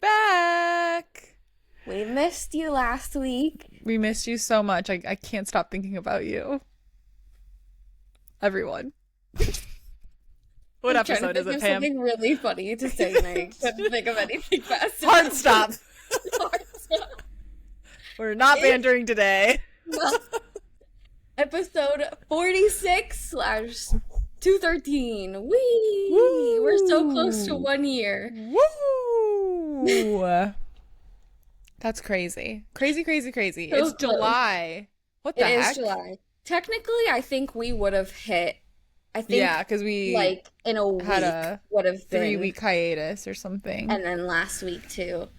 Back. We missed you last week. We missed you so much. I can't stop thinking about you. Everyone. What episode is it, Pam? Something really funny to say, and I couldn't think of anything fast enough. Hard stop. Hard stop. We're not bantering today. Episode 46/213. Wee! Woo! We're so close to 1 year. Woo! That's crazy. Crazy. So It's close. July. What the It heck? is July. Technically, I think we would have hit. I think, Yeah, because we like in a had week a would have been 3-week hiatus or something. and then last week too.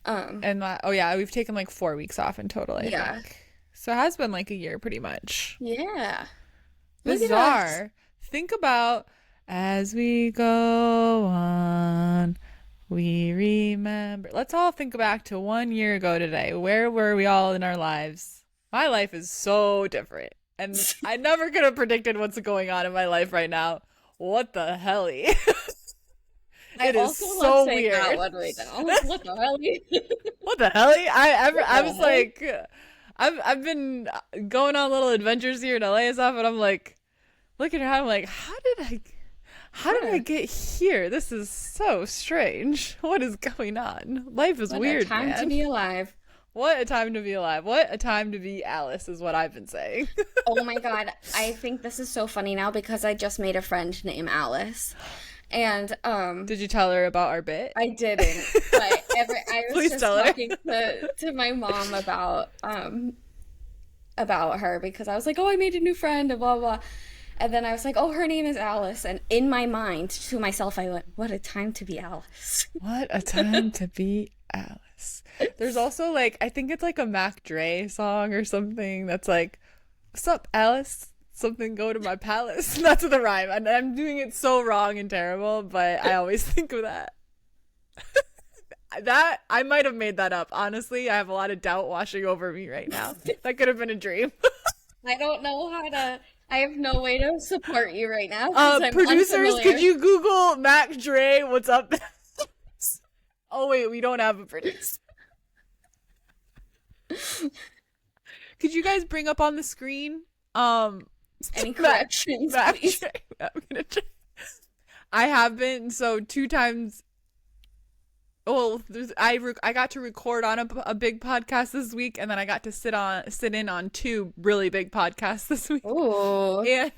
Oh yeah, we've taken like 4 weeks off in total, I Yeah. think. So it has been like a year pretty much. Yeah. Look at us. Bizarre. Think about as we go on, we remember. Let's all think back to 1 year ago today. Where were we all in our lives? My life is so different. And I never could have predicted what's going on in my life right now. What the hell? I It is also so love saying weird. that one right now. What the hell? What the hell? I was hell? like, I've been going on little adventures here in LA and stuff, and I'm like, looking around, I'm like, how did I get here? This is so strange. What is going on? Life is What weird, a time man. to be alive. What a time to be alive. What a time to be Alice is what I've been saying. Oh my God. I think this is so funny now because I just made a friend named Alice. And Did you tell her about our bit? I didn't. But I was Please just tell her. talking to my mom about her because I was like, oh, I made a new friend and blah blah. And then I was like, oh, her name is Alice. And in my mind, to myself, I went, what a time to be Alice. What a time to be Alice. There's also like, I think it's like a Mac Dre song or something that's like, what's up, Alice? Something go to my palace. That's the rhyme. And I'm doing it so wrong and terrible, but I always think of that. That I might have made that up. Honestly, I have a lot of doubt washing over me right now. That could have been a dream. I don't know how to. I have no way to support you right now. 'Cause I'm Producers, unfamiliar. could you Google Mac Dre? What's up? Oh wait, we don't have a producer. Could you guys bring up on the screen? Any corrections, Mac please? Dre. I'm gonna try. I have been so 2 times. Well, I got to record on a big podcast this week, and then I got to sit in on 2 really big podcasts this week. Ooh.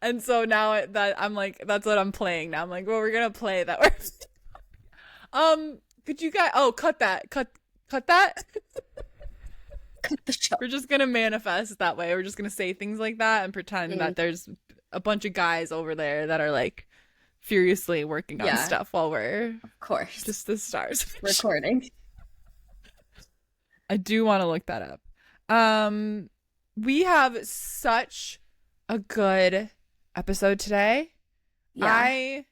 And so now that I'm like, that's what I'm playing now. I'm like, well, we're gonna play that. Could you guys? Oh, cut that. Cut that. Cut the show. We're just gonna manifest that way. We're just gonna say things like that and pretend that there's a bunch of guys over there that are like furiously working on stuff while we're Of course. just the stars Recording. I do want to look that up. We have such a good episode today. Yeah. I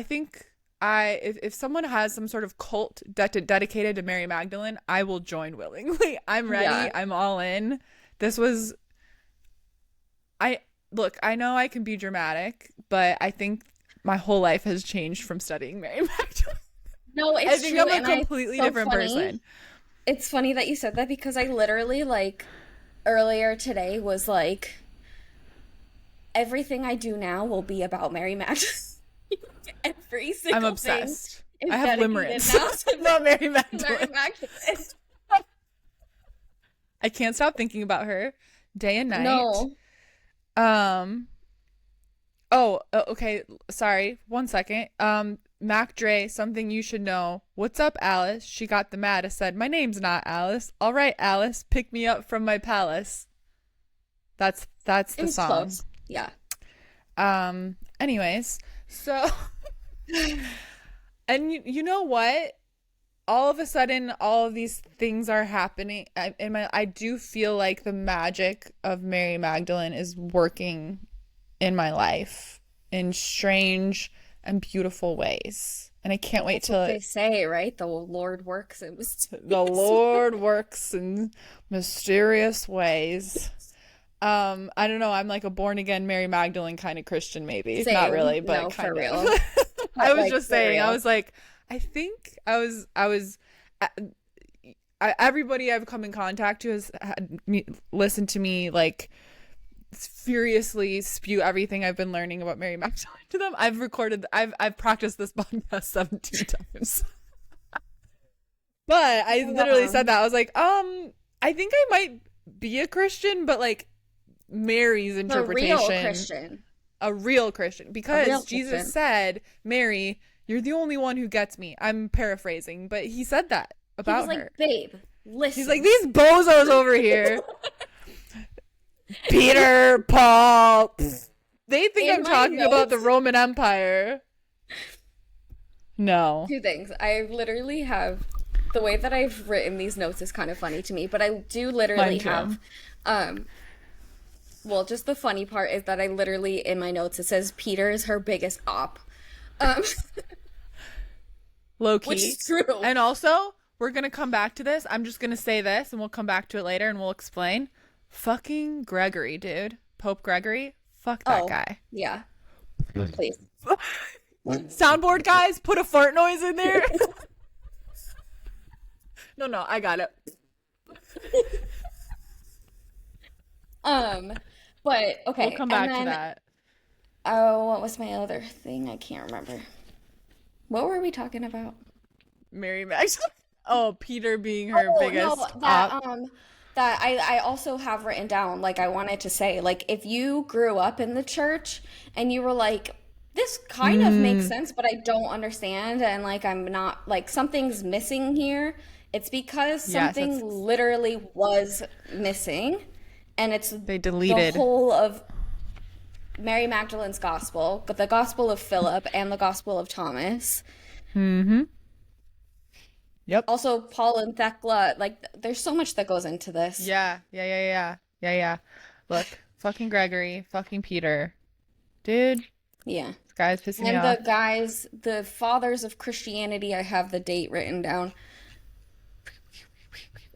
think if someone has some sort of cult dedicated to Mary Magdalene, I will join willingly. I'm ready. Yeah. I'm all in. I know I can be dramatic, but I think my whole life has changed from studying Mary Magdalene. No, it's I think true. I'm a and completely it's so different funny. person. It's funny that you said that because I literally, like, earlier today was like, everything I do now will be about Mary Magdalene. Every single I'm thing obsessed. is I have dedicated limerence now to about Mary Mary Magdalene. Magdalene. I can't stop thinking about her day and night. No. Okay. Sorry. 1 second. Mac Dre, something you should know. What's up, Alice? She got the mad. I said, my name's not Alice. All right, Alice, pick me up from my palace. That's It the was song. close. Yeah. Anyways, so and you know what? All of a sudden, all of these things are happening. I do feel like the magic of Mary Magdalene is working in my life in strange and beautiful ways. And I can't wait That's what till they say, right? The Lord works in the Lord works in mysterious ways. I don't know. I'm like a born again Mary Magdalene kind of Christian, maybe. Same. Not really, but No, kind for of. real. I But was like just for saying, I real. was like, I think I- everybody I've come in contact to has had me listen to me like furiously spew everything I've been learning about Mary Magdalene to them. I've practiced this podcast 17 times. But I literally said Um, that. I was like, I think I might be a Christian, but like Mary's the real interpretation, Christian. a real Christian, A real because Jesus Christian. said, Mary, you're the only one who gets me. I'm paraphrasing, but he said that He was about like, her. babe, He's like, listen. these bozos over here, Peter, Paul, they think In I'm my talking about the notes, Roman Empire. No. two things. I literally have the way that I've written these notes is kind of funny to me, but I do Mine literally too. have um well, just the funny part is that I literally in my notes it says Peter is her biggest op. Um Low which is key. true. And also, we're going to come back to this. I'm just going to say this and we'll come back to it later and we'll explain. Fucking Gregory, dude. Pope Gregory. Fuck that Oh, guy. yeah. Please. Soundboard guys, put a fart noise in there. No, no, I got it. Um but We'll okay, come and back to then that. oh, what was my other thing? I can't remember. What were we talking about? Mary Magdalene. Oh, Peter being her Oh, no, biggest op. that I also have written down, like I wanted to say, like if you grew up in the church and you were like, this kind of makes Mm, sense, but I don't understand, and like I'm not like something's missing here, it's because yes, something literally was missing, and it's they the deleted. whole of Mary Magdalene's gospel, but the gospel of Philip and the gospel of Thomas. Mm-hmm. Yep. Also, Paul and Thecla, like there's so much that goes into this. Yeah, yeah, yeah, yeah. Yeah, yeah. Look, fucking Gregory, fucking Peter. Dude, Yeah. this guy's pissing me And off. the guys, the fathers of Christianity, I have the date written down.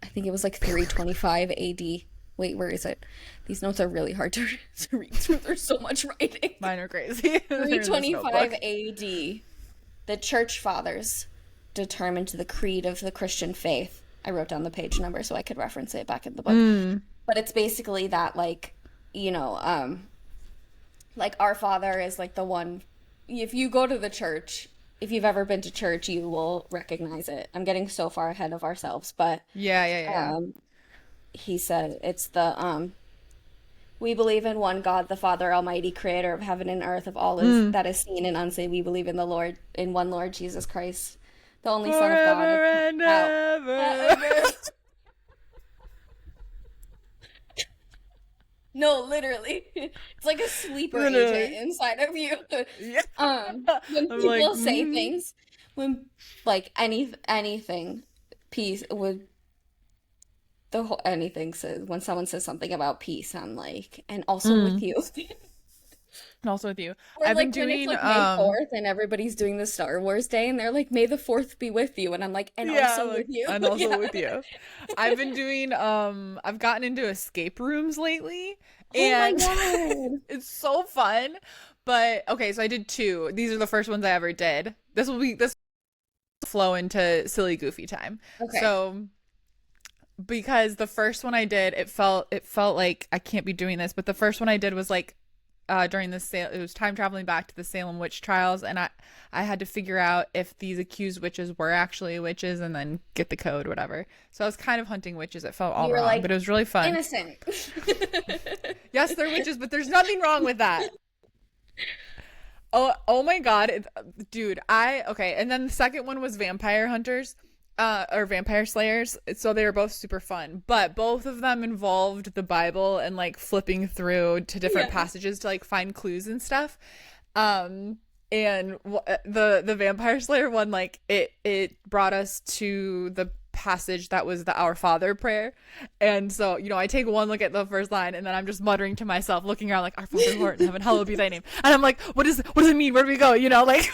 I think it was like 325 AD. Wait, where is it? These notes are really hard to, to read through. There's so much writing. Mine are crazy. They're in this 325 notebook. AD. The church fathers determined the creed of the Christian faith. I wrote down the page number so I could reference it back in the book. Mm. But it's basically that, like, like our father is like the one. If you go to the church, if you've ever been to church, you will recognize it. I'm getting so far ahead of ourselves, but Yeah, yeah, yeah. um, he said it's the we believe in one God, the Father Almighty, creator of heaven and earth, of all is Mm. that is seen and unseen. We believe in the Lord, in one Lord Jesus Christ, the only Son of God. Forever and Now, ever. no, literally, it's like a sleeper agent Literally. inside of you. Yeah. When I'm like, people say things, when like anything, peace with the whole anything says when someone says something about peace, I'm like, and also with mm. you. And also with you. Or I've been like when it's doing like May 4th and everybody's doing the Star Wars Day and they're like, May the 4th be with you. And I'm like, and yeah, also with like you. and also Yeah. with you. I've been doing I've gotten into escape rooms lately Oh my and God. it's so fun. But okay, so I did two. These are the first ones I ever did. This will flow into silly goofy time. Okay. So because the first one I did, it felt like I can't be doing this, but the first one I did was like during the sale, it was time traveling back to the Salem witch trials, and I had to figure out if these accused witches were actually witches, and then get the code, whatever. So I was kind of hunting witches. It felt all You were wrong, like, but it was really fun. innocent. Yes, they're witches, but there's nothing wrong with that. Oh my God, dude. Okay, and then the second one was vampire hunters, or vampire slayers. So they were both super fun, but both of them involved the Bible and like flipping through to different Yeah. passages to like find clues and stuff. And the vampire slayer one, like it brought us to the passage that was the Our Father prayer. And so, I take one look at the first line and then I'm just muttering to myself, looking around like, Our Father who art in heaven, hallowed be thy name. And I'm like, what does it mean? Where do we go? Like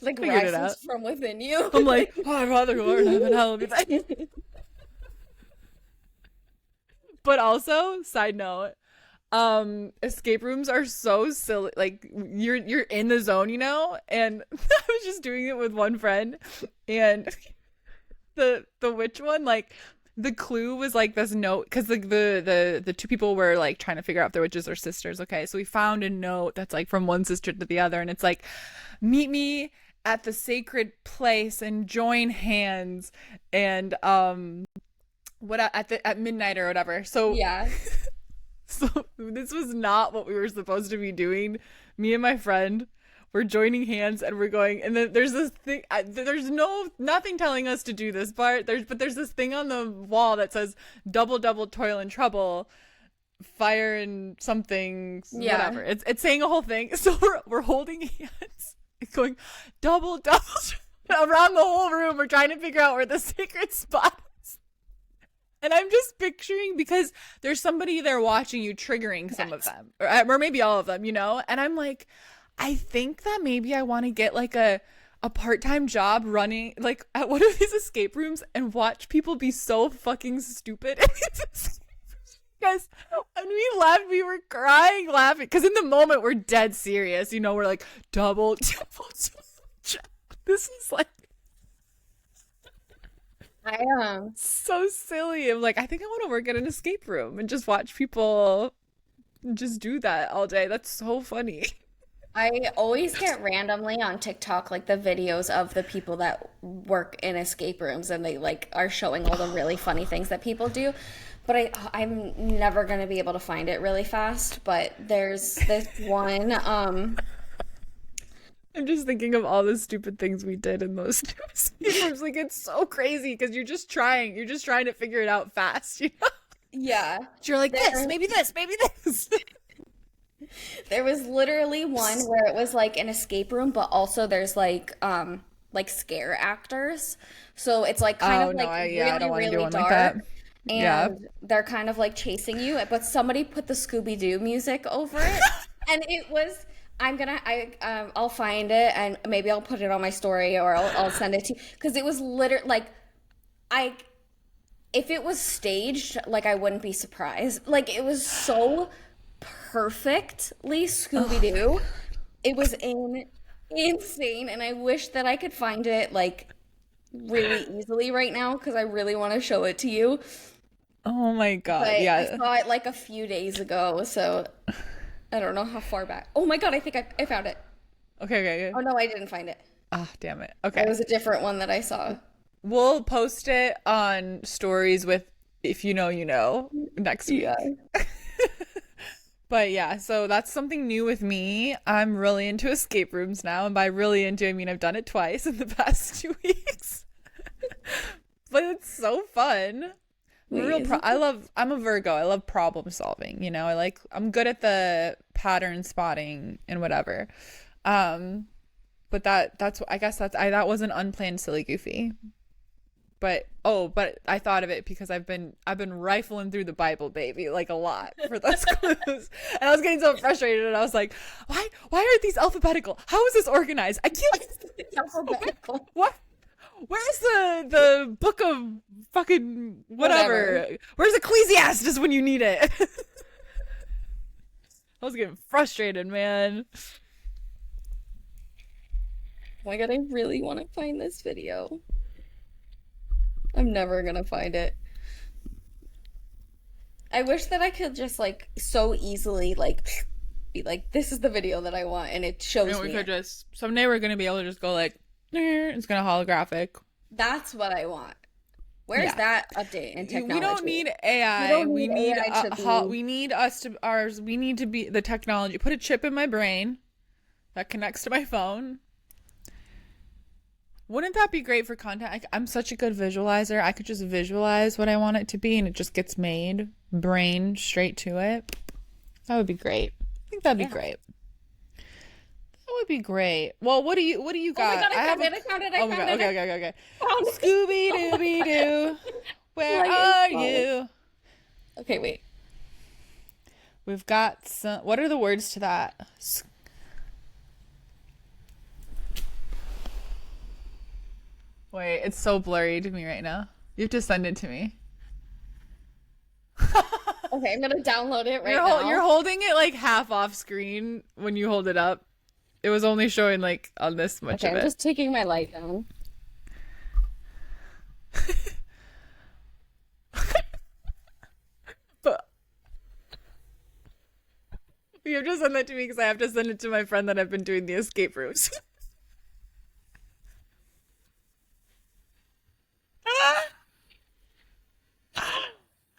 Like figured it out. rises from within you. I'm like, Our Father who art in heaven, hallowed be thy name. But also, side note, Escape rooms are so silly. Like you're in the zone, you know? And I was just doing it with one friend, and the witch one, like the clue was like this note, because the two people were like trying to figure out if they're witches or sisters. Okay, so we found a note that's like from one sister to the other, and it's like, meet me at the sacred place and join hands, and what at midnight or whatever. So Yeah. so this was not what we were supposed to be doing. Me and my friend were joining hands, and we're going, and then there's this thing, there's nothing telling us to do this part. There's this thing on the wall that says double double toil and trouble, fire and something, Yeah. whatever. It's saying a whole thing. So we're holding hands, going double double around the whole room. We're trying to figure out where the sacred spot is. And I'm just picturing, because there's somebody there watching you, triggering some of Yes. them, or maybe all of them, you know? And I'm like, I think that maybe I want to get like a part-time job running like at one of these escape rooms and watch people be so fucking stupid. Because when we left, we were crying, laughing. Because in the moment, we're dead serious. You know, we're like, double, double, double. This is like I so silly. I'm like, I think I want to work at an escape room and just watch people just do that all day. That's so funny. I always get randomly on TikTok like the videos of the people that work in escape rooms, and they like are showing all the really funny things that people do. But I'm never gonna be able to find it really fast. But there's this one I'm just thinking of all the stupid things we did in those escape rooms. Like, it's so crazy because you're just trying to figure it out fast. You know? yeah. You're like, this, There maybe this, maybe this. there was literally one where it was like an escape room, but also there's like scare actors. So it's like kind Oh of no, like I really, don't want to do really one like that. dark. Yeah. And they're kind of like chasing you, but somebody put the Scooby-Doo music over it, and it was. I'll find it, and maybe I'll put it on my story, or I'll send it to you, because it was literally like I if it was staged, like I wouldn't be surprised. Like it was so perfectly Oh my Scooby-Doo. God. It was insane, and I wish that I could find it like really easily right now because I really want to show it to you. Oh my God. But I Yeah. saw it like a few days ago, so I don't know how far back. Oh my God, I think I found it. Okay, okay, okay. Oh no, I didn't find it. Ah, damn it. It Okay. was a different one that I saw. We'll post it on stories with if you know, you know, next Yeah. week. But yeah, so that's something new with me. I'm really into escape rooms now, and by really into, I mean I've done it twice in the past 2 weeks. But it's so fun. Wait, is it? I'm a Virgo. I love problem solving, you know. I'm good at the pattern spotting and whatever. Um, but that's I guess that was an unplanned silly goofy. But I thought of it because I've been rifling through the Bible, baby, like a lot for those clues. And I was getting so frustrated, and I was like, why aren't these alphabetical? How is this organized? I can't. It's alphabetical. What? Where's the book of fucking Whatever. whatever? Where's Ecclesiastes when you need it? I was getting frustrated, man. Oh my God, I really want to find this video. I'm never gonna find it. I wish that I could just like so easily like be like, this is the video that I want, and it And shows we me could it. just someday we're gonna be able to just go like, it's gonna holographic. That's what I want. Where's Yeah. that update in We don't technology? need You AI. don't We need need AI to be. we need us to ours. We need to be the technology. Put a chip in my brain that connects to my phone. Wouldn't that be great for content? I'm such a good visualizer. I could just visualize what I want it to be, and it just gets made, brain straight to it. That would be great. I think that'd be Yeah. great. That would be great. Well, what do you Oh my got? God, I I have found a. it, I found it, I Oh my found God. it, Okay, I okay, okay, okay. found it. Scooby Oh my Dooby Doo, God. where Like it's are fun. you? Okay, wait. We've got some. What are the words to that? Wait, it's so blurry to me right now. You have to send it to me. Okay, I'm gonna download it right now. You're holding it like half off screen when you hold it up. It was only showing like on this much Okay, of I'm it. just taking my light down. But you have to send that to me because I have to send it to my friend that I've been doing the escape rooms.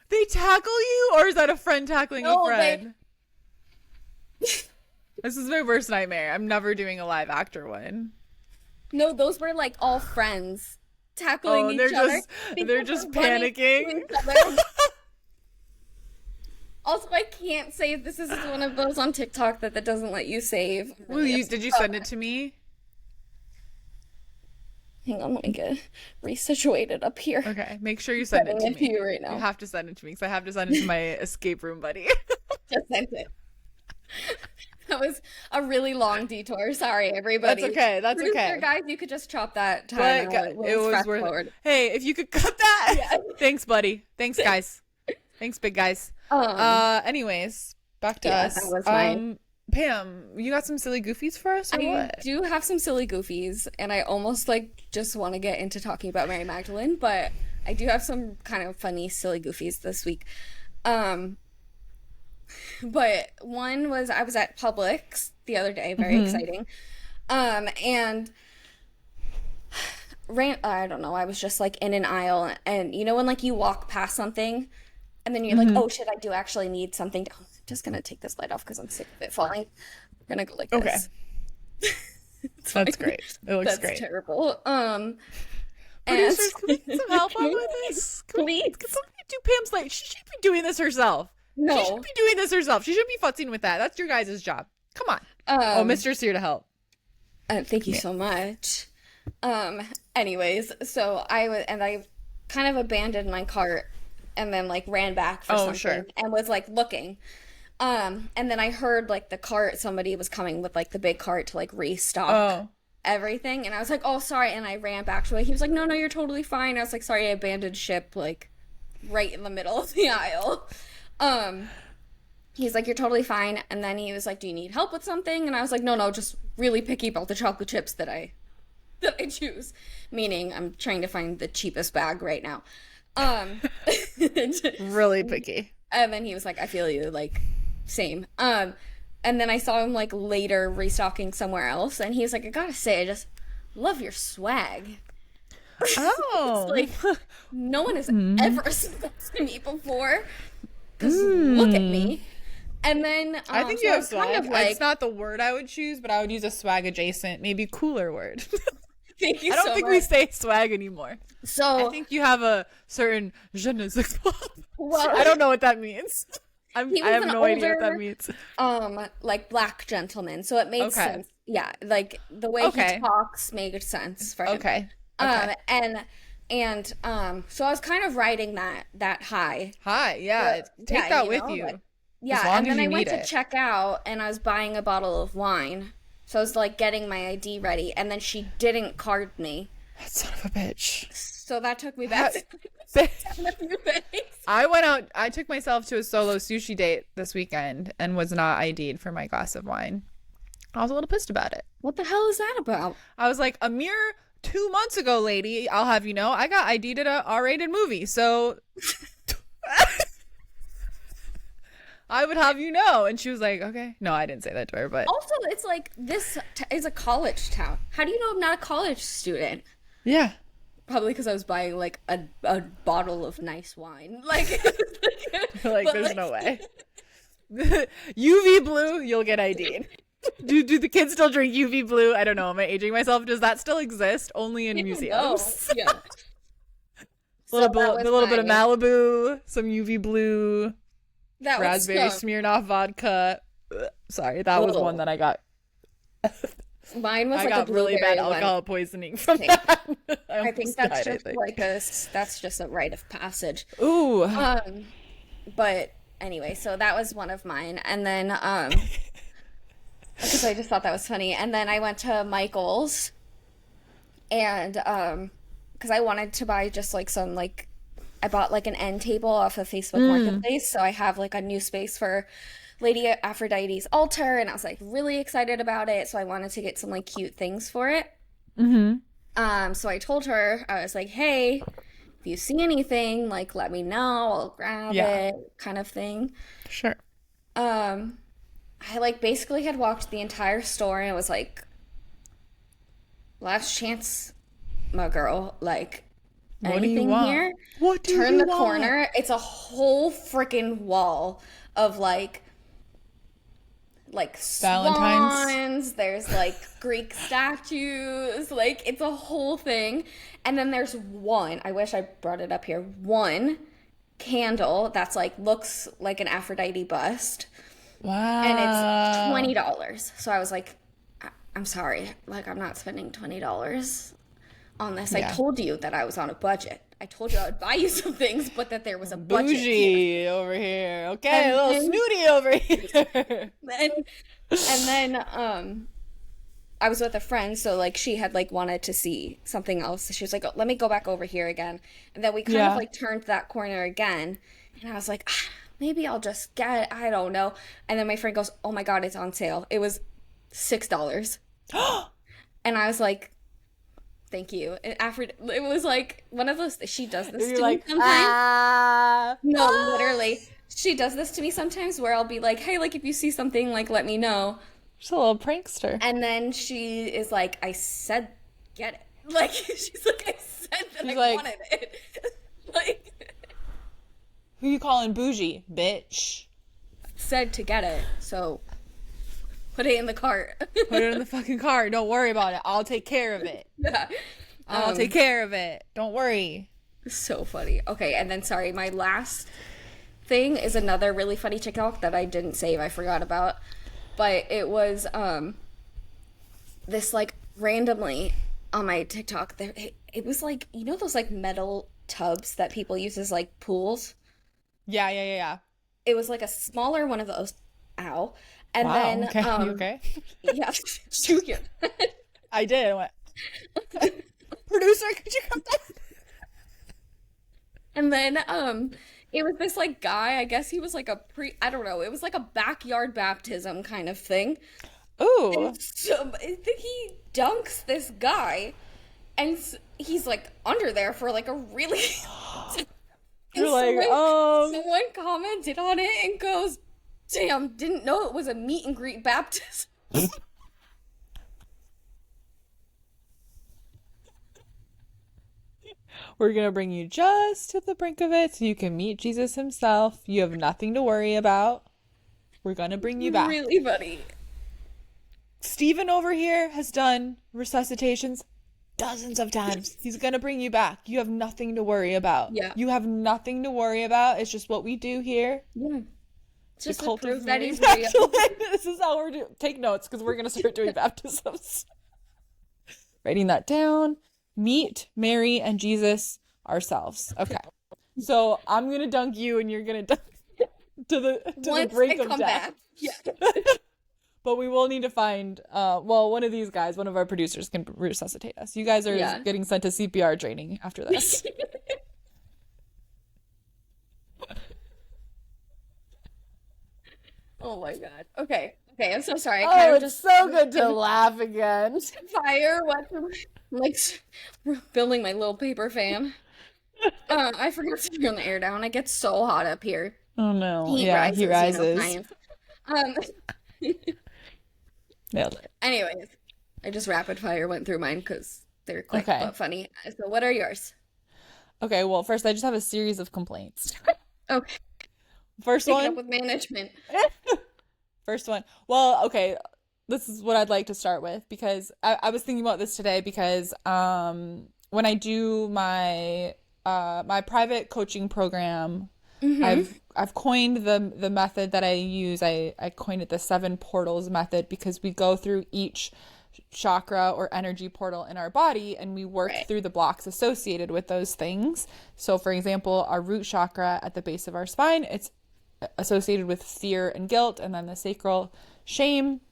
They tackle you, or is that a friend tackling a No, friend? This is my worst nightmare. I'm never doing a live actor one. no, those were like all friends tackling Oh, each other they're because just they're running panicking. into each other. Also, I can't save this. This is one of those on TikTok that doesn't let you save. I'm Will really you? upset Did you about send it that. to me? Hang on, let me get resituated up here. Okay, make sure you send it Sending to it to me. you right You now. have to send it to me because I have to send it to my escape room buddy. Just sent it. That was a really long detour. Sorry, That's everybody. okay. That's Producer okay. guys, you could just chop that time But out. it We'll was fast worth it. forward. Hey, if you could cut that. Yeah. Thanks, buddy. Thanks, guys. Thanks, big guys. Anyways, back to Yeah, that us. was mine. Pam, you got some silly goofies for us or I what? do have some silly goofies, and I almost like just want to get into talking about Mary Magdalene, but I do have some kind of funny silly goofies this week. But one was I was at Publix the other day, very exciting. And I don't know, I was just like in an aisle, and you know when like you walk past something and then you're like, oh shit, I do actually need something. I'm just gonna take this light off because I'm sick of it falling. We're gonna go like Okay. this. It's That's fine. great. It looks That's great. terrible. Producers, can we get some help Can on we- with this? Can Please. somebody do Pam's light? She should be doing this herself. She should No. be doing this herself. She should be futzing with that. That's your guys' job. Come on. Oh, Mister's here to help. Thank you so much. Anyways, so I kind of abandoned my cart and then like ran back for Oh, something sure. and was like looking. And then I heard like the cart, somebody was coming with like the big cart to like restock Oh. everything. And I was like, oh, sorry. And I ran back to it. He was like, no, you're totally fine. I was like, sorry, I abandoned ship like right in the middle of the aisle. He's like, you're totally fine. And then he was like, do you need help with something? And I was like, no, just really picky about the chocolate chips that I choose. Meaning I'm trying to find the cheapest bag right now. Really picky. And then he was like, I feel you, like, same. And then I saw him like later restocking somewhere else, and he was like, I gotta say, I just love your swag. Oh. Like, no one has ever said that to me before. Because look at me. And then I think so you I have was kind swag. of like, It's not the word I would choose, but I would use a swag adjacent, maybe cooler word. thank you I don't so think much. we say swag anymore. So I think you have a certain je ne sais quoi. Well- I don't know what that means. I He was have an no idea what that older, means. like black gentleman, so it made Okay. sense. Yeah, like the way Okay. he talks made sense for him. Okay. Okay. So I was kind of riding that high. Hi. Yeah. But, Take yeah, that you with know, you. like- Yeah, long and as then you I went need to it. check out and I was buying a bottle of wine. So I was like getting my ID ready, and then she didn't card me. That son of a bitch. So that took me back to a few days. I went out. I took myself to a solo sushi date this weekend and was not ID'd for my glass of wine. I was a little pissed about it. What the hell is that about? I was like, a mere 2 months ago, lady, I'll have you know, I got ID'd at a R-rated movie, so I would have you know. And she was like, okay. No, I didn't say that to her, but Also, it's like this is a college town. How do you know I'm not a college student? yeah. Probably because I was buying like a bottle of nice wine. Like, Like, but, there's like, no way. UV blue, you'll get ID'd. Do the kids still drink UV blue? I don't know. Am I aging myself? Does that still exist? Only in No, museums. yeah. A So little that was bit of my- Malibu, some UV blue, That was raspberry some- Smirnoff vodka. Ugh, sorry, that was Ugh. one that I got. Mine was I like got a really bad blueberry one. alcohol poisoning from Okay. that. I I think almost that's died, I just think. like that's just a rite of passage. Ooh. But anyway, so that was one of mine, and then because I just thought that was funny, and then I went to Michael's, and because I wanted to buy just like some like I bought like an end table off of Facebook Mm. Marketplace, so I have like a new space for Lady Aphrodite's altar, and I was like really excited about it. So I wanted to get some like cute things for it. Mm-hmm. So I told her, I was like, hey, if you see anything, like let me know, I'll grab Yeah. it, kind of thing. Sure. Um, I like basically had walked the entire store and it was like, last chance, my girl. Like, What do you anything want? here? What do Turn you the want? corner. It's a whole freaking wall of like Valentine's. swans, there's like Greek statues, like it's a whole thing. And then there's one, I wish I brought it up here, one candle that's like looks like an Aphrodite bust and it's Wow. $20. So I was like, I'm sorry, like I'm not spending $20 on this. I Yeah. told you that I was on a budget. I told you I would buy you some things, but that there was a budget here. Bougie over here. Okay, a And little then snooty over here. and and then I was with a friend, so like she had like wanted to see something else. She was like, oh, "Let me go back over here again." And then we kind of Yeah. like turned that corner again, and I was like, maybe I'll just get it. I don't know. And then my friend goes, "Oh my God, it's on sale." It was $6, and I was like, "Thank you." And after it was like one of those. She does this You're to me like, sometimes. ah, No, ah. literally. She does this to me sometimes where I'll be like, "Hey, like if you see something, like let me know." She's a little prankster. And then she is like, I said, get it. Like, she's like, I said that She's I like, wanted it. Like, who you calling bougie, bitch? said to get it. So put it in the cart. Put it in the fucking car. Don't worry about it. I'll take care of it. Yeah. I'll take care of it. Don't worry. So funny. Okay, and then sorry, my last thing is another really funny TikTok that I didn't save. I forgot about. But it was this like randomly on my TikTok there it was like you know those like metal tubs that people use as like pools? Yeah, yeah, yeah, yeah. It was like a smaller one of those. Ow. And Wow. then Okay. You okay? yeah, shoot your I did. I went, producer, could you come down? And then it was this like guy, I guess he was like a I don't know, it was like a backyard baptism kind of thing. Ooh. And so he dunks this guy and he's like under there for like a really and You're like, someone commented on it and goes, "Damn, didn't know it was a meet and greet baptism." we're gonna bring you just to the brink of it so you can meet Jesus himself. You have nothing to worry about. We're gonna bring you back. Really funny. Steven over here has done resuscitations dozens of times. He's gonna bring you back. You have nothing to worry about. Yeah. You have nothing to worry about. It's just what we do here. Yeah. It's The just to cult prove of that Mary he's real. Magdalene. This is how we're doing. Take notes because we're gonna start doing baptisms. Writing that down. Meet Mary and Jesus ourselves. Okay. So I'm gonna dunk you and you're gonna dunk to the Once I brink of come death. back. Yeah. But we will need to find well, one of these guys, one of our producers can resuscitate us. You guys are Yeah. getting sent to CPR training after this. Oh my God. Okay. Okay, I'm so sorry. I kind Oh, of it's just so good to laugh again. fire went through like building my little paper fan. I forgot to turn the air down. It gets so hot up here. Oh no. Heat Yeah, rises, he you know, rises. science. Um, Nailed it. anyways, I just rapid fire went through mine because they're quick Okay. but funny. So what are yours? Okay, well, first I just have a series of complaints. Okay, First take it up one. with management. First one. Well, okay, this is what I'd like to start with because I was thinking about this today because when I do my private coaching program, Mm-hmm. I've coined the method that I use. I coined it the 7 portals method because we go through each chakra or energy portal in our body and we work Right. through the blocks associated with those things. So for example, our root chakra at the base of our spine, it's associated with fear and guilt, and then the sacral shame.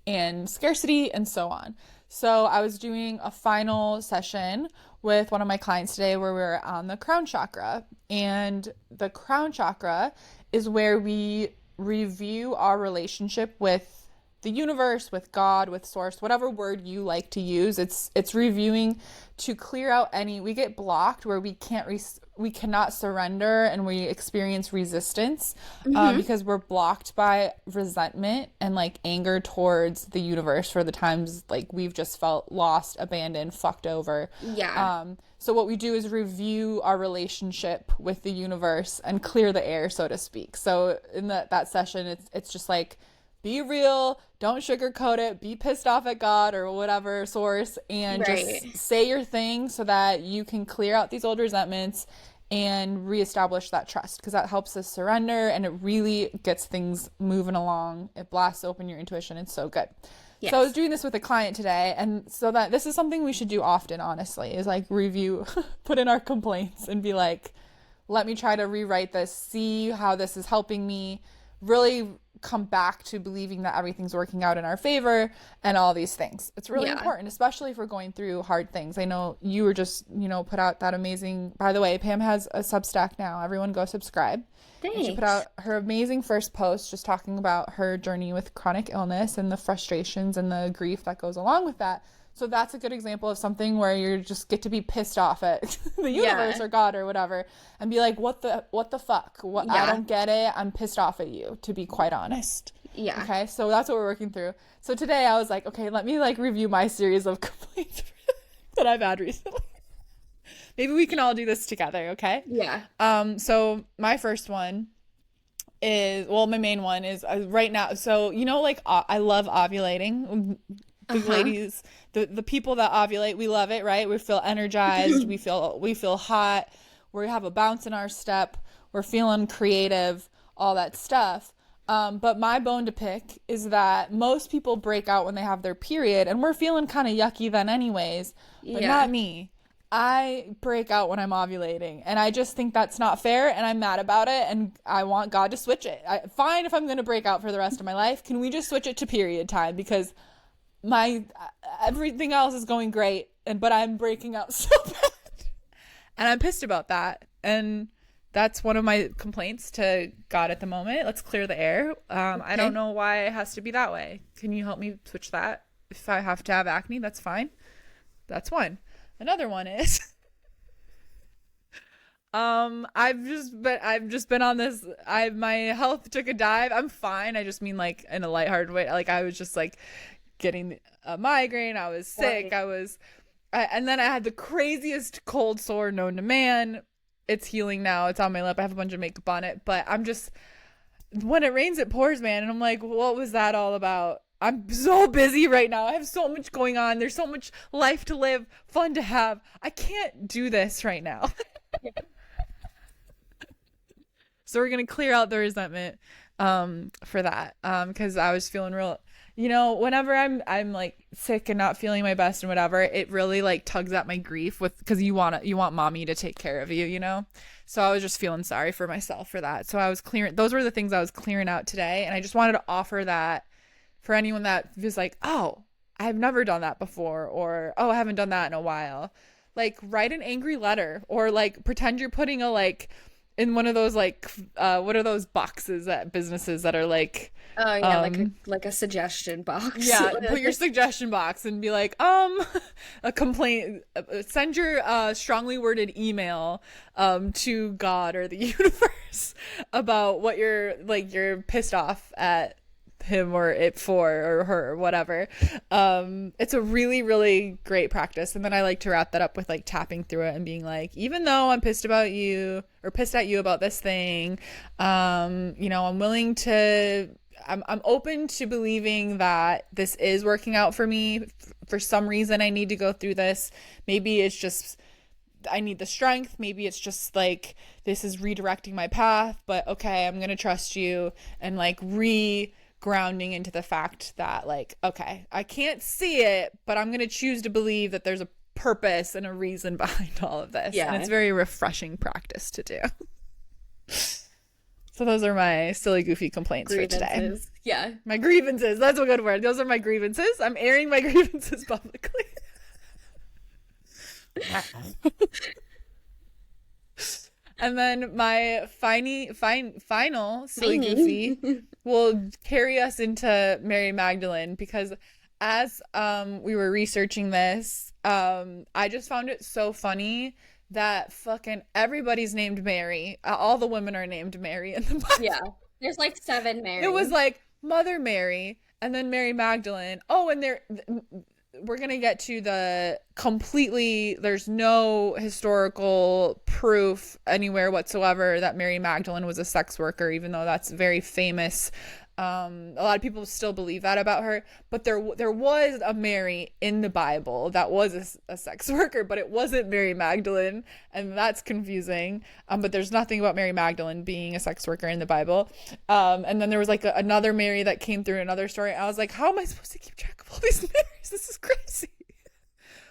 and scarcity and so on. So I was doing a final session with one of my clients today where we were on the crown chakra. And the crown chakra is where we review our relationship with the universe, with God, with source, whatever word you like to use. It's reviewing to clear out any, we get blocked where we cannot surrender, and we experience resistance because we're blocked by resentment and like anger towards the universe for the times like we've just felt lost, abandoned, fucked over. Yeah. So what we do is review our relationship with the universe and clear the air, so to speak. So in that session, it's just like, be real, don't sugarcoat it, be pissed off at God or whatever source, and Right. just say your thing so that you can clear out these old resentments and reestablish that trust, because that helps us surrender and it really gets things moving along. It blasts open your intuition. It's so good. So I was Yes. doing this with a client today, and so that this is something we should do often, honestly, is like review, put in our complaints and be like, let me try to rewrite this, see how this is helping me really come back to believing that everything's working out in our favor and all these things. It's really Yeah. important, especially if we're going through hard things. I know you were just, put out that amazing, by the way, Pam has a Substack now. Everyone go subscribe. And she put Thanks. out her amazing first post just talking about her journey with chronic illness and the frustrations and the grief that goes along with that. So that's a good example of something where you just get to be pissed off at the universe Yeah. or God or whatever and be like, what the fuck? What, I Yeah. don't get it. I'm pissed off at you, to be quite honest. Yeah. Okay, so that's what we're working through. So today I was like, okay, let me like review my series of complaints that I've had recently. Maybe we can all do this together, okay? Yeah. So my first one is, well, my main one is right now. So, like I love ovulating. The Uh-huh. ladies, the people that ovulate, we love it, right? We feel energized, we feel hot, we have a bounce in our step, we're feeling creative, all that stuff. But my bone to pick is that most people break out when they have their period, and we're feeling kind of yucky then anyways, but Yeah. not me. I break out when I'm ovulating, and I just think that's not fair, and I'm mad about it, and I want God to switch it. Fine if I'm going to break out for the rest of my life. Can we just switch it to period time? Because my everything else is going great, but I'm breaking out so bad, and I'm pissed about that. And that's one of my complaints to God at the moment. Let's clear the air. I don't Okay. know why it has to be that way. Can you help me switch that? If I have to have acne, that's fine. That's one. Another one is I've just been on this. My health took a dive. I'm fine. I just mean like in a lighthearted way. Like I was just like getting a migraine. I was sick. Right. And then I had the craziest cold sore known to man. It's healing now. It's on my lip. I have a bunch of makeup on it, but I'm just, when it rains, it pours, man. And I'm like, what was that all about? I'm so busy right now. I have so much going on. There's so much life to live, fun to have. I can't do this right now. So we're gonna clear out the resentment for that. Because I was feeling real, whenever I'm like sick and not feeling my best and whatever, it really like tugs at my grief with, because you want mommy to take care of you. So I was just feeling sorry for myself for that. So I was clearing, those were the things I was clearing out today, and I just wanted to offer that for anyone that was like, oh, I've never done that before, or oh, I haven't done that in a while. Like write an angry letter, or like pretend you're putting a like in one of those like what are those boxes at businesses that are like Oh yeah, um like a suggestion box. yeah, put your suggestion box and be like, a complaint, send your strongly worded email to God or the universe about what you're pissed off at him or it for, or her, or whatever. It's a really, really great practice. And then I like to wrap that up with like tapping through it and being like, even though I'm pissed about you or pissed at you about this thing, I'm willing to, I'm open to believing that this is working out for me. For some reason, I need to go through this. Maybe it's just I need the strength. Maybe it's just like this is redirecting my path. But okay, I'm gonna trust you, and like grounding into the fact that like, okay, I can't see it, but I'm gonna choose to believe that there's a purpose and a reason behind all of this. And Yeah. it's very refreshing practice to do. So those are my silly, goofy complaints for today. Grievances. Yeah. My grievances. That's a good word. Those are my grievances. I'm airing my grievances publicly. And then my final silly goofy Tiny. will carry us into Mary Magdalene because as we were researching this, I just found it so funny that fucking everybody's named Mary. All the women are named Mary in the Yeah. Bible. There's like seven It was Marys. like Mother Mary and then Mary Magdalene. Oh, and we're gonna get to the completely there's no historical proof anywhere whatsoever that Mary Magdalene was a sex worker, even though that's very famous. A lot of people still believe that about her, but there was a Mary in the Bible that was a sex worker, but it wasn't Mary Magdalene, and that's confusing. But there's nothing about Mary Magdalene being a sex worker in the Bible. And then there was like another Mary that came through another story. I was like, how am I supposed to keep track of all these Marys? This is crazy.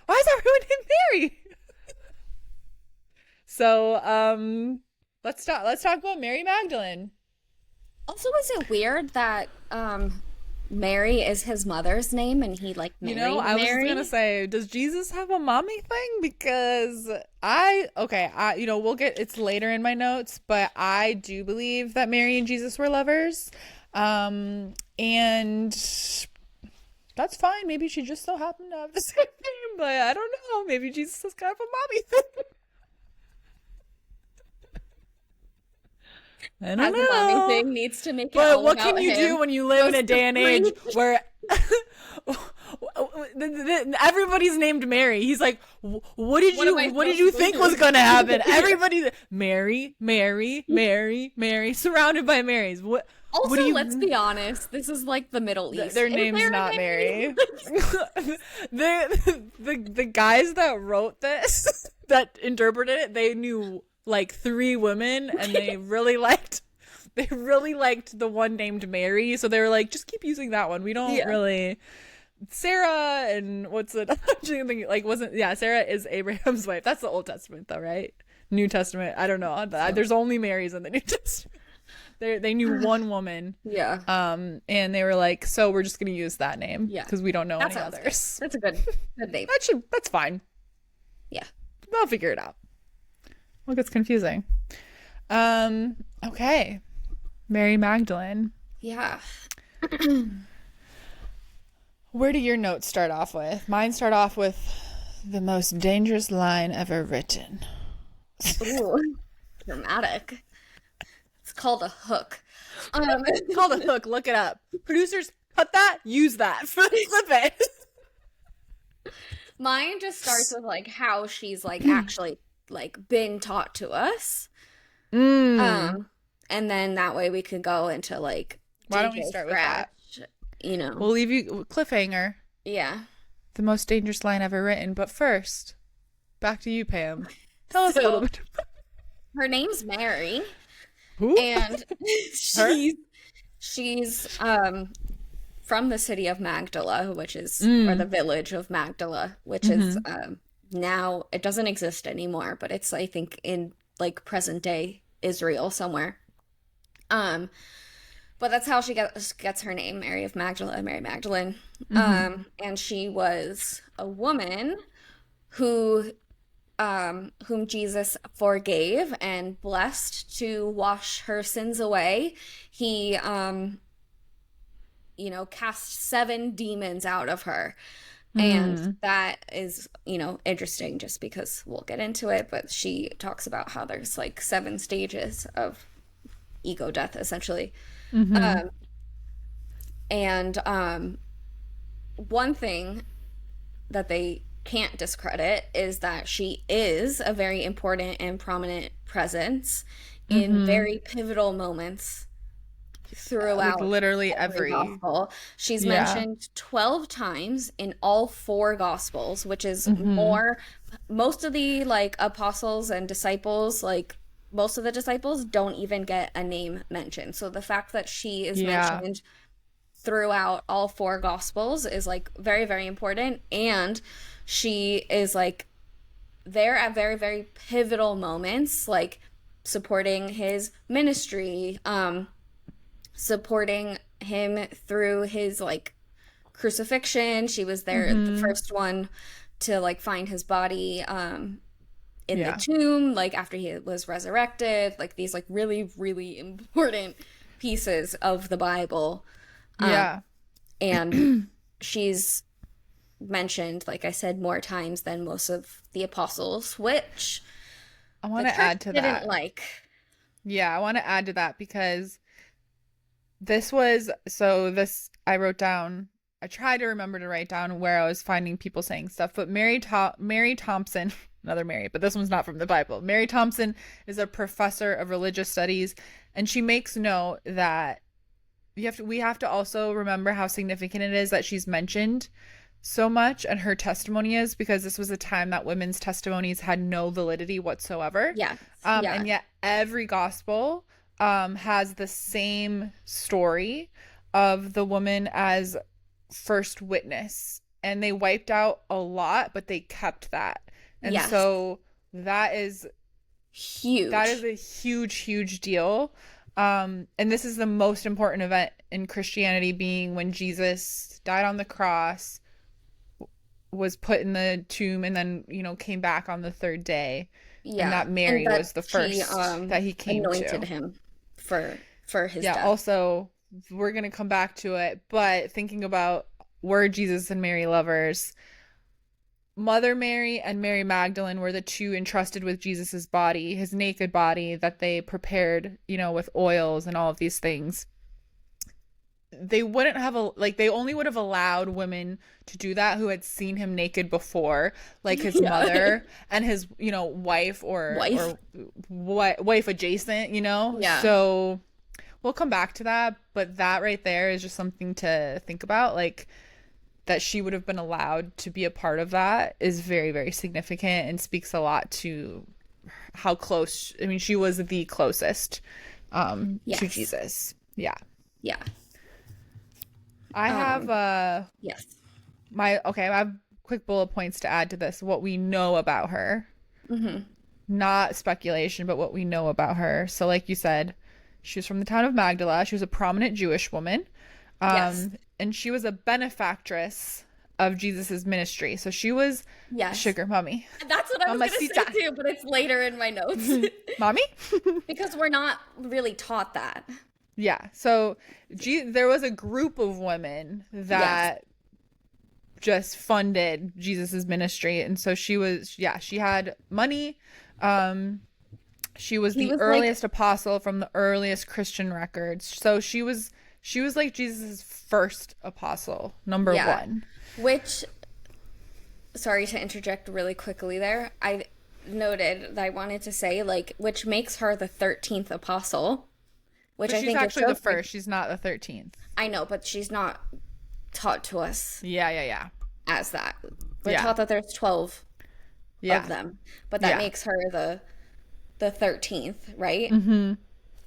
Why is everyone named Mary? So let's talk about Mary Magdalene. Also, is it weird that Mary is his mother's name and he like You know, married I was just Mary? gonna say, does Jesus have a mommy thing? Because we'll get it's later in my notes, but I do believe that Mary and Jesus were lovers. And that's fine. Maybe she just so happened to have the same name, but I don't know. Maybe Jesus has kind of a mommy thing. I don't Has a mommy know. thing, needs to make it But all what can about you do him. when you live Goes in a to day and age preach. where everybody's named Mary? He's like, What am I what did supposed you to think do? was gonna happen? Everybody, Mary, Mary, Mary, Mary, surrounded by Marys. What do Also, you? let's be honest, this is like the Middle East. Their Is name's there a not Mary. Mary? The guys that wrote this, that interpreted it, they knew like three women, and they really liked the one named Mary, so they were like, just keep using that one. We don't Yeah. really. Sarah and what's it? Like wasn't Sarah is Abraham's wife. That's the Old Testament though, right? New Testament. I don't know. There's only Marys in the New Testament. They knew one woman. Yeah. And they were like, so we're just gonna use that name Yeah. because we don't know That any sounds good. others. That's a good name. That's fine. Yeah. They'll figure it out. Look, it's confusing. Okay. Mary Magdalene. Yeah. Where do your notes start off with? Mine start off with the most dangerous line ever written. Ooh. Dramatic. It's called a hook. It's called a hook. Look it up. Producers, cut that. Use that. Flip it. Mine just starts with like how she's like actually like been taught to us. And then that way we could go into like Why don't we DJ start with that? Scratch, you know. We'll leave you cliffhanger. Yeah. The most dangerous line ever written. But first, back to you, Pam. Tell us a So- little bit. Her name's Mary, Who? and she's from the city of Magdala, which is or the village of Magdala, which is now it doesn't exist anymore, but it's I think in like present day Israel somewhere. But that's how she gets her name, Mary of Magdala, Mary Magdalene. And she was a woman who whom Jesus forgave and blessed to wash her sins away. He cast 7 demons out of her. And that is, interesting just because we'll get into it, but she talks about how there's like 7 stages of ego death, essentially. One thing that they can't discredit is that she is a very important and prominent presence in very pivotal moments throughout literally every gospel. She's mentioned 12 times in all 4 gospels, which is more. Most of the like apostles and disciples, like most of the disciples don't even get a name mentioned. So the fact that she is mentioned throughout all 4 gospels is like very, very important. And she is like there at very, very pivotal moments, like supporting his ministry, supporting him through his like crucifixion. She was there, the Mm-hmm. first one to like find his body in the Yeah. tomb, like after he was resurrected, like these like really, really important pieces of the Bible. Um, Yeah. and she's mentioned, like I said, more times than most of the apostles, which I the want to church add to didn't that. like. Yeah, I want to add to that because this was so this I wrote down. I tried to remember to write down where I was finding people saying stuff, but Mary Thompson, another Mary, but this one's not from the Bible. Mary Thompson is a professor of religious studies, and she makes note that we have to also remember how significant it is that she's mentioned so much and her testimony is because this was a time that women's testimonies had no validity whatsoever. Yes, And yeah, yet every gospel has the same story of the woman as first witness. And they wiped out a lot, but they kept that. And yes, so that is that is huge. a huge, huge deal. And this is the most important event in Christianity, being when Jesus died on the cross, was put in the tomb, and then, came back on the third day. And Yeah, that and Mary that was the she first that he came anointed to. him for his Yeah, death. also, we're going to come back to it, but thinking about were Jesus and Mary lovers, Mother Mary and Mary Magdalene were the two entrusted with Jesus's body, his naked body that they prepared, with oils and all of these things. They wouldn't have they only would have allowed women to do that who had seen him naked before, like his Yeah. mother and his, wife Wife. or wife adjacent, Yeah. So we'll come back to that, but that right there is just something to think about, like that she would have been allowed to be a part of that is very, very significant and speaks a lot to how close, I mean, she was the closest to Yes. Jesus. Yeah. Yeah. I have Um, yes. I have quick bullet points to add to this. What we know about her, Hmm. not speculation, but what we know about her. So, like you said, she was from the town of Magdala. She was a prominent Jewish woman, Yes. and she was a benefactress of Jesus's ministry. So she was a Yes. sugar mommy, That's what I was gonna say mamacita, too, but it's later in my notes mommy. because we're not really taught that. Yeah. So, there was a group of women Yes. that just funded Jesus's ministry, and so she was, yeah, she had money. Um, she was He the was like, earliest apostle from the earliest Christian records. So she was like Jesus's first apostle, number yeah, one. which, sorry to interject really quickly there. I noted that I wanted to say, like, which makes her the 13th apostle, which But I she's think is actually so, the first. She's not the 13th. I know, but she's not taught to us Yeah, yeah, yeah. as that. We're Yeah. taught that there's 12 of Yeah. them, but that Yeah. makes her the 13th, right? Mm-hmm.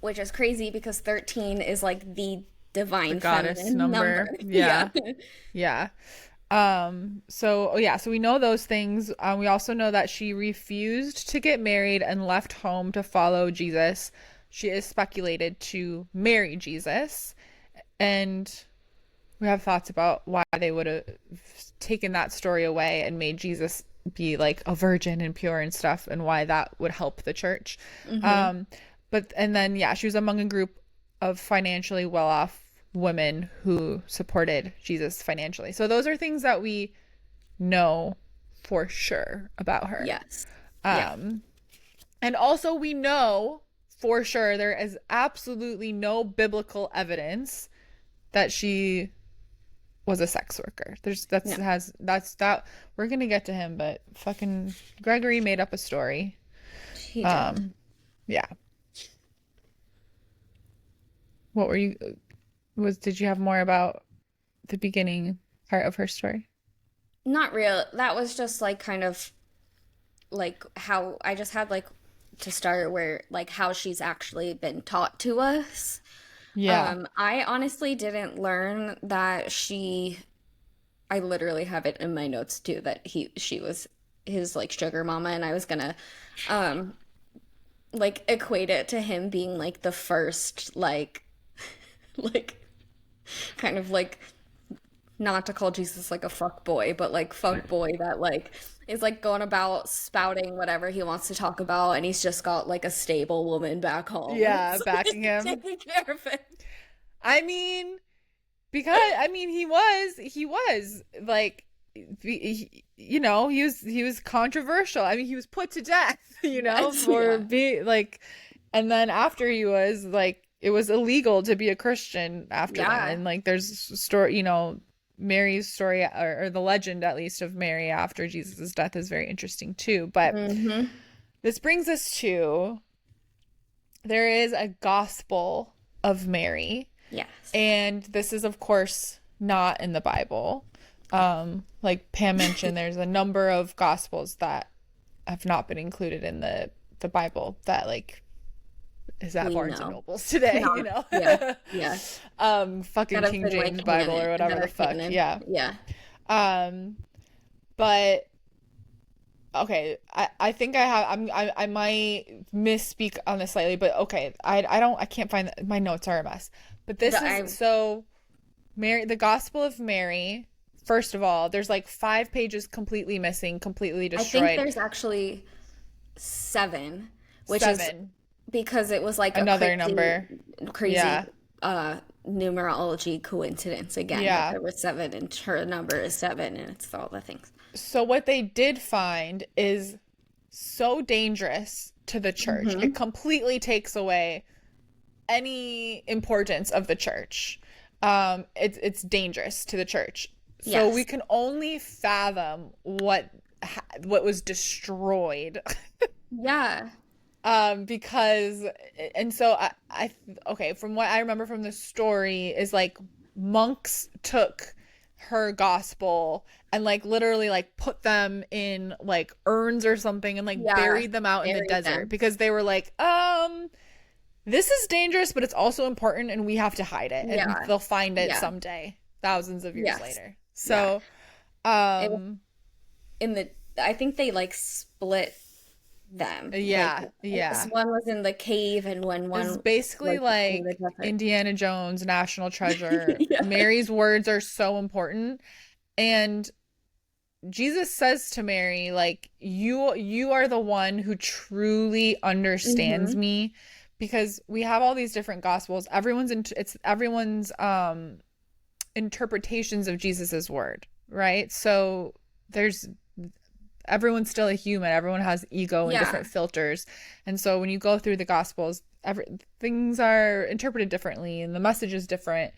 Which is crazy because 13 is like the The divine goddess feminine number. number. Yeah. Yeah. Yeah. So yeah, so we know those things. We also know that she refused to get married and left home to follow Jesus. She is speculated to marry Jesus, and we have thoughts about why they would have taken that story away and made Jesus be like a virgin and pure and stuff, and why that would help the church. Hmm. Um, but and then yeah, she was among a group of financially well-off women who supported Jesus financially. So those are things that we know for sure about her. Yes. Yeah. Um, and also we know for sure there is absolutely no biblical evidence that she was a sex worker. No, That's that we're gonna get to him, but fucking Gregory made up a story. he did. Um, yeah. What were you did you have more about the beginning part of her story? Not real. That was just like kind of like how I just had like to start where like how she's actually been taught to us. Yeah. I honestly didn't learn that I literally have it in my notes too that she was his like sugar mama, and I was gonna um like equate it to him being like the first like kind of like, not to call Jesus like a fuck boy, but like fuck boy that like is like going about spouting whatever he wants to talk about, and he's just got like a stable woman back home Yeah, that's backing like him. taking care of him. I mean, because I mean he was like he was controversial. I mean he was put to death, Yes, for yeah, being like, and then after he was like it was illegal to be a Christian after that, yeah. and like there's story, Mary's story, or the legend at least of Mary after Jesus's death is very interesting too. But Mm-hmm. this brings us to, there is a gospel of Mary, Yes. and this is, of course, not in the Bible. Like Pam mentioned, there's a number of gospels that have not been included in the Bible that like is at We Barnes and know. Nobles today, Not, yeah, yeah. fucking That have King been like James Bible or canon, whatever that the are fuck. canon. Yeah. Yeah. Um, but okay, I think I might misspeak on this slightly, but okay, I can't find my notes are a mess. But this is I so Mary, the Gospel of Mary. First of all, there's like 5 pages completely missing, completely I think destroyed. there's actually seven, which is 7, because it was like a another crazy, number. crazy Yeah, numerology coincidence again that yeah. there was seven and her number is seven and it's all the things. So what they did find is so dangerous to the church. It Hmm. completely takes away any importance of the church. It's dangerous to the church. So we Yes. can only fathom what was destroyed. Yeah. Because and so I okay, from what I remember from the story is like monks took her gospel and like literally like put them in like urns or something and like Yeah. buried them out in the Buried desert them. because they were like, this is dangerous, but it's also important and we have to hide it and Yeah. they'll find it Yeah. someday, thousands of years Yes. later. Yeah. So, It was um, in the, I think they like split them. Like yeah, yeah. one was in the cave and when Is one basically like in the like desert. Indiana Jones, National Treasure. Yeah. Mary's words are so important. And Jesus says to Mary, like, you are the one who truly understands Hmm. me, because we have all these different gospels. It's everyone's interpretations of Jesus's word, right? So there's everyone's still a human. Everyone has ego and Yeah. different filters. And so when you go through the gospels, things are interpreted differently and the message is different.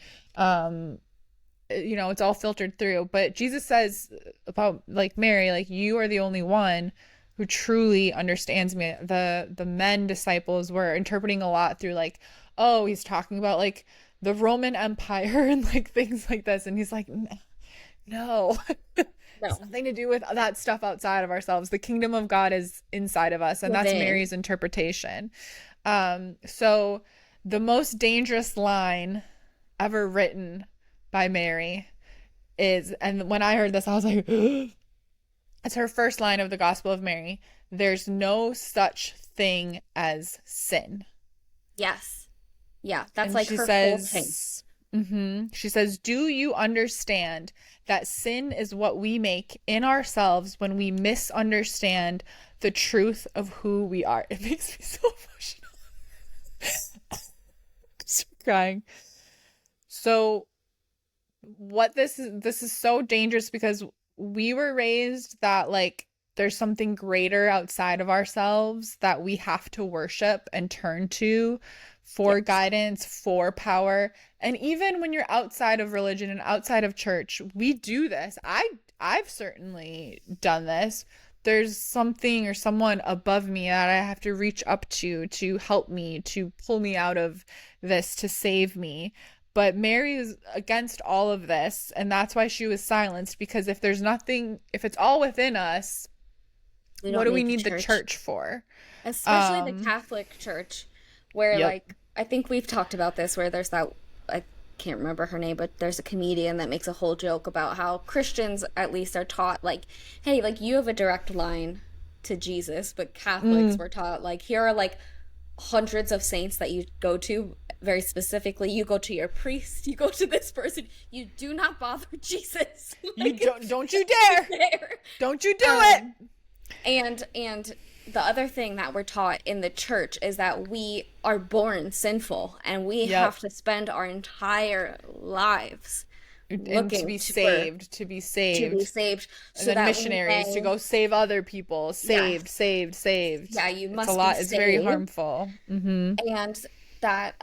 It's all filtered through. But Jesus says about like Mary, like you are the only one who truly understands me. The men disciples were interpreting a lot through like, oh, he's talking about like the Roman Empire and like things like this. And he's like, no. It's No. nothing to do with that stuff outside of ourselves. The kingdom of God is inside of us, and that's Within. Mary's interpretation. So the most dangerous line ever written by Mary is, and when I heard this, I was like, it's her first line of the Gospel of Mary. There's no such thing as sin. Yes. Yeah. That's And like she her whole thing. says, she says, do you understand that sin is what we make in ourselves when we misunderstand the truth of who we are? It makes me so emotional. I'm crying. So this is so dangerous because we were raised that like there's something greater outside of ourselves that we have to worship and turn to for Yes. guidance, for power. And even when you're outside of religion and outside of church, we do this. I've certainly done this. There's something or someone above me that I have to reach up to help me, to pull me out of this, to save me. But Mary is against all of this, and that's why she was silenced, because if it's all within us, We what don't do we need the need the church. church for? Especially the Um, Catholic Church, where yep. like I think we've talked about this, where there's that, I can't remember her name, but there's a comedian that makes a whole joke about how Christians at least are taught like, hey, like you have a direct line to Jesus, but Catholics Mm, were taught like here are like hundreds of saints that you go to, very specifically, you go to your priest, you go to this person, you do not bother Jesus. You Like, don't you it's dare. there. Don't you do it. Um, and the other thing that we're taught in the church is that we are born sinful and we Yep. have to spend our entire lives And to looking be for saved, to be to be saved. saved And so then that we missionaries to may, go save other people. Saved, yes, saved, saved. yeah, you It's a must be lot. It's very saved, harmful. Mm-hmm. and that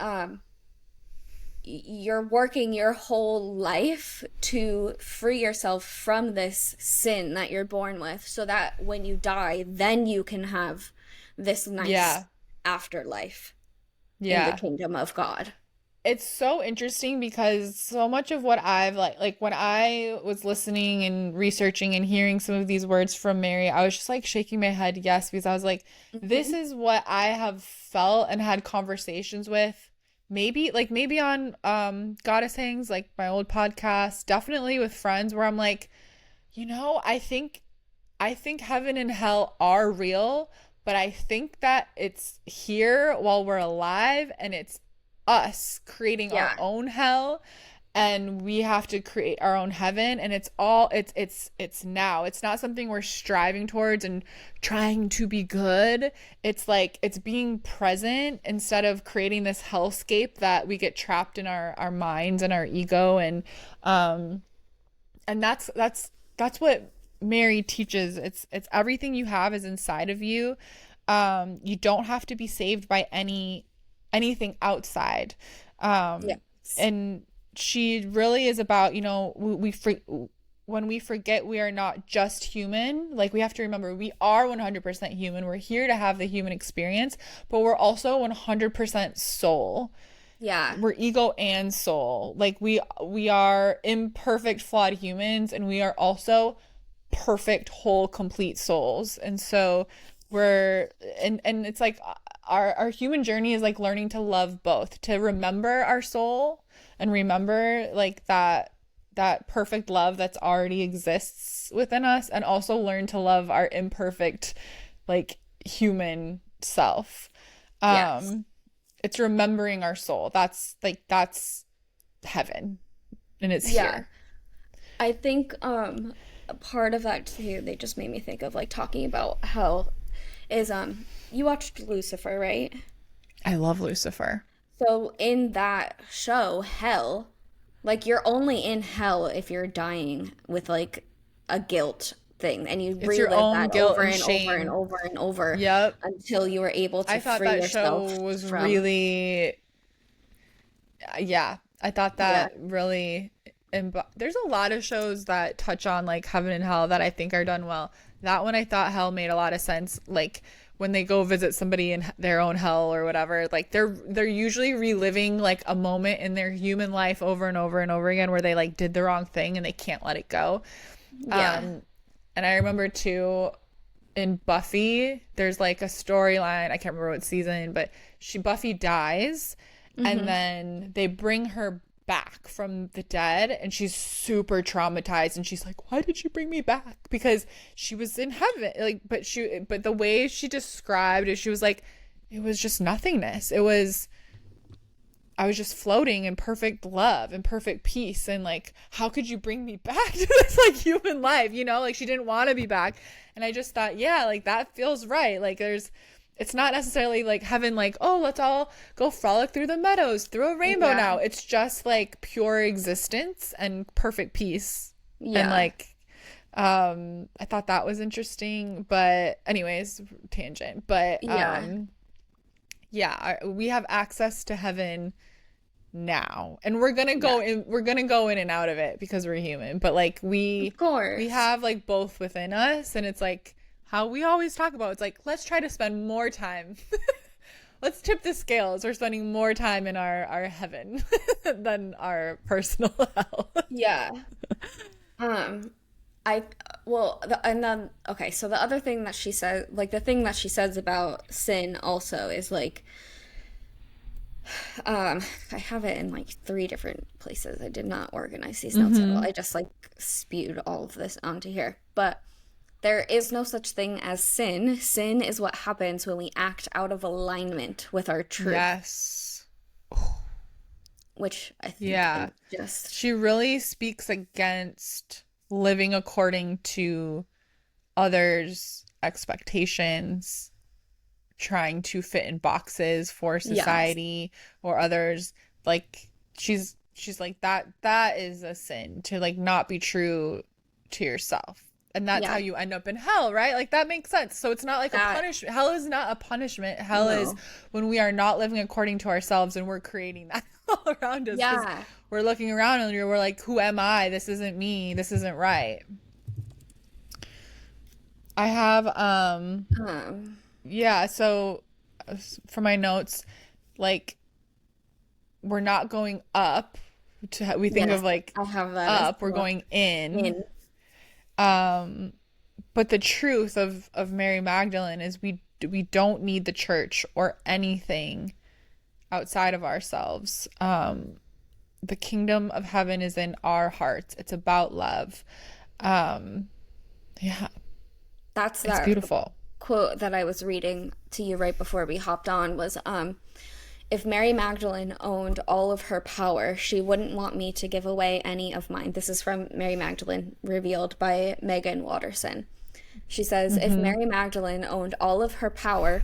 you're working your whole life to free yourself from this sin that you're born with so that when you die, then you can have this nice Yeah. afterlife in the Yeah. kingdom of God. It's so interesting because so much of what I've like when I was listening and researching and hearing some of these words from Mary, I was just like shaking my head yes, because I was like, this Hmm. is what I have felt and had conversations with. Maybe on Goddess Hangs, like my old podcast, definitely with friends where I'm like, I think heaven and hell are real, but I think that it's here while we're alive and it's us creating our Yeah. own hell and we have to create our own heaven and it's now. It's not something we're striving towards and trying to be good. It's like it's being present instead of creating this hellscape that we get trapped in our minds and our ego um and that's what Mary teaches. It's everything you have is inside of you. You don't have to be saved by anything outside. Um, Yes. and she really is about, when we forget we are not just human, like we have to remember we are 100% human. We're here to have the human experience, but we're also 100% soul. Yeah. We're ego and soul. Like we are imperfect, flawed humans, and we are also perfect, whole, complete souls. And so we're and it's like our human journey is like learning to love both, to remember our soul and remember like that perfect love that's already exists within us, and also learn to love our imperfect, like human self. Yes. Um, it's remembering our soul. That's heaven and it's Yeah. here. I think a part of that too, they just made me think of like talking about hell is you watched Lucifer, right? I love Lucifer. So in that show, hell, like you're only in hell if you're dying with like a guilt thing and you It's your relive own that guilt over and and over and shame. over and over Yep. until you were able I to thought free that yourself show was from, really, yeah, I thought yeah. that really, there's a lot of shows that touch on like heaven and hell that I think are done well. That one I thought hell made a lot of sense. Like when they go visit somebody in their own hell or whatever, like they're usually reliving like a moment in their human life over and over and over again where they like did the wrong thing and they can't let it go. Yeah. Um, and I remember too in Buffy, there's like a storyline, I can't remember what season, but Buffy dies and Hmm. then they bring her back from the dead and she's super traumatized and she's like, why did you bring me back? Because she was in heaven. Like, but the way she described it, she was like, it was just nothingness. I was just floating in perfect love and perfect peace. And like, how could you bring me back to this like human life? Like she didn't want to be back. And I just thought, yeah, like that feels right. Like it's not necessarily like heaven, like, oh, let's all go frolic through the meadows, through a rainbow Yeah. now. It's just like pure existence and perfect peace. And Yeah. like, I thought that was interesting. But anyways, tangent. But Yeah. yeah, we have access to heaven now, and Yeah. we're gonna go in and out of it because we're human, but like Of we course. have like both within us, and it's like how we always talk about, it's like let's try to spend more time. Let's tip the scales, we're spending more time in our heaven than our personal hell. Yeah. Um, I well, and then okay, so the other thing that she said, like the thing that she says about sin also is like, I have it in like three different places. I did not organize these notes at all. Mm-hmm. I just like spewed all of this onto here. But There is no such thing as sin. Sin is what happens when we act out of alignment with our truth, Yes. which I think Yeah. is just, She really speaks against living according to others' expectations, trying to fit in boxes for yes. society or others. Like she's like that is a sin to like not be true to yourself. And that's how Yeah. you end up in hell, right? Like that makes sense. So it's not like a That, punishment. Hell is not a punishment. Hell is no. when we are not living according to ourselves and we're creating that all around us because Yeah. we're looking around and we're like, who am I? This isn't me. This isn't right. I have Um, yeah, so for my notes, like we're not going up to we think yes, of like I have that as up, we're well. going in. In. Um, but the truth of Mary Magdalene is we don't need the church or anything outside of ourselves. The kingdom of heaven is in our hearts. It's about love. Um, yeah, That's it's that beautiful. quote that I was reading to you right before we hopped on was if Mary Magdalene owned all of her power, she wouldn't want me to give away any of mine. This is from Mary Magdalene, revealed by Megan Watterson. She says, if Mm-hmm. Mary Magdalene owned all of her power,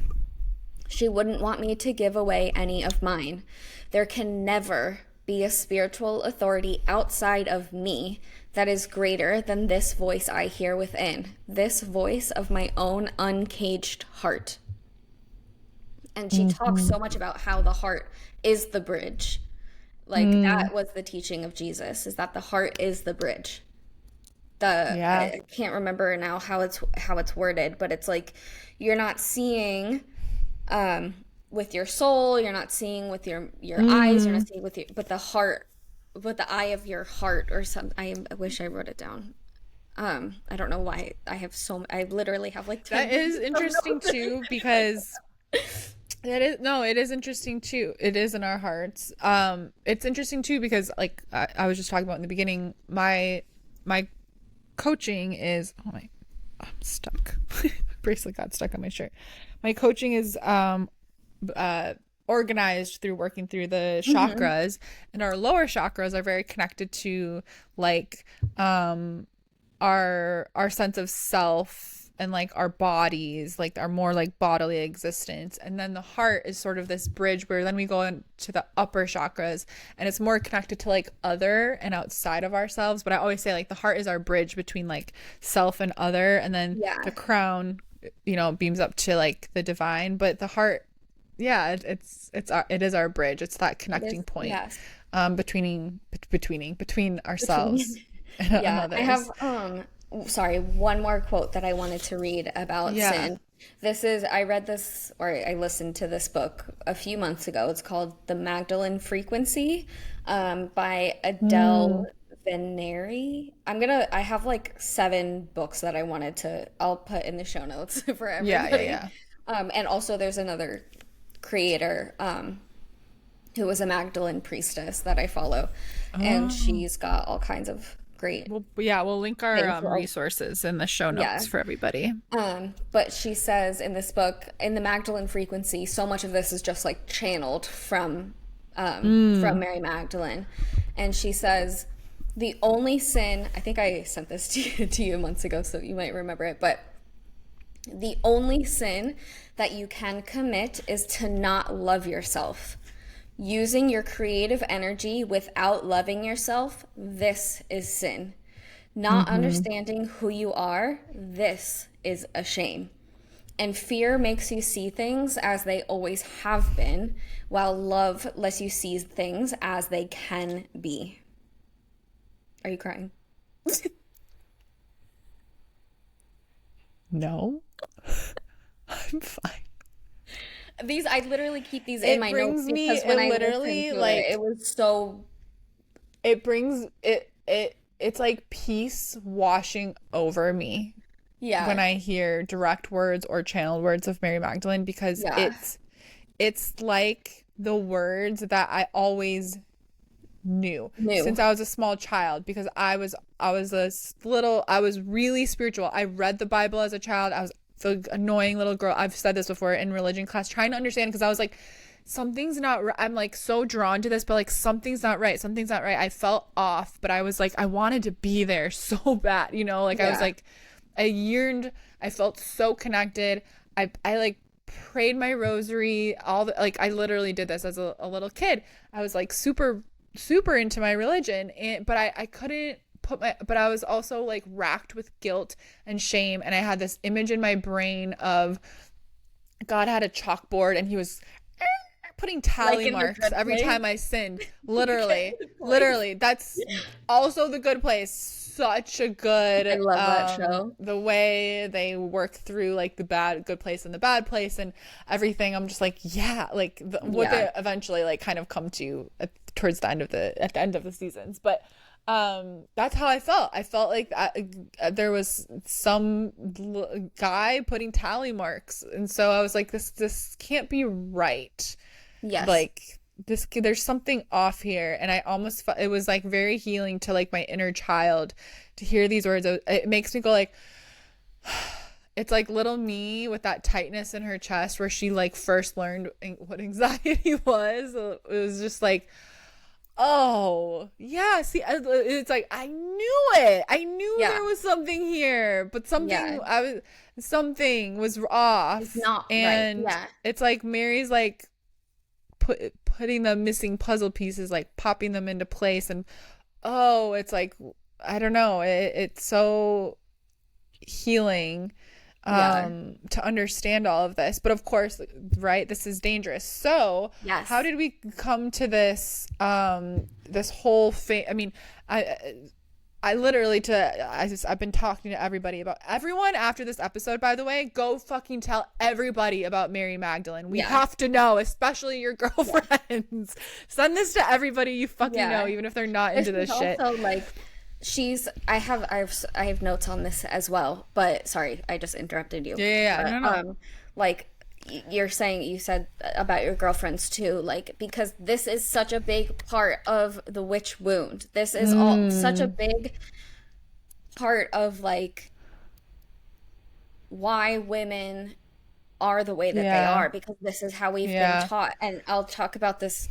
she wouldn't want me to give away any of mine. There can never be a spiritual authority outside of me that is greater than this voice I hear within, this voice of my own uncaged heart. And she talks Mm-hmm. so much about how the heart is the bridge. Like Mm, that was the teaching of Jesus, is that the heart is the bridge. The yeah. I can't remember now how it's worded, but it's like you're not seeing with your soul, you're not seeing with your eyes, you're Mm. not seeing with your but the heart, with the eye of your heart or something. I wish I wrote it down. I don't know why I literally have like That 10 is pages of interesting notes. too because that is no, it is interesting too. It is in our hearts. It's interesting too because like I was just talking about in the beginning, my coaching is oh my I'm stuck. Bracelet got stuck on my shirt. My coaching is uh organized through working through the Hmm. chakras, and our lower chakras are very connected to like our sense of self and like our bodies, like our more like bodily existence. And then the heart is sort of this bridge where then we go into the upper chakras and it's more connected to like other and outside of ourselves. But I always say like the heart is our bridge between like self and other, and then the Yeah. crown, you know, beams up to like the divine. But the heart, yeah, it is our bridge. It's that It connecting is, point yes. between ourselves Between and yeah, I have others. sorry, one more quote that I wanted to read about Yeah. sin. I read this or I listened to this book a few months ago. It's called The Magdalene Frequency by Adele Mm. Veneri. I have like seven books that I'll put in the show notes for Yeah, yeah, everybody. yeah. And also there's another creator who was a Magdalene priestess that I follow, and Oh. she's got all kinds of great Well, yeah, we'll link our things. resources in the show Yeah. notes for everybody. But she says in this book, in the Magdalene frequency, so much of this is just like channeled from Mm. Mary Magdalene, and she says the only sin. I think I sent this to you months ago, so you might remember it, but. The only sin that you can commit is to not love yourself. Using your creative energy without loving yourself, this is sin. Not Mm-hmm. understanding who you are, this is a shame. And fear makes you see things as they always have been, while love lets you see things as they can be. Are you crying? No, I'm fine. I literally keep these in my notes because when It I listened literally to it, like it was so, it brings it's like peace washing over me when yeah, I hear direct words or channeled words of Mary Magdalene because yeah. it's like the words that I always knew New. since I was a small child, because I was really spiritual. I read the Bible as a child. I was the annoying little girl. I've said this before in religion class, trying to understand, because I was like, something's not right. I'm like so drawn to this, but like something's not right. Something's not right. I felt off, but I was like, I wanted to be there so bad, you know? Like I was Yeah. like, I yearned. I felt so connected. I like prayed my rosary, all the, like I literally did this as a little kid. I was like super into my religion, and but I couldn't put my, but I was also like racked with guilt and shame, and I had this image in my brain of God had a chalkboard and he was putting Like tally in the marks good every place. time I sinned. Okay, Literally, good place. literally. That's also The Good Place. Such a I good, love that show. the way they work through like the bad, good place and the bad place and everything. I'm just like, yeah, like what Yeah. they eventually like kind of come to towards the end of at the end of the seasons. But that's how I felt. I felt like there was some guy putting tally marks, and so I was like, this can't be right. Yes. Like this, there's something off here, and I almost felt it was like very healing to like my inner child to hear these words. It makes me go like, it's like little me with that tightness in her chest where she like first learned what anxiety was. It was just like, oh, yeah. See, it's like I knew it. I knew Yeah. there was something here, but Yeah. something was It's off. not right. And Yeah. it's like Mary's like putting the missing puzzle pieces, like popping them into place, and oh, it's like I don't know. It's so healing Yeah. to understand all of this, but of course, right, this is dangerous. So how Yes. did we come to this this whole thing? I mean, I literally I've been talking to everybody about everyone after this episode, by the way. Go fucking tell everybody about Mary Magdalene. We Yeah. have to know, especially your Yeah. girlfriends. Send this to everybody you fucking know, Yeah. even if they're not But into she's this shit. also like I have notes on this as well, but sorry, I just interrupted you. Yeah, yeah, yeah. But No, no. like you're saying, you said about your girlfriends too, like because this is such a big part of the witch wound. This is all such a Mm, big part of like why women are the way that they yeah, are, because this is how we've been yeah, taught. And I'll talk about this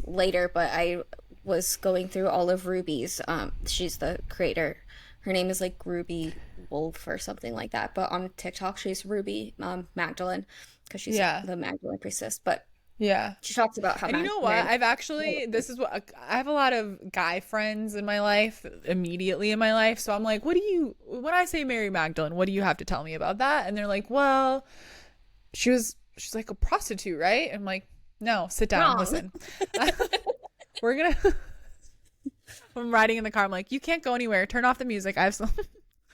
later, but I was going through all of Ruby's. She's the creator. Her name is like Ruby Wolf or something like that. But on TikTok, she's Ruby Magdalene because she's yeah. the Magdalene priestess. But Yeah. she talks about how And you know what? Mary. I've actually, this is what I have a lot of guy friends in my life, immediately in my life. So I'm like, when I say Mary Magdalene, what do you have to tell me about that? And they're like, well, she's like a prostitute, right? I'm like, no, sit down, Wrong. listen. We're gonna, I'm riding in the car. I'm like, you can't go anywhere. Turn off the music. I have some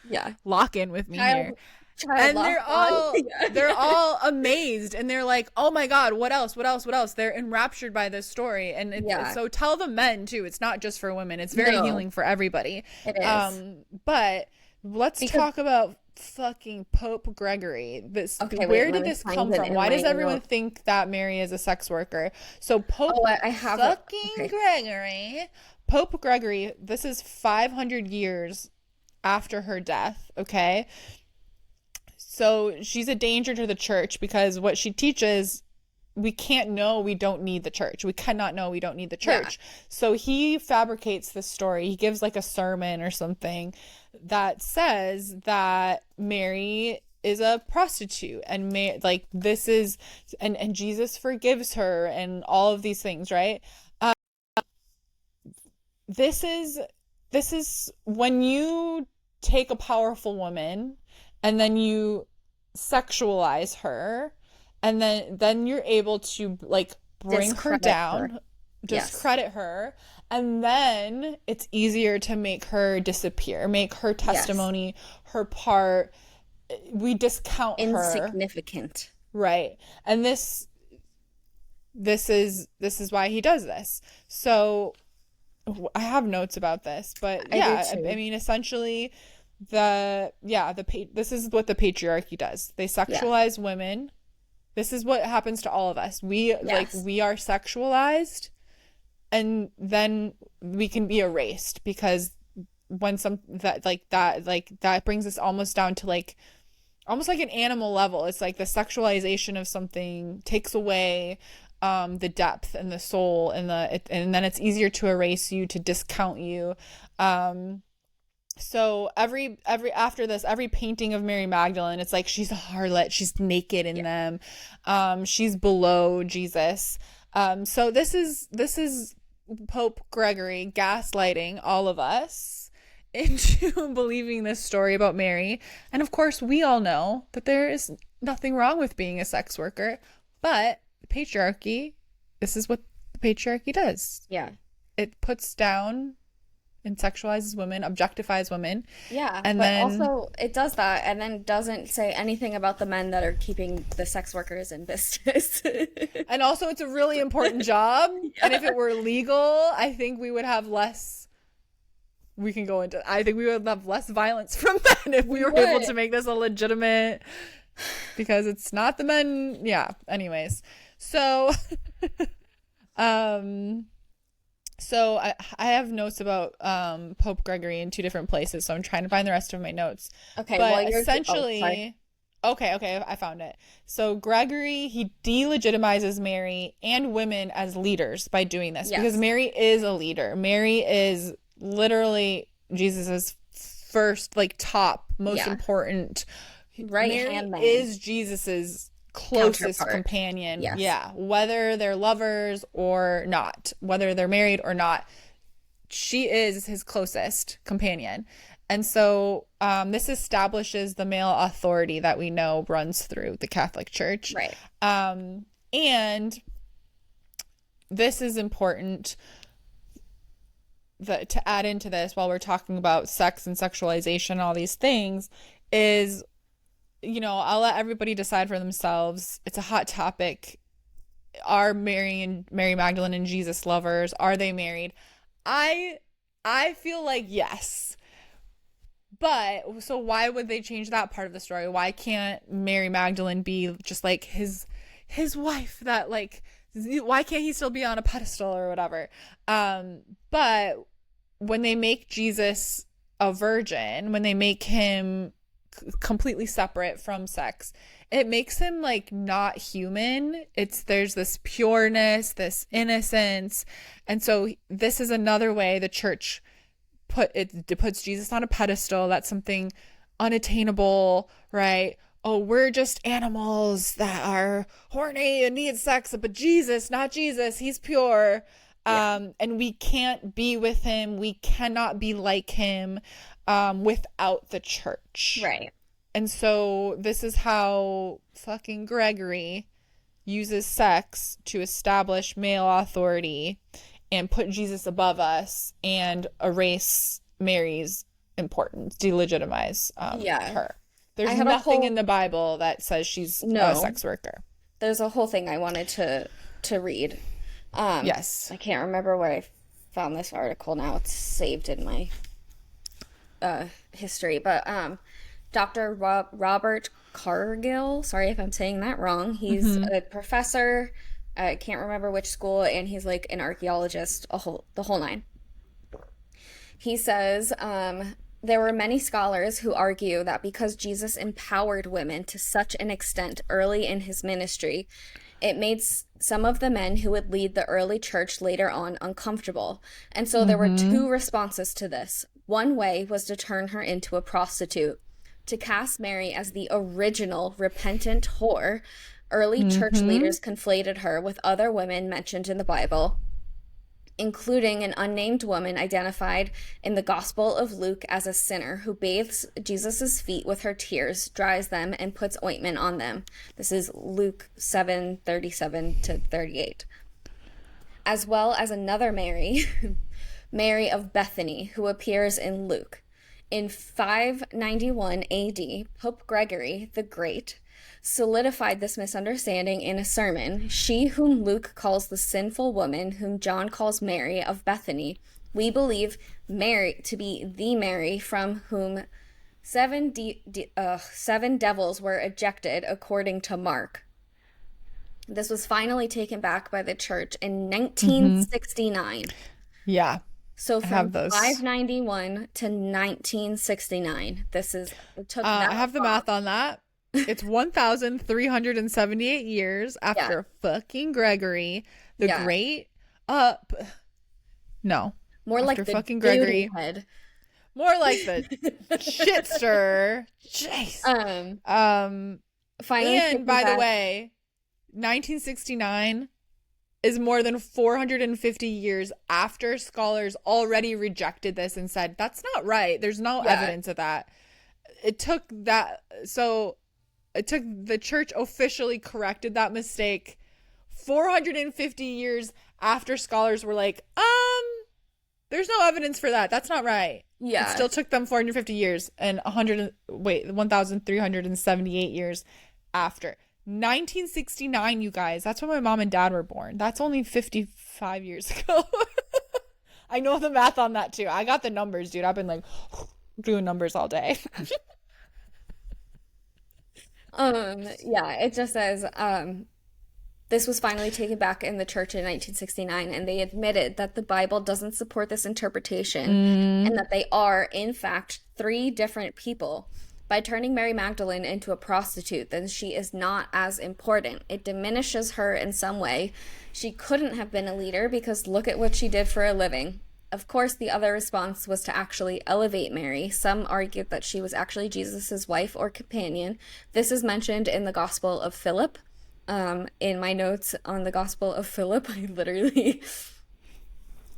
Yeah. lock in with me here. Child And lock on. Yeah. they're all amazed, and they're like, oh my god, what else, what else? They're enraptured by this story. And Yeah. so tell the men too, it's not just for women, it's very No, healing for everybody. it is. But let's Because talk about fucking Pope Gregory. This, okay, wait, where let did me this find come it from? in Why my does everyone note. think that Mary is a sex worker? So Pope Oh, I have it. fucking Okay. Gregory, Pope Gregory, this is 500 years after her death, okay? So she's a danger to the church, because what she teaches, we can't know we don't need the church. We cannot know we don't need the Yeah. church. So he fabricates this story. He gives like a sermon or something that says that Mary is a prostitute, and like this is, and Jesus forgives her and all of these things, right? Uh, this is when you take a powerful woman and then you sexualize her, and then you're able to like bring her Discredit her. down, Yes. discredit her, and then it's easier to make her disappear, make her Yes. testimony, her part, we discount her, Insignificant. right? And this is why he does this. So I have notes about this, but I do yeah, I too. mean, essentially, this is what the patriarchy does. They Yeah. sexualize women. This is what happens to all of us. Yes. We are sexualized, and then we can be erased because when some that brings us almost down to like almost like an animal level. It's like the sexualization of something takes away the depth and the soul and and then it's easier to erase you, to discount you. Um, so every after this, every painting of Mary Magdalene, it's like she's a harlot, she's naked in Yeah. them, she's below Jesus. So this is Pope Gregory gaslighting all of us into believing this story about Mary. And of course, we all know that there is nothing wrong with being a sex worker, but patriarchy, this is what the patriarchy does. Yeah. It puts down and sexualizes women, objectifies women, Yeah, and but then also it does that and then doesn't say anything about the men that are keeping the sex workers in business. and also it's a really important job. And if Yeah. it were legal, I think we would have less. We can go into. I think we would have less violence from men if we We were able to would. make this a legitimate. Because it's not the men. Yeah. Anyways, so um, so I have notes about Pope Gregory in two different places. So I'm trying to find the rest of my notes. Okay, well, But oh, sorry. essentially, okay, I found it. So Gregory, he delegitimizes Mary and women as leaders by doing this because Yes. Mary is a leader. Mary is literally Jesus's first, like, top, most Yeah. important. Right Mary hand man. is Jesus's closest Counterpart. companion. Yes. Yeah, whether they're lovers or not, whether they're married or not, she is his closest companion. And so this establishes the male authority that we know runs through the Catholic Church. Right. And this is important to add into this while we're talking about sex and sexualization, all these things, is, I'll let everybody decide for themselves. It's a hot topic. Are Mary Magdalene and Jesus lovers? Are they married? I I feel like yes. But so why would they change that part of the story? Why can't Mary Magdalene be just like his wife, that like why can't he still be on a pedestal or whatever? But when they make Jesus a virgin, when they make him completely separate from sex, it makes him like not human. There's this pureness, this innocence. And so this is another way the church puts Jesus on a pedestal. That's something unattainable, right? Oh, we're just animals that are horny and need sex, but Jesus, not Jesus, he's pure. Yeah. And we can't be with him. We cannot be like him without the church. Right. And so this is how fucking Gregory uses sex to establish male authority and put Jesus above us and erase Mary's importance, delegitimize Yeah. her. I There's have a nothing in whole the Bible that says she's a no. sex worker. There's a whole thing I wanted to read. Yes. I can't remember where I found this article now. It's saved in my history, but Dr. Robert Cargill, sorry if I'm saying that wrong. He's Mm-hmm. a professor. I can't remember which school, and he's like an archaeologist, the whole nine. He says there were many scholars who argue that because Jesus empowered women to such an extent early in his ministry, it made some of the men who would lead the early church later on uncomfortable. And so there were Mm-hmm. two responses to this. One way was to turn her into a prostitute, to cast Mary as the original repentant whore. Early church Mm-hmm. leaders conflated her with other women mentioned in the Bible, including an unnamed woman identified in the Gospel of Luke as a sinner who bathes Jesus' feet with her tears, dries them, and puts ointment on them. This is Luke 7:37 to 38. As well as another Mary, Mary of Bethany, who appears in Luke. In 591 AD, Pope Gregory the Great solidified this misunderstanding in a sermon. She whom Luke calls the sinful woman, whom John calls Mary of Bethany, we believe Mary to be the Mary from whom seven devils were ejected, according to Mark. This was finally taken back by the church in Mm-hmm. 1969. Yeah, So I from have those. 591 to 1969. It took that I have the long. math on that. It's 1,378 years Yeah, after fucking Gregory the yeah. Great. P- no, More after like the fucking duty Gregory. head. More like the shit stir. Jeez. um, Um, Finally and taken by the back. way, 1969 is more than 450 years after scholars already rejected this and said, that's not right. There's no Yeah, evidence of that. It took that, so it took the church officially corrected that mistake 450 years after scholars were like, there's no evidence for that. That's not right. It yeah. still took them 450 years and 1,378 years after. 1969, you guys. That's when my mom and dad were born. That's only 55 years ago. I know the math on that too. I got the numbers, dude. I've been like doing numbers all day. Yeah, it just says, this was finally taken back in the church in 1969, and they admitted that the Bible doesn't support this interpretation and Mm. that they are, in fact, three different people. By turning Mary Magdalene into a prostitute, then she is not as important. It diminishes her in some way. She couldn't have been a leader because look at what she did for a living. Of course, the other response was to actually elevate Mary. Some argued that she was actually Jesus' wife or companion. This is mentioned in the Gospel of Philip. In my notes on the Gospel of Philip, I literally,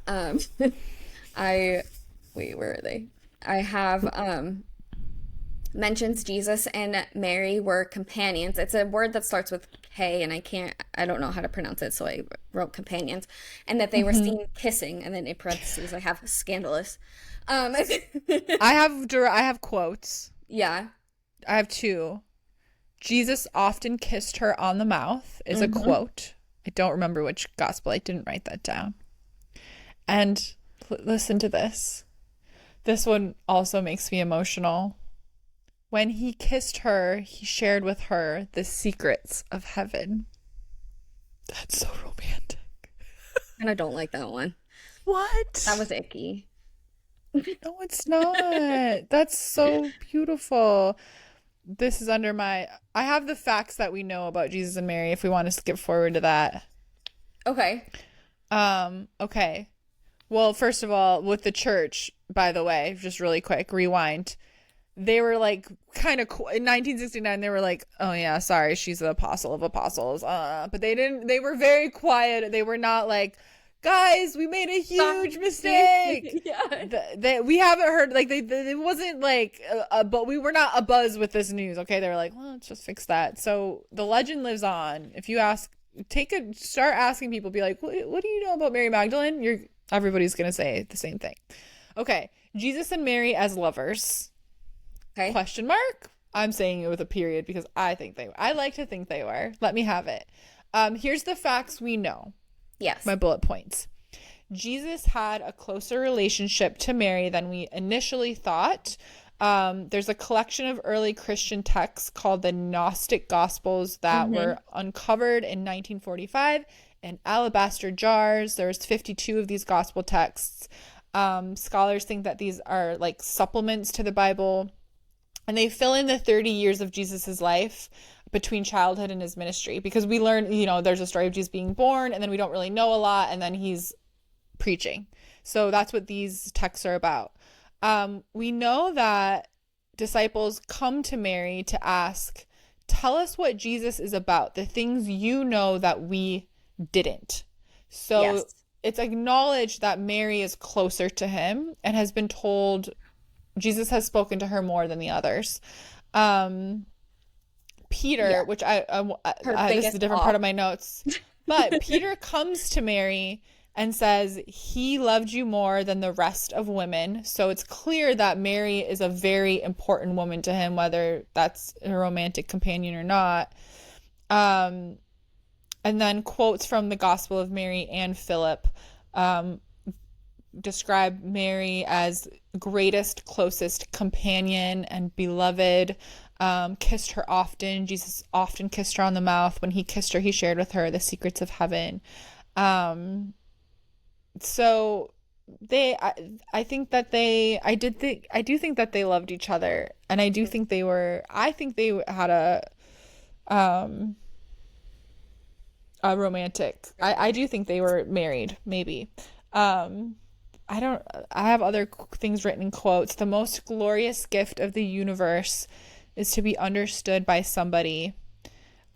um, I, wait, where are they? I have, mentions Jesus and Mary were companions. It's a word that starts with K, and I don't know how to pronounce it, so I wrote companions, and that they were Mm-hmm. seen kissing, and then in parentheses I have scandalous. Um, I have quotes. yeah. I have two. Jesus often kissed her on the mouth is a Hmm. quote. I don't remember which gospel. I didn't write that down. And listen to this. This one also makes me emotional. When he kissed her, he shared with her the secrets of heaven. That's so romantic. And I don't like that one. That What? was icky. No, it's not. That's so beautiful. This is under my. I have the facts that we know about Jesus and Mary if we want to skip forward to that. Okay. Okay. Well, first of all, with the church, by the way, just really quick, rewind. They were like kind of in 1969 they were like, "Oh yeah, sorry, she's the apostle of apostles." But they were very quiet. They were not like, "Guys, we made a huge mistake." Yeah. We haven't heard like it wasn't like but we were not abuzz with this news. Okay, they were like, well, let's just fix that. So the legend lives on. If you ask, start asking people, be like, what do you know about Mary Magdalene? Everybody's gonna say the same thing. Okay, Jesus and Mary as lovers? Okay. Question mark. I'm saying it with a period because I like to think they were. Let me have it. Here's the facts we know. Yes. My bullet points. Jesus had a closer relationship to Mary than we initially thought. There's a collection of early Christian texts called the Gnostic Gospels that Hmm. were uncovered in 1945 in alabaster jars. There's 52 of these gospel texts. Scholars think that these are like supplements to the Bible, and they fill in the 30 years of Jesus's life between childhood and his ministry because we learn, there's a story of Jesus being born and then we don't really know a lot and then he's preaching. So that's what these texts are about. We know that disciples come to Mary to ask, tell us what Jesus is about, the things you know that we didn't. So Yes. it's acknowledged that Mary is closer to him and has been told Jesus has spoken to her more than the others. Um, Yeah. Peter, which Her this is a biggest different part off. of my notes, but Peter comes to Mary and says he loved you more than the rest of women. So it's clear that Mary is a very important woman to him, whether that's a romantic companion or not. Um, and then quotes from the Gospel of Mary and Philip um, describe Mary as greatest, closest companion and beloved. kissed her often. Jesus often kissed her on the mouth. When he kissed her, he shared with her the secrets of heaven. Um, so I think that I do think that they loved each other, and I think they had um a romantic. I do think they were married, maybe. Um, I don't, I have other things written in quotes. The most glorious gift of the universe is to be understood by somebody.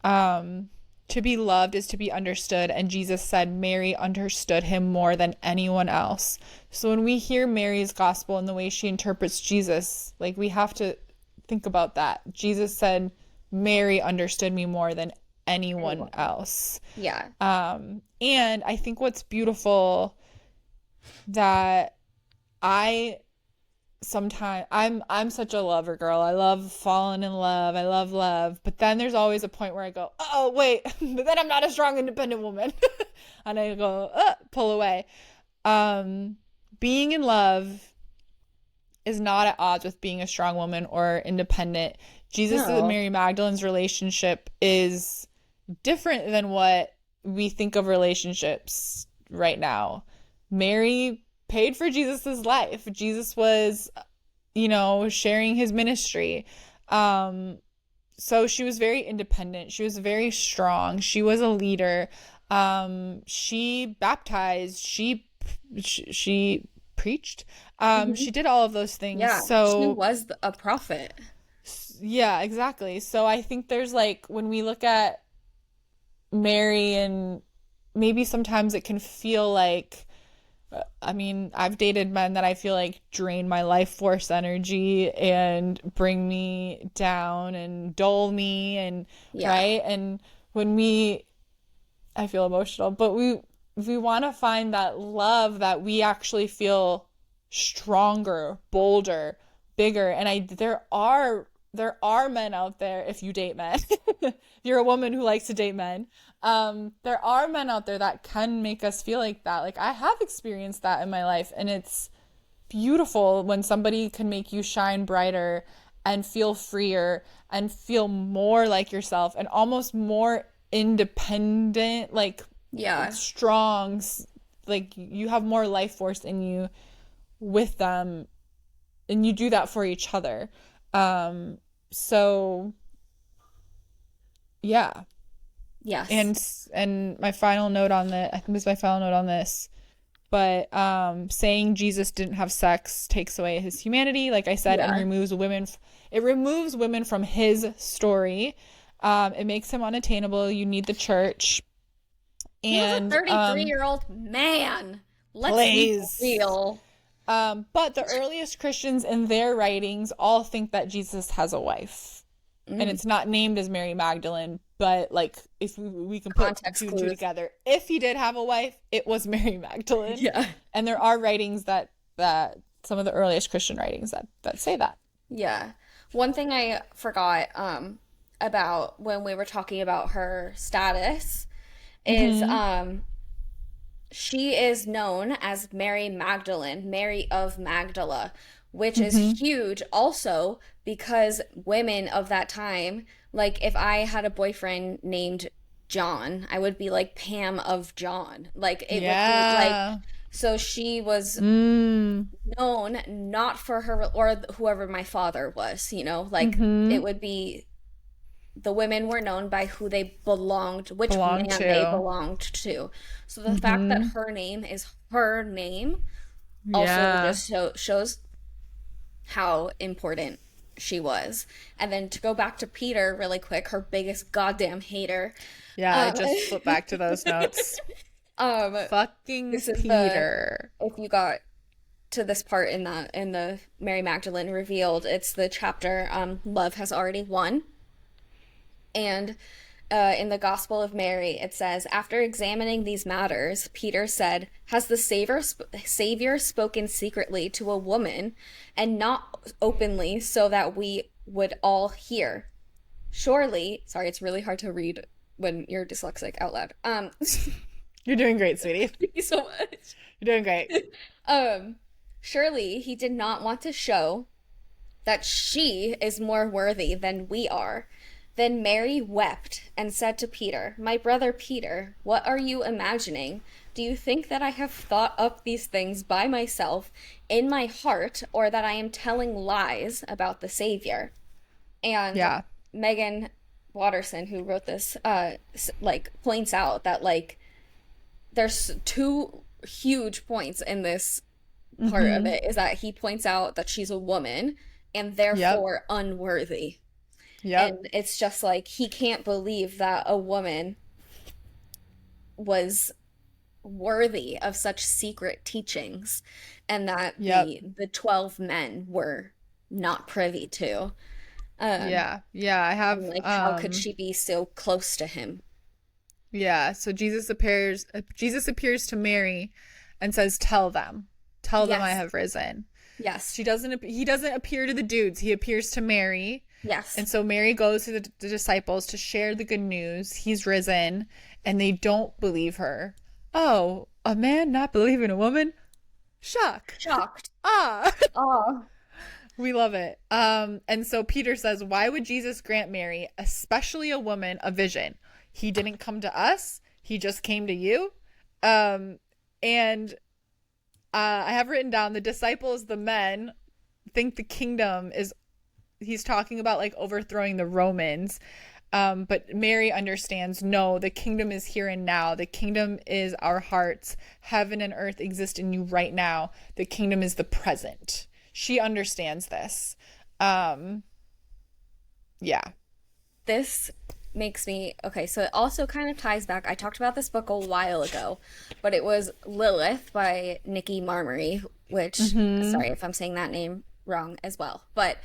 Um, to be loved is to be understood. And Jesus said Mary understood him more than anyone else. So when we hear Mary's gospel and the way she interprets Jesus, like we have to think about that. Jesus said, Mary understood me more than anyone Anyone. else. Yeah. And I think what's beautiful that I sometimes I'm such a lover girl. I love falling in love. I love love. But then there's always a point where I go, oh wait, but then I'm not a strong independent woman. And I go, pull away. Um, being in love is not at odds with being a strong woman or independent. Jesus and No. Mary Magdalene's relationship is different than what we think of relationships right now. Mary paid for Jesus's life. Jesus was, sharing his ministry. Um, so she was very independent. She was very strong. She was a leader. She baptized. She preached. Hmm. She did all of those things. Yeah, she So was a prophet. yeah, exactly. So I think there's like when we look at Mary and maybe sometimes it can feel like I mean, I've dated men that I feel like drain my life force energy and bring me down and dull me and Yeah. right? And when I feel emotional, but we want to find that love that we actually feel stronger, bolder, bigger. And there are men out there if you date men. If you're a woman who likes to date men, there are men out there that can make us feel like that. Like I have experienced that in my life, and it's beautiful when somebody can make you shine brighter and feel freer and feel more like yourself and almost more independent, like Yeah. strong, like you have more life force in you with them, and you do that for each other. So yeah. Yes. And my final note on that, I think this is my final note on this, but saying Jesus didn't have sex takes away his humanity, like I said, and Yeah. removes women. It removes women from his story. It makes him unattainable. You need the church, He was a and 33-year-old man. Let's be plays. real. But the earliest Christians in their writings all think that Jesus has a wife, and Mm, it's not named as Mary Magdalene, but like if we can put context two and two clues. together, if he did have a wife, it was Mary Magdalene. Yeah. And there are writings that some of the earliest Christian writings that say that. Yeah. One thing I forgot about when we were talking about her status is Mm-hmm. she is known as Mary Magdalene, Mary of Magdala, which Mm-hmm. is huge also because women of that time, like if I had a boyfriend named John, I would be like Pam of John. Like it would be like, Yeah. so she was Mm. known not for her or whoever my father was, like it Mm-hmm. would be the women were known by who they belonged, which Belong man they to. belonged to. So the fact that Mm-hmm. her name is her name also Yeah. just shows how important she was. And then to go back to Peter really quick, her biggest goddamn hater. Yeah, I Um, just flipped back to those notes. um, Fucking this is Peter. if you got to this part in the Mary Magdalene revealed, it's the chapter Love Has Already Won. And in the Gospel of Mary, it says, after examining these matters, Peter said, has the Savior spoken secretly to a woman and not openly so that we would all hear? Surely, sorry, it's really hard to read when you're dyslexic out loud. You're doing great, sweetie. Thank you so much. You're doing great. Um, surely he did not want to show that she is more worthy than we are. Then Mary wept and said to Peter, My brother Peter, what are you imagining? Do you think that I have thought up these things by myself in my heart, or that I am telling lies about the Savior? And Yeah. Megan Watterson, who wrote this, like points out that like there's two huge points in this part of Mm-hmm. it is that he points out that she's a woman and Yep. therefore unworthy. Yep. And it's just like he can't believe that a woman was worthy of such secret teachings and that Yep. the 12 men were not privy to. Um, Yeah. Yeah. I have and like how could she be so close to him? yeah, so Jesus appears to Mary and says, "Tell them. Tell them I Yes. have risen." Yes. He doesn't appear to the dudes. He appears to Mary. Yes. And so Mary goes to the disciples to share the good news. He's risen, and they don't believe her. Oh, a man not believing a woman? Shock. Shocked. Ah. Oh. We love it. And so Peter says, "Why would Jesus grant Mary, especially a woman, a vision? He didn't come to us. He just came to you." And I have written down the disciples, the men, think the kingdom is, he's talking about like overthrowing the Romans. But Mary understands, no, the kingdom is here and now. The kingdom is our hearts. Heaven and earth exist in you right now. The kingdom is the present. She understands this. Yeah. This makes me okay, so it also kind of ties back. I talked about this book a while ago, but it was Lilith by Nikki Marmory, which Mm-hmm. sorry if I'm saying that name wrong as well. But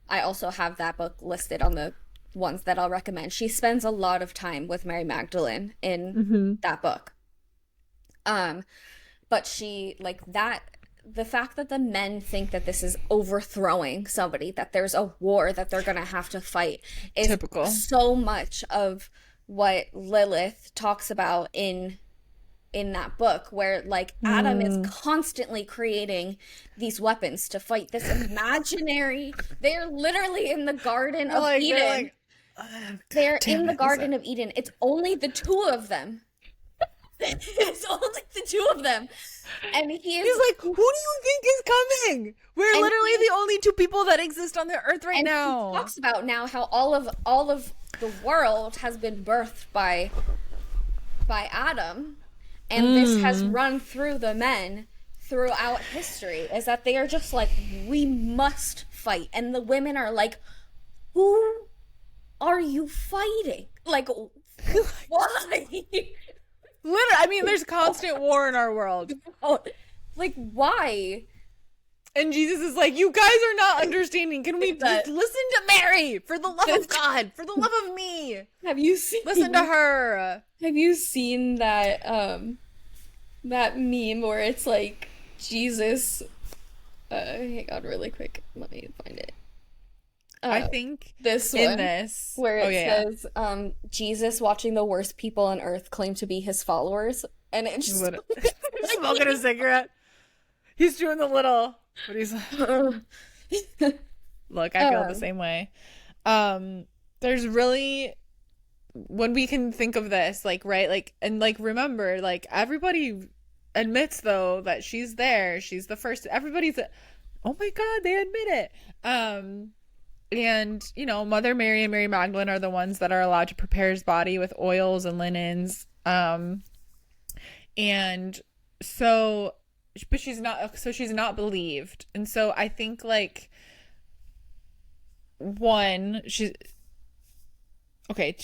I also have that book listed on the ones that I'll recommend. She spends a lot of time with Mary Magdalene in Mm-hmm. that book. Um, but she like that the fact that the men think that this is overthrowing somebody, that there's a war that they're gonna have to fight, is Typical. so much of what Lilith talks about in that book, where like Adam is Mm. constantly creating these weapons to fight this imaginary, they're literally in the Garden They're of like, they're Eden. like, "Ah, God They're in damn the it, Lisa." Garden of Eden. It's only the two of them. It's only the two of them. And he is He's like, who do you think is coming? We're and literally he the only two people that exist on the earth right and he now. talks about now how all of the world has been birthed by Adam, and this has run through the men throughout history, is that they are just like, we must fight, and the women are like, who are you fighting? Like, why? Literally, I mean, there's constant war in our world. Like, why? And Jesus is like, you guys are not understanding. Can we That- just listen to Mary? For the love of God, for the love of me. Have you seen Listen to her. Have you seen that that meme where it's like Jesus hang on really quick. Let me find it. I think This in one this. where Oh, it yeah. says Jesus watching the worst people on earth claim to be his followers, and it just Lit- Smoking a cigarette. He's doing the little, but he's look, I feel the same way. There's really, when we can think of this, like, right, like, and like, remember, like, everybody admits though that she's there. She's the first. Everybody's, oh my God, they admit it. And Mother Mary and Mary Magdalene are the ones that are allowed to prepare his body with oils and linens. And so, but she's not believed. And so I think like one, she's okay.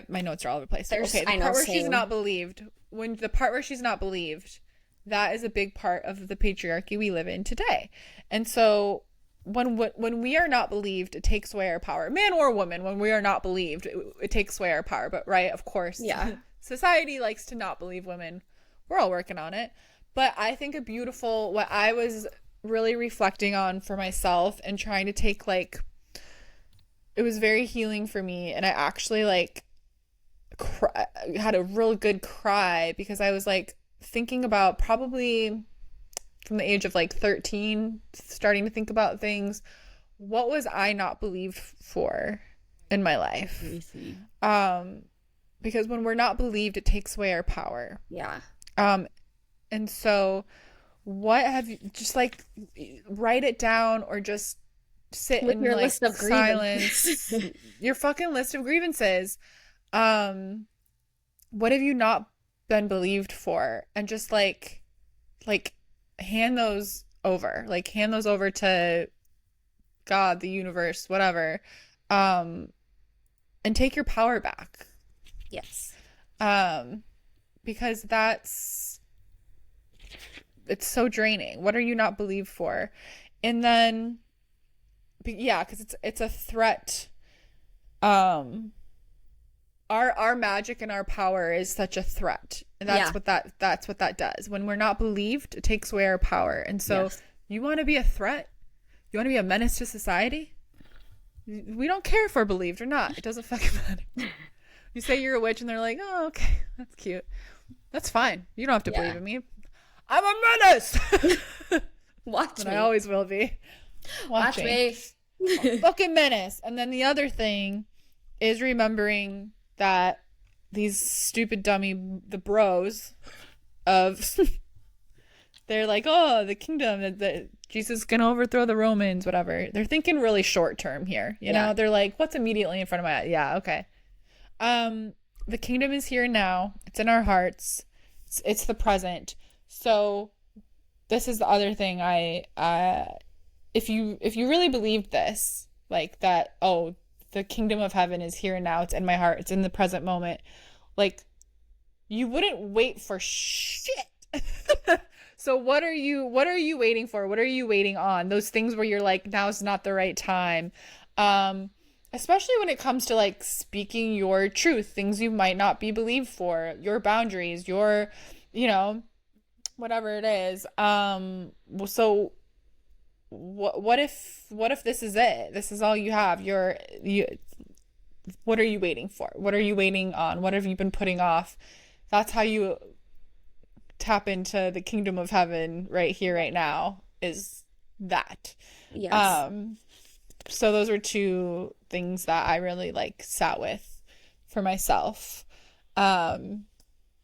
My notes are all over the place. there's Okay, the I know part where she's same. not believed, the part where she's not believed, that is a big part of the patriarchy we live in today. And so when we are not believed, it takes away our power, man or woman. When we are not believed, it takes away our power. But right, of course, Yeah. society likes to not believe women. We're all working on it. But I think what I was really reflecting on for myself and trying to take, like, it was very healing for me. And I actually like had a real good cry because I was like thinking about, probably from the age of like 13, starting to think about things. what was I not believed for in my life? Let me see. Um, because when we're not believed, it takes away our power. Yeah. Um, and so what have you, just like write it down or just sit With in your like list of silence, grievances. your fucking list of grievances. Um, what have you not been believed for? And just like hand those over. Like hand those over to God, the universe, whatever. Um, and take your power back. Yes. Um, because it's so draining. What are you not believed for? And then yeah, because it's a threat. Um, our magic and our power is such a threat. And Yeah. that's what that does. When we're not believed, it takes away our power. And so Yes. you want to be a threat? You want to be a menace to society? We don't care if we're believed or not. It doesn't fucking matter. You say you're a witch and they're like, oh, okay, that's cute. That's fine. You don't have to believe Yeah. in me. I'm a menace. Watch And I me. always will be. Watch Watching. me. Fucking menace. And then the other thing is remembering that these stupid the bros of they're like, oh, the kingdom that Jesus is gonna overthrow the Romans, whatever. They're thinking really short term here. You know, Yeah. they're like, what's immediately in front of my eye? Yeah, okay. The kingdom is here now. It's in our hearts. It's the present. So this is the other thing if you really believed this, like that, oh, the kingdom of heaven is here and now. It's in my heart. It's in the present moment. Like you wouldn't wait for shit. So what are you waiting for? What are you waiting on? Those things where you're like, now's not the right time. Especially when it comes to like speaking your truth, things you might not be believed for, your boundaries, your, you know, whatever it is. So what if this is it? This is all you have. What are you waiting for? What are you waiting on? What have you been putting off? That's how you tap into the kingdom of heaven right here, right now, is that. Yes. Um, so those are two things that I really like sat with for myself. Um,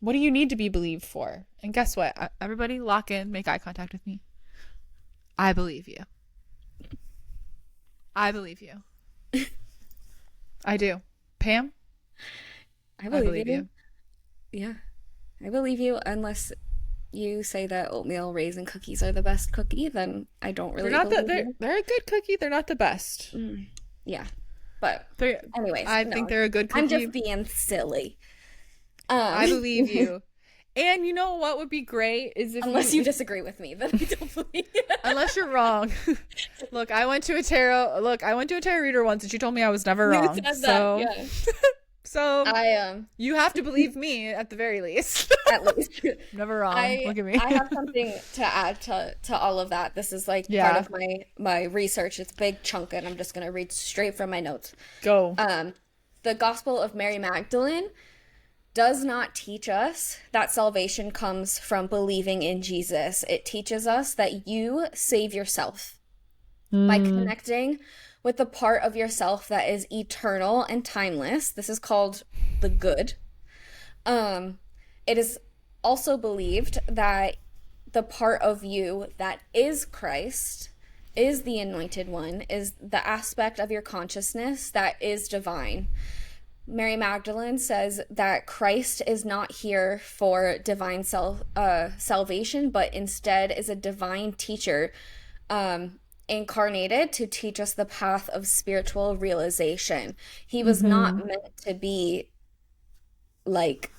what do you need to be believed for? And guess what? Everybody lock in, make eye contact with me. I believe you. I believe you. I do. Pam, I I believe believe you. you. Yeah. I believe you unless you say that oatmeal raisin cookies are the best cookie, then I don't They're really not believe they're you. they're a good cookie. They're not the best. Yeah. But They're anyways, I think no. they're a good I'm just cookie. being silly. I Um believe you. And you know what would be great is if unless you if disagree with me, then I don't believe you. unless you're wrong. Look, I went to a tarot reader once and she told me I was never You wrong. said that, So yeah. so I you have to believe me at the very least. at least Never wrong. I Look at me. I have something to add to all of that. This is like part Yeah. of my research. It's a big chunk and I'm just gonna read straight from my notes. Go. The Gospel of Mary Magdalene does not teach us that salvation comes from believing in Jesus. It teaches us that you save yourself by connecting with the part of yourself that is eternal and timeless. This is called the good. It is also believed that the part of you that is Christ, is the anointed one, is the aspect of your consciousness that is divine. Mary Magdalene says that Christ is not here for divine salvation, but instead is a divine teacher incarnated to teach us the path of spiritual realization. He was not meant to be like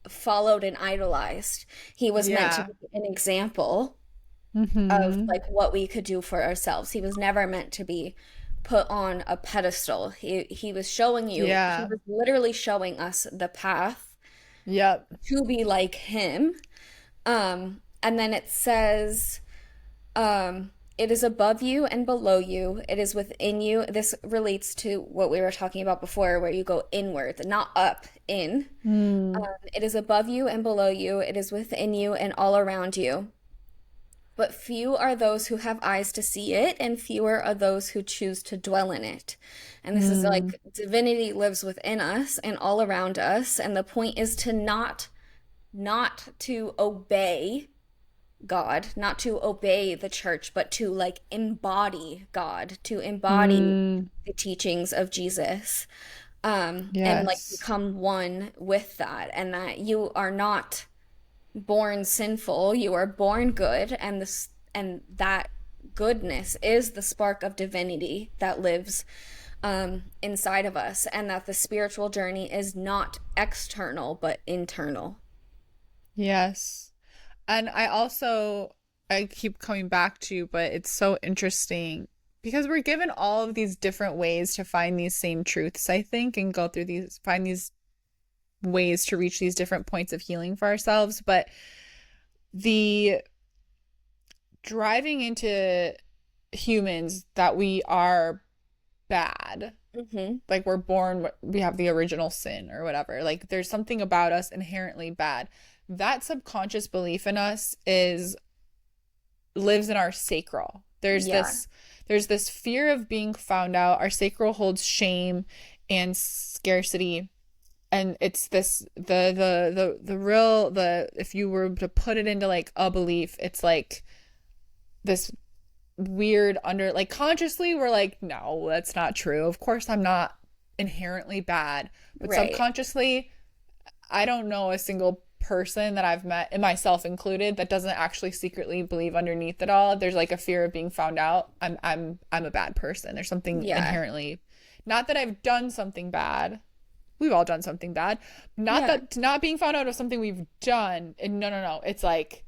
followed and idolized. He was meant to Yeah. be an example of like what we could do for ourselves. He was never meant to be put on a pedestal. He was showing you, he Yeah. was literally showing us the path Yep. to be like him. And then it says, it is above you and below you. It is within you. This relates to what we were talking about before, where you go inward, not up, in. It is above you and below you. It is within you and all around you. but few are those who have eyes to see it, and fewer are those who choose to dwell in it. And this is Mm, like divinity lives within us and all around us, and the point is to not to obey God, not to obey the church, but to like embody God, to embody mm, the teachings of Jesus, and like yes. become one with that, and that you are not born sinful, you are born good, and this and that goodness is the spark of divinity that lives inside of us, and that the spiritual journey is not external but internal. Yes. And I keep coming back to, but it's so interesting because we're given all of these different ways to find these same truths, I think, and go through find these ways to reach these different points of healing for ourselves. But the driving into humans that we are bad, Hmm. like we're born, we have the original sin or whatever, like there's something about us inherently bad. That subconscious belief in us is lives in our sacral. Yeah. There's this fear of being found out. Our sacral holds shame and scarcity. And it's this the real the if you were to put it into like a belief, it's like this weird under like consciously we're like, no, that's not true. Of course I'm not inherently bad. But Right. subconsciously I don't know a single person that I've met, and myself included, that doesn't actually secretly believe underneath it all. There's like a fear of being found out. I'm a bad person. There's something Yeah. inherently, not that I've done something bad. We've all done something bad. Not Yeah. that not being found out of something we've done. And no. It's like,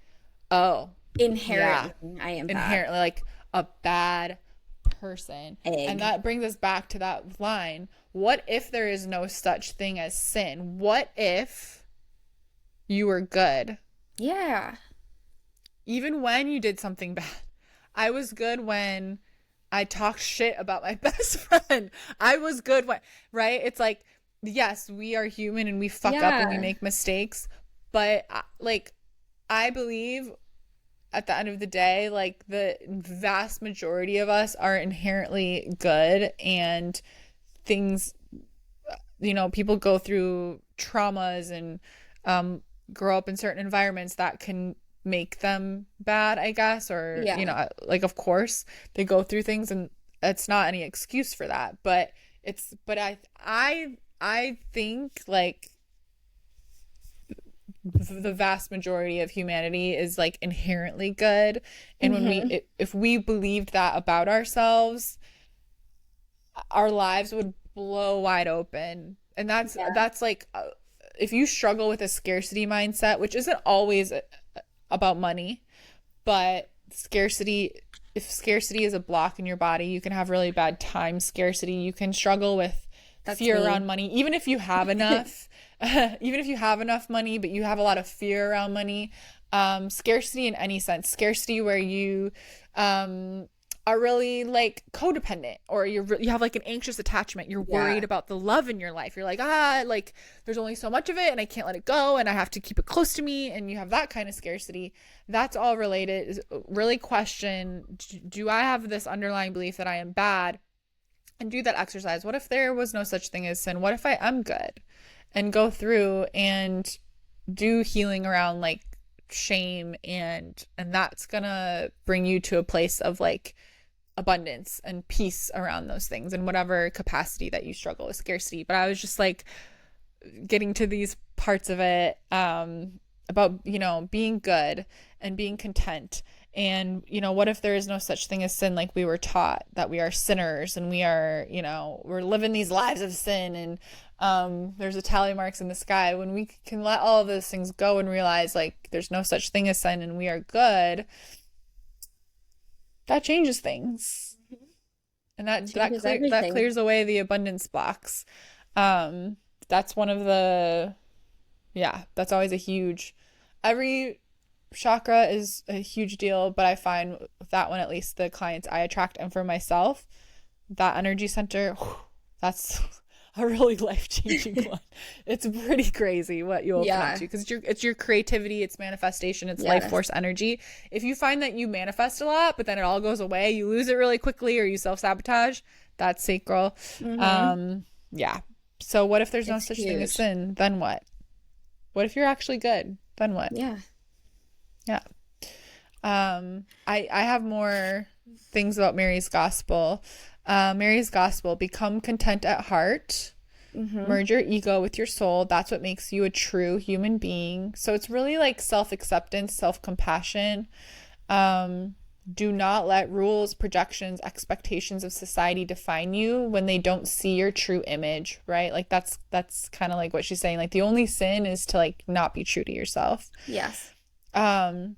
oh, yeah, Inherently, I am bad. inherently like a bad person. And Egg. that brings us back to that line. What if there is no such thing as sin? What if you were good Yeah. even when you did something bad? I was good when I talked shit about my best friend. I was good when, right? It's like, yes, we are human and we fuck up and we Yeah. make mistakes, but like, I believe at the end of the day, like the vast majority of us are inherently good, and things, people go through traumas and um, grow up in certain environments that can make them bad, I guess, or, Yeah. like, of course, they go through things and it's not any excuse for that. But I think like the vast majority of humanity is like inherently good. And Hmm. if we believed that about ourselves, our lives would blow wide open. And Yeah. that's like if you struggle with a scarcity mindset, which isn't always about money, but if scarcity is a block in your body, you can have really bad time scarcity. You can struggle with That's fear me. around money, even if you have enough, even if you have enough money, but you have a lot of fear around money. Scarcity in any sense, scarcity where you um, are really like codependent, or you have like an anxious attachment. You're Yeah. worried about the love in your life. You're like, like there's only so much of it and I can't let it go and I have to keep it close to me, and you have that kind of scarcity. That's all related. Is really question, do I have this underlying belief that I am bad, and do that exercise. What if there was no such thing as sin? What if I am good? And go through and do healing around like shame, and that's gonna bring you to a place of like abundance and peace around those things in whatever capacity that you struggle with scarcity. But I was just like getting to these parts of it, about being good and being content. And what if there is no such thing as sin, like we were taught that we are sinners and we're living these lives of sin, and there's a tally marks in the sky. When we can let all of those things go and realize like there's no such thing as sin and we are good, that changes things. And Changes that everything. clears away the abundance blocks. um that's one of the Yeah, that's always a huge, every chakra is a huge deal, but I find with that one, at least the clients I attract, and for myself, that energy center, that's a really life-changing one. It's pretty crazy what you open up to, Yeah. because it's your creativity, it's manifestation, it's life Yes. force energy. If you find that you manifest a lot but then it all goes away, you lose it really quickly, or you self-sabotage, that's sacral. Mm-hmm. Yeah. So what if there's no It's such thing as huge. sin? Then what? What if you're actually good? Then what? Yeah. Yeah. I have more things about Mary's gospel. Mary's gospel: become content at heart, Mm-hmm. merge your ego with your soul. That's what makes you a true human being. So it's really like self-acceptance, self-compassion. Um, do not let rules, projections, expectations of society define you when they don't see your true image, right? Like that's kind of like what she's saying. Like the only sin is to like not be true to yourself. Yes. Um,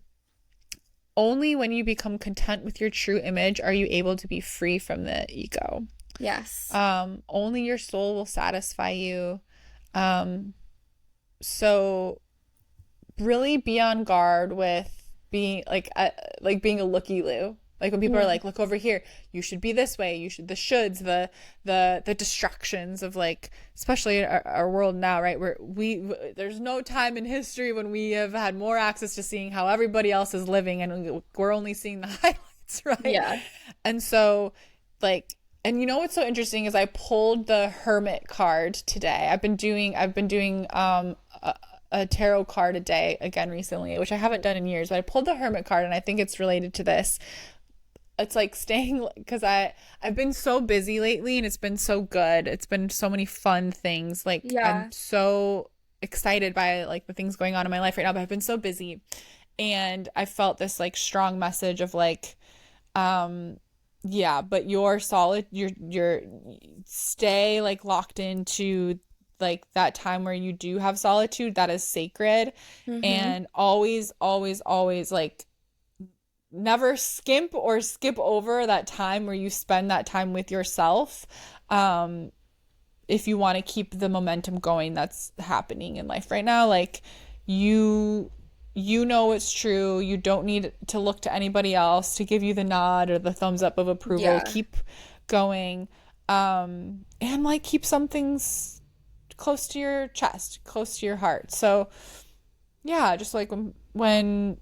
Only when you become content with your true image are you able to be free from the ego. Yes. Only your soul will satisfy you. Um, so really be on guard with being like being a looky loo. Like when people are Mm. like, look over here, you should be this way. You should, the shoulds, the distractions of like, especially in our world now, right? Where there's no time in history when we have had more access to seeing how everybody else is living, and we're only seeing the highlights, right? Yeah. And so, like, and you know what's so interesting is I pulled the Hermit card today. I've been doing a tarot card a day again recently, which I haven't done in years, but I pulled the Hermit card and I think it's related to this. It's like staying, because I've been so busy lately and it's been so good. It's been so many fun things. Like I'm Yeah. so excited by like the things going on in my life right now, but I've been so busy, and I felt this like strong message of like, um yeah, but you're solid, you're stay like locked into like that time where you do have solitude that is sacred, Mm-hmm. and always always always like never skimp or skip over that time where you spend that time with yourself, um if you want to keep the momentum going that's happening in life right now. Like you you know it's true. You don't need to look to anybody else to give you the nod or the thumbs up of approval. Yeah. Keep going. And like keep some things close to your chest, close to your heart. So yeah, just like when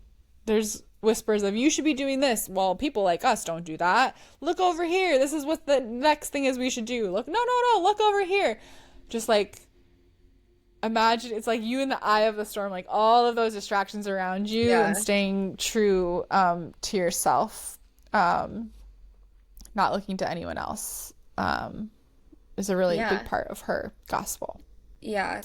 there's whispers of you should be doing this, well, people like us don't do that. Look over here, this is what the next thing is we should do. Look, no, no, no, look over here. Just like imagine it's like you in the eye of the storm, like all of those distractions around you, and Yeah. staying true to yourself, um not looking to anyone else, is a really big Yeah. part of her gospel. Yeah.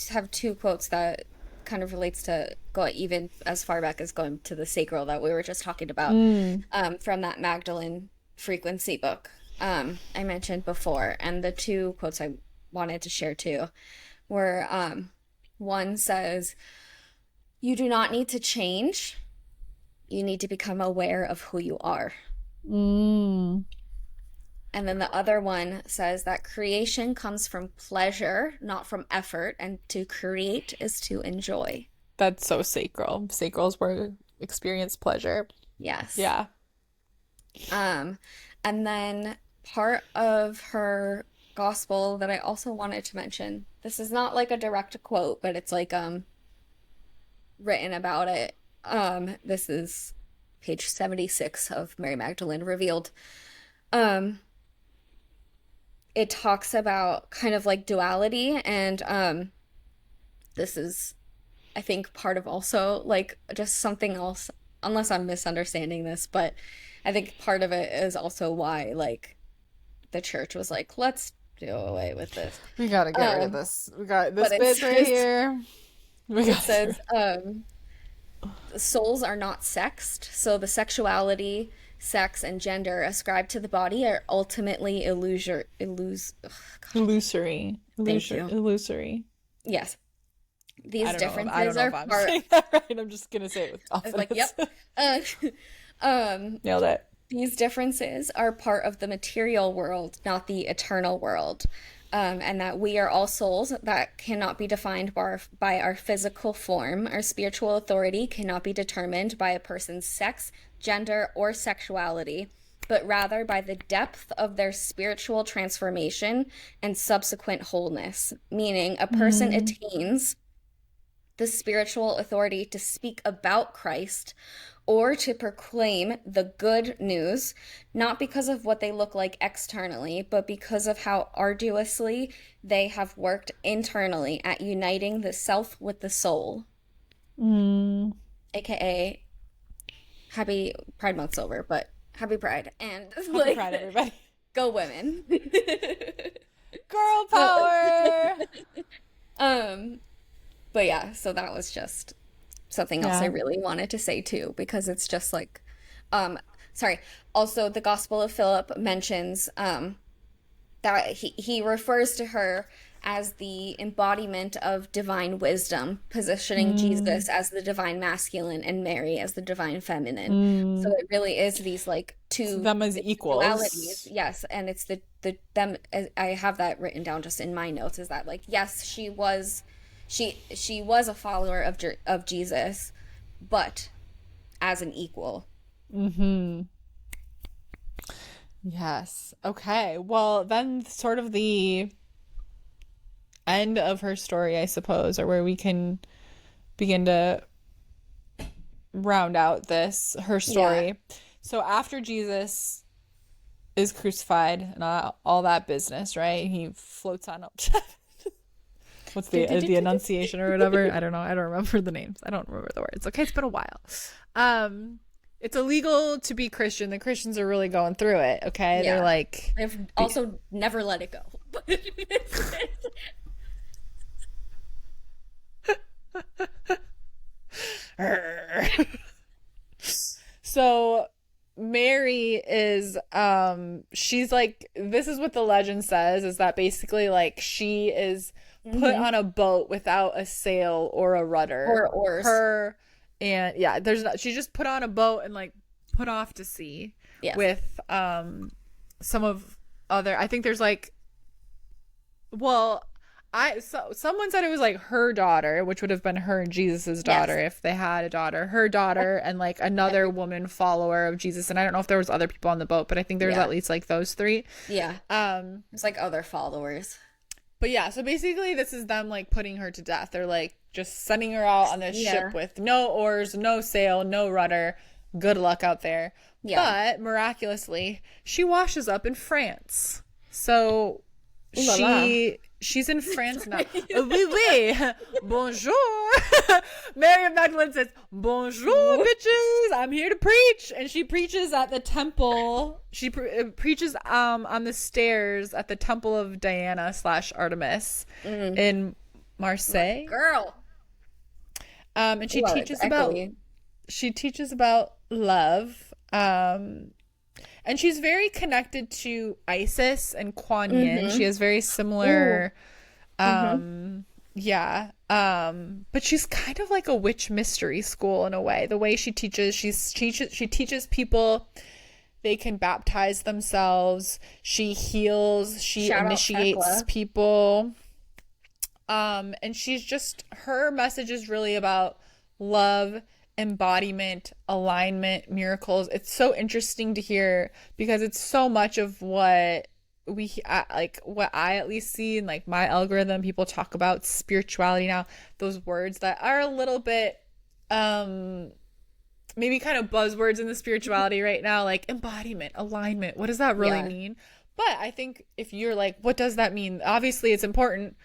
Have two quotes that kind of relates to go even as far back as going to the sacral that we were just talking about, Mm. from that Magdalene frequency book I mentioned before. And the two quotes I wanted to share too were, one says, "You do not need to change. You need to become aware of who you are." Mm. And then the other one says that creation comes from pleasure, not from effort, and to create is to enjoy. That's so sacral. Sacral's where experience pleasure. Yes. Yeah. Um, and then part of her gospel that I also wanted to mention. This is not like a direct quote, but it's like written about it. This is page 76 of Mary Magdalene Revealed. Um, it talks about kind of like duality, and this is, I think, part of also like just something else, unless I'm misunderstanding this, but I think part of it is also why like the church was like, let's do away with this. We gotta get rid of Um, this. We got this but it bitch right says here. We it got says souls are not sexed, so the sexuality, sex, and gender ascribed to the body are ultimately ugh, God, illusory. thank you. Illusory. Yes. I These don't know. I don't differences know are if I'm part. saying that right. I'm just gonna say it with I was like, confidence. yep. Uh, um, Nailed it. these differences are part of the material world, not the eternal world. And that we are all souls that cannot be defined by our physical form. Our spiritual authority cannot be determined by a person's sex, gender, or sexuality. but rather by the depth of their spiritual transformation and subsequent wholeness, meaning a person Mm. attains the spiritual authority to speak about Christ or to proclaim the good news, not because of what they look like externally, but because of how arduously they have worked internally at uniting the self with the soul, Mm. aka happy Pride Month's over, but happy Pride and Happy like Pride, everybody. go women. Girl But power. um but yeah, so that was just something else I Yeah. really wanted to say too, because it's just like, um, sorry. Also, the Gospel of Philip mentions that he refers to her as the embodiment of divine wisdom, positioning Mm. Jesus as the divine masculine and Mary as the divine feminine. So Mm. it really is these like So two them as it's dualities, equals. yes, and it's the them. I have that written down just in my notes. Is that like yes, she was a follower of Jesus, but as an equal. Mm-hmm. Yes. Okay. Well, then sort of the end of her story, I suppose, or where we can begin to round out this her Yeah. story. So after Jesus is crucified and all that business, right? He floats on up. What's the Annunciation or whatever? I don't know. I don't remember the names. I don't remember the words. Okay, it's been a while. Um, it's illegal to be Christian. The Christians are really going through it. Okay, they're Yeah. like, I've be- also never let it go. so Mary is she's like, this is what the legend says, is that basically like she is put Hmm. on a boat without a sail or a rudder. Or oars. Her and yeah, there's not, she's just put on a boat and like put off to sea Yes. with some of other, I think there's like, well, someone said it was like her daughter, which would have been her and Jesus's daughter Yes. if they had a daughter. Her daughter and like another Every woman follower of Jesus, and I don't know if there was other people on the boat, but I think there was yeah. at least like those three. Yeah. Um, It's like other followers. but yeah, so basically this is them like putting her to death. They're like just sending her out on this Yeah. ship with no oars, no sail, no rudder. Good luck out there. Yeah. But miraculously, she washes up in France. So Ooh la la. she's in France now. Oui, oui. Bonjour. Mary Magdalene says, "Bonjour, bitches. I'm here to preach." And she preaches at the temple. She preaches on the stairs at the temple of Diana slash Artemis in Marseille. Girl. And Ooh, it's echoey. she teaches about love. And she's very connected to Isis and Kuan Yin. She Mm-hmm. has very Ooh. similar, Mm-hmm. yeah. But she's kind of like a witch mystery school in a way. The way she teaches, she teaches people they can baptize themselves. She heals. She Shout out initiates Thecla. people. And she's just, her message is really about love, embodiment, alignment, miracles. It's so interesting to hear because it's so much of what like what I at least see in like my algorithm. People talk about spirituality now, those words that are a little bit um maybe kind of buzzwords in the spirituality right now, like embodiment, alignment. What does that really Yeah. mean? But I think if you're like, what does that mean? Obviously it's important.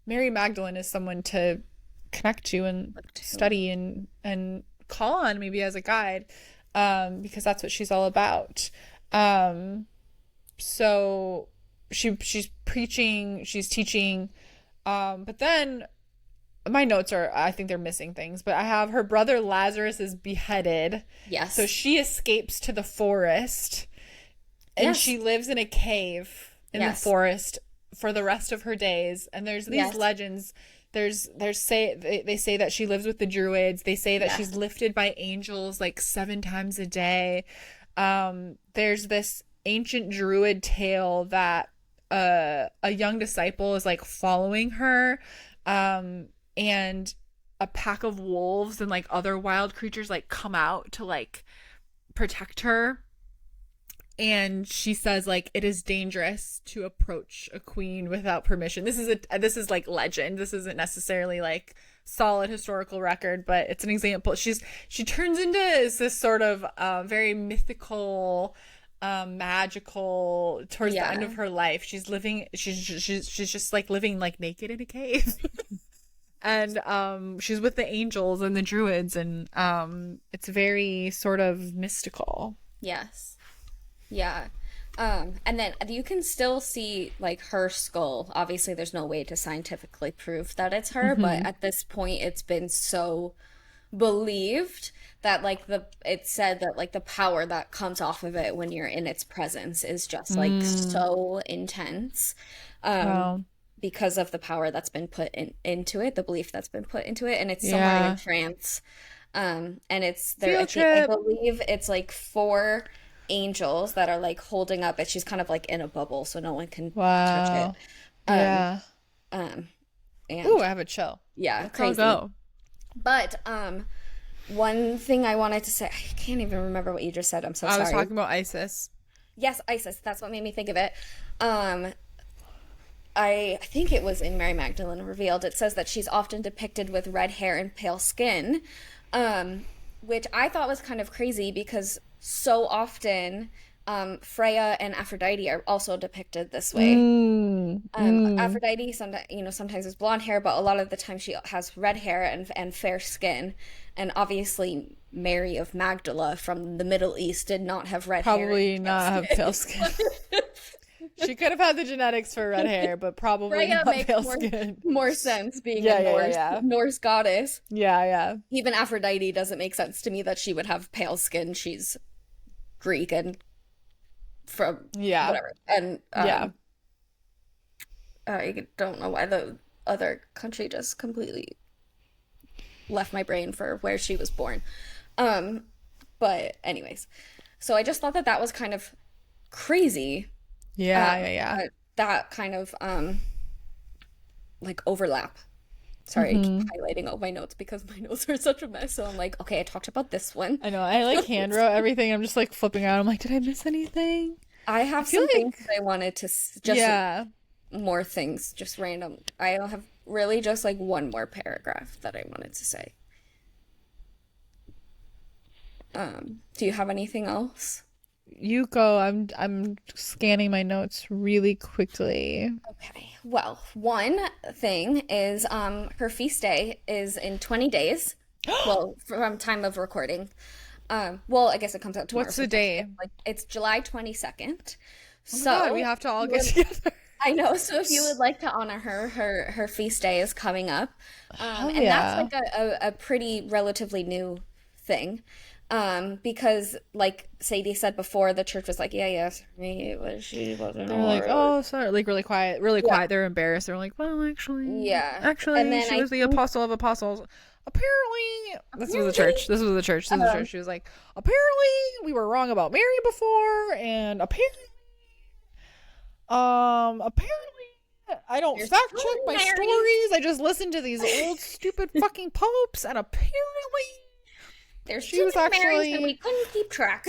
Mary Magdalene is someone to connect to and Look too. study and call on maybe as a guide, because that's what she's all about. Um, so she's preaching, she's teaching, but then my notes are, I think they're missing things, but I have her brother Lazarus is beheaded, so Yes. she escapes to the forest and Yes. she lives in a cave in the Yes. forest for the rest of her days. And there's these Yes. legends. There's say they say that she lives with the druids. They say that she's Yes. lifted by angels like 7 times a day. There's this ancient druid tale that a young disciple is like following her, and a pack of wolves and like other wild creatures like come out to like protect her, and she says like it is dangerous to approach a queen without permission. This is like legend. This isn't necessarily like solid historical record, but it's an example. She turns into this sort of very mythical, magical towards the end Yeah. of her life. She's just like living like naked in a cave. And she's with the angels and the druids, and it's very sort of mystical. Yes. Yeah. And then you can still see like her skull. Obviously, there's no way to scientifically prove that it's her, but Mm-hmm. at this point, it's been so believed that it's said that like the power that comes off of it when you're in its presence is just like Mm. so intense. Um, Wow. because of the power that's been put into it, the belief that's been put into it, and it's somewhere in Yeah. France. And it's there. Field I trip. believe it's like four angels that are like holding up, and she's kind of like in a bubble, so no one can touch it. Wow. Um, Yeah. um, Ooh, and I have a chill. yeah, Let's all crazy. go. But one thing I wanted to say, I can't even remember what you just said. I'm so I was sorry. talking about Isis. Yes, Isis. That's what made me think of it. Um, I think it was in Mary Magdalene Revealed. It says that she's often depicted with red hair and pale skin, um, which I thought was kind of crazy because so often Freya and Aphrodite are also depicted this way. Mm. Mm. Aphrodite sometimes has blonde hair, but a lot of the time she has red hair and fair skin. And obviously Mary of Magdala from the Middle East did not have red hair and Probably pale not have pale skin. skin. She could have had the genetics for red hair, but probably Freya not makes pale more skin. more sense being a Yeah, yeah, yeah, yeah. Norse goddess. Yeah, yeah. Even Aphrodite doesn't make sense to me that she would have pale skin. She's Greek and from Yeah. whatever. And Yeah. I don't know why the other country just completely left my brain for where she was born. Um, but anyways, so I just thought that that was kind of crazy. Yeah, yeah, yeah. That kind of like overlap. Sorry, I keep Mm-hmm. highlighting all my notes because my notes are such a mess. So I'm like, okay, I talked about this one. I know. I like hand wrote everything. I'm just like flipping out. I'm like, did I miss anything? I I have feel some things like, that I wanted to just yeah. more things, just random. I have really just like one more paragraph that I wanted to say. Do you have anything else? You go. I'm scanning my notes really quickly. Okay. Well, one thing is her feast day is in 20 days. Well, from time of recording. Well, I guess it comes out tomorrow, What's so the day? technically, like it's July 22nd. Oh my God, we So, have to all you get would, together. I know, so if you would like to honor her feast day is coming up. Hell And that's yeah. like a pretty relatively new thing. Because like Sadie said before, the church was like, yeah, yes, me, but she wasn't They're like, really. oh, sorry, like really quiet, really Yeah, quiet. They're embarrassed. They're like, well, yeah. And actually, then she I was the think apostle of apostles. Apparently, this was the apparently, church. This was the church. This was the um, church. She was like, apparently, we were wrong about Mary before, and apparently, I don't there's fact check two my Marys. stories. I just listen to these old stupid fucking popes, and apparently, There's she too was many Marys and we actually couldn't keep track.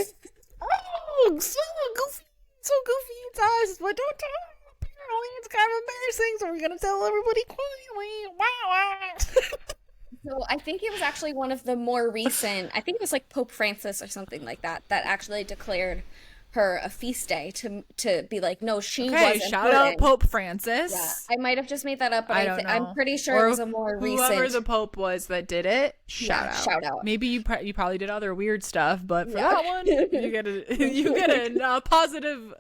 oh so goofy it's us, but don't tell. Apparently, it's kind of embarrassing, so we're gonna tell everybody quietly. Wow. So I think it was actually one of the more recent, I think it was like Pope Francis or something like that, that actually declared her a feast day to be like, no, she Okay, was shout out important. Pope Yeah, Francis. I might have just made that up, but I don't I'm know. pretty sure it Or was a more whoever the recent. Pope was that did it, shout Yeah, out. shout out. Maybe you probably did other weird stuff, but for Yeah. that one, you get a you get a positive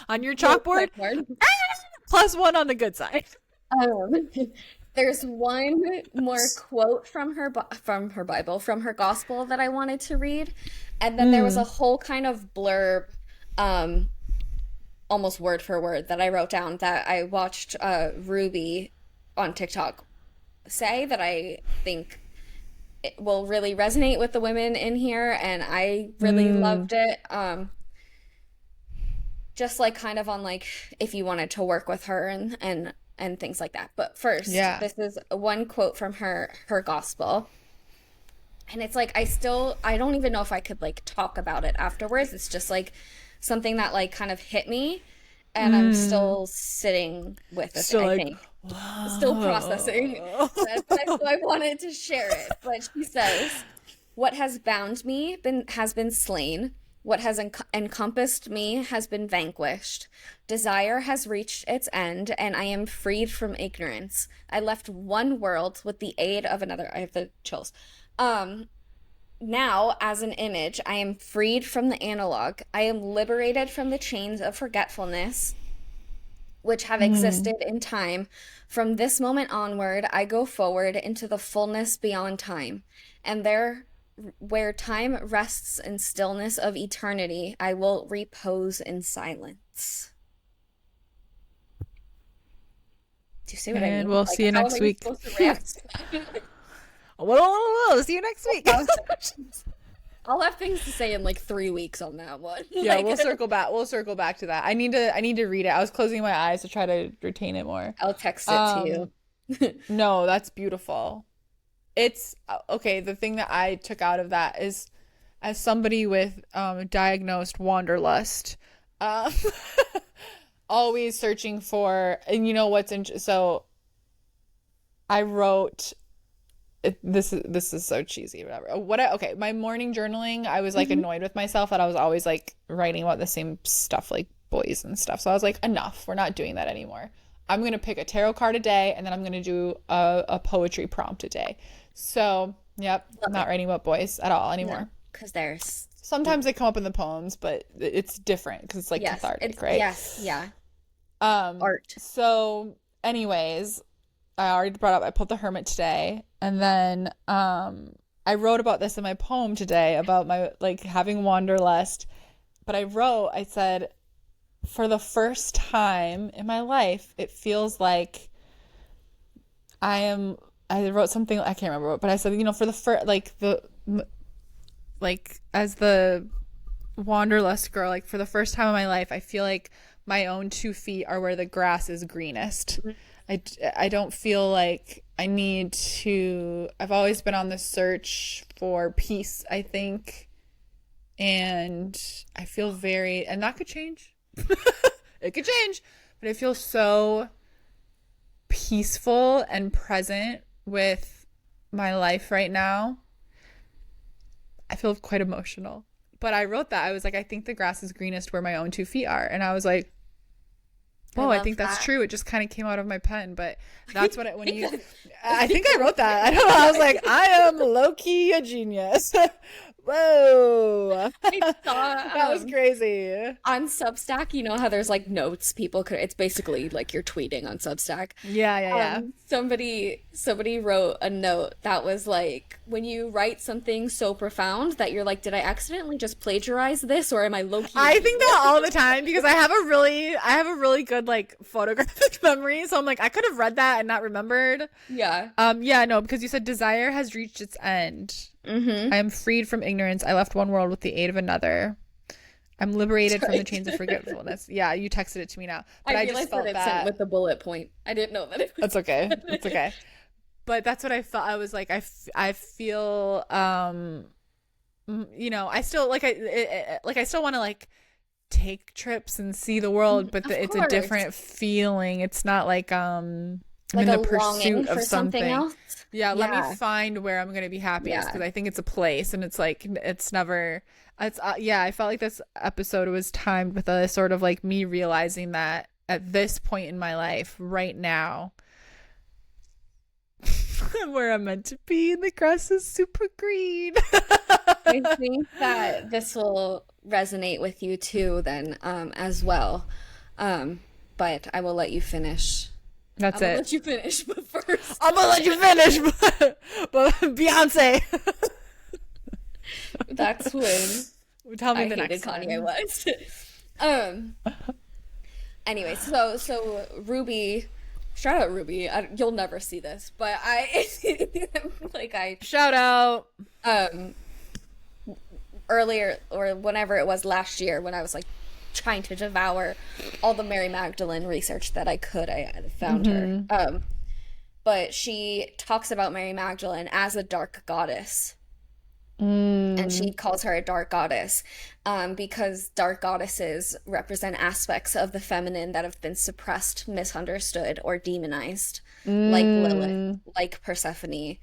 on your Little chalkboard, clipboard. plus one on the good side. Um, there's one more quote from from her Bible, from her gospel that I wanted to read, and then there was a Mm. whole kind of blurb, um, almost word for word that I wrote down that I watched Ruby on TikTok say that I think it will really resonate with the women in here, and I really Mm. loved it. Just like kind of on like if you wanted to work with her and things like that. But first, Yeah. this is one quote from her gospel. And it's like I don't even know if I could like talk about it afterwards. It's just like something that like kind of hit me, and I'm still sitting with it, Still I like, think. Still processing. whoa. So I wanted to share it. But she says, "What has bound me has been slain. What has encompassed me has been vanquished. Desire has reached its end, and I am freed from ignorance. I left one world with the aid of another." I have the chills. Um, Now, as an image, I am freed from the analog. I am liberated from the chains of forgetfulness which have existed in time. From this moment onward, I go forward into the fullness beyond time. And there, where time rests in stillness of eternity, I will repose in silence. Do you see what I And mean? we'll Like, see you how am next I week. supposed to react? Well, see you next week. I'll have things to say in like 3 weeks on that one. Yeah, Like, we'll circle back. We'll circle back to that. I need to read it. I was closing my eyes to try to retain it more. I'll text it to Um, you. no, that's beautiful. It's okay. The thing that I took out of that is, as somebody with diagnosed wanderlust, um, always searching for, and you know what's so I wrote this is so cheesy, whatever. Okay, my morning journaling, I was like Mhm. annoyed with myself that I was always like writing about the same stuff, like boys and stuff. So I was like, enough, we're not doing that anymore. I'm gonna pick a tarot card a day, and then I'm gonna do a poetry prompt a day. So yep, I'm Love not it. writing about boys at all No, anymore. because there's Sometimes they come up in the poems, but it's different because it's like yes, cathartic, it's right? yes, yeah, art. So anyways, I already brought up I pulled the hermit today, and then I wrote about this in my poem today about my like having wanderlust. But I said, for the first time in my life, it feels like I wrote something, I can't remember what, but I said, for the first, like as the wanderlust girl, like for the first time in my life, I feel like my own 2 feet are where the grass is greenest. I don't feel like I need to. I've always been on the search for peace, I think. And I feel and that could change. It could change. But I feel so peaceful and present with my life right now. I feel quite emotional. But I wrote that. I was like, I think the grass is greenest where my own 2 feet are. And I was like, I oh, I love think that's that. true. It just kind of came out of my pen, but that's what it, I think I wrote that. I don't know. I was like, I am low key a genius. Whoa. I saw That was crazy. on Substack, you know how there's like notes people could, it's basically like you're tweeting on Substack. Yeah, yeah, yeah. Somebody wrote a note that was like, when you write something so profound that you're like, did I accidentally just plagiarize this, or am I low key? I think that all the time because I have a really good like photographic memory. So I'm like, I could have read that and not remembered. Yeah. Yeah, no, because you said desire has reached its end. Mm-hmm. I am freed from ignorance. I left one world with the aid of another. I'm liberated from the chains of forgetfulness. Yeah, you texted it to me now. But I I just realized felt that it's that. sent with the bullet point. I didn't know that it was. That's okay. That's okay. But that's what I felt. I was like, I feel, I still like I still want to like take trips and see the world, but Of it's a course. different feeling. It's not like I'm Like in a the longing pursuit of for something something. else. Yeah, let Yeah. me find where I'm gonna be happiest Yeah. because I think it's a place, and it's like it's never. It's yeah. I felt like this episode was timed with a sort of like me realizing that at this point in my life, right now, I'm where I'm meant to be, and the grass is super green. I think that this will resonate with you too, then, as well. But I will let you finish. That's I'm gonna it. let you finish, but first, I'm gonna let you finish, but Beyonce. that's when Tell me I the hated next Kanye one. West. Um. Anyway, so Ruby, shout out Ruby. You'll never see this, but like Shout out. um earlier or whenever it was last year when I was like trying to devour all the Mary Magdalene research that I could, I had found her. But she talks about Mary Magdalene as a dark goddess. And Mm. she calls her a dark goddess, because dark goddesses represent aspects of the feminine that have been suppressed, misunderstood, or demonized, like Lilith, Mm. like Persephone,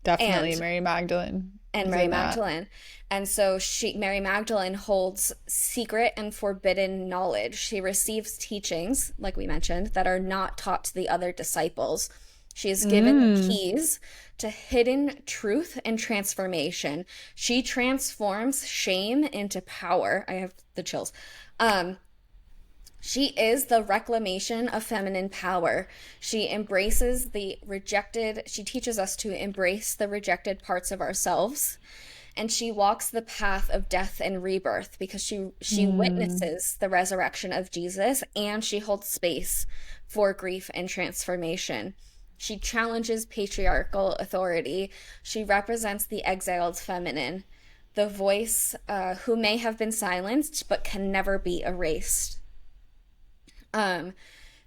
Definitely and Mary Magdalene is Mary in that. Magdalene. And so Mary Magdalene holds secret and forbidden knowledge. She receives teachings, like we mentioned, that are not taught to the other disciples. She is given the Mm. keys to hidden truth and transformation. She transforms shame into power. I have the chills. Um, she is the reclamation of feminine power. She embraces the rejected, she teaches us to embrace the rejected parts of ourselves. And she walks the path of death and rebirth because she Mm. witnesses the resurrection of Jesus, and she holds space for grief and transformation. She challenges patriarchal authority. She represents the exiled feminine, the voice who may have been silenced but can never be erased. Um,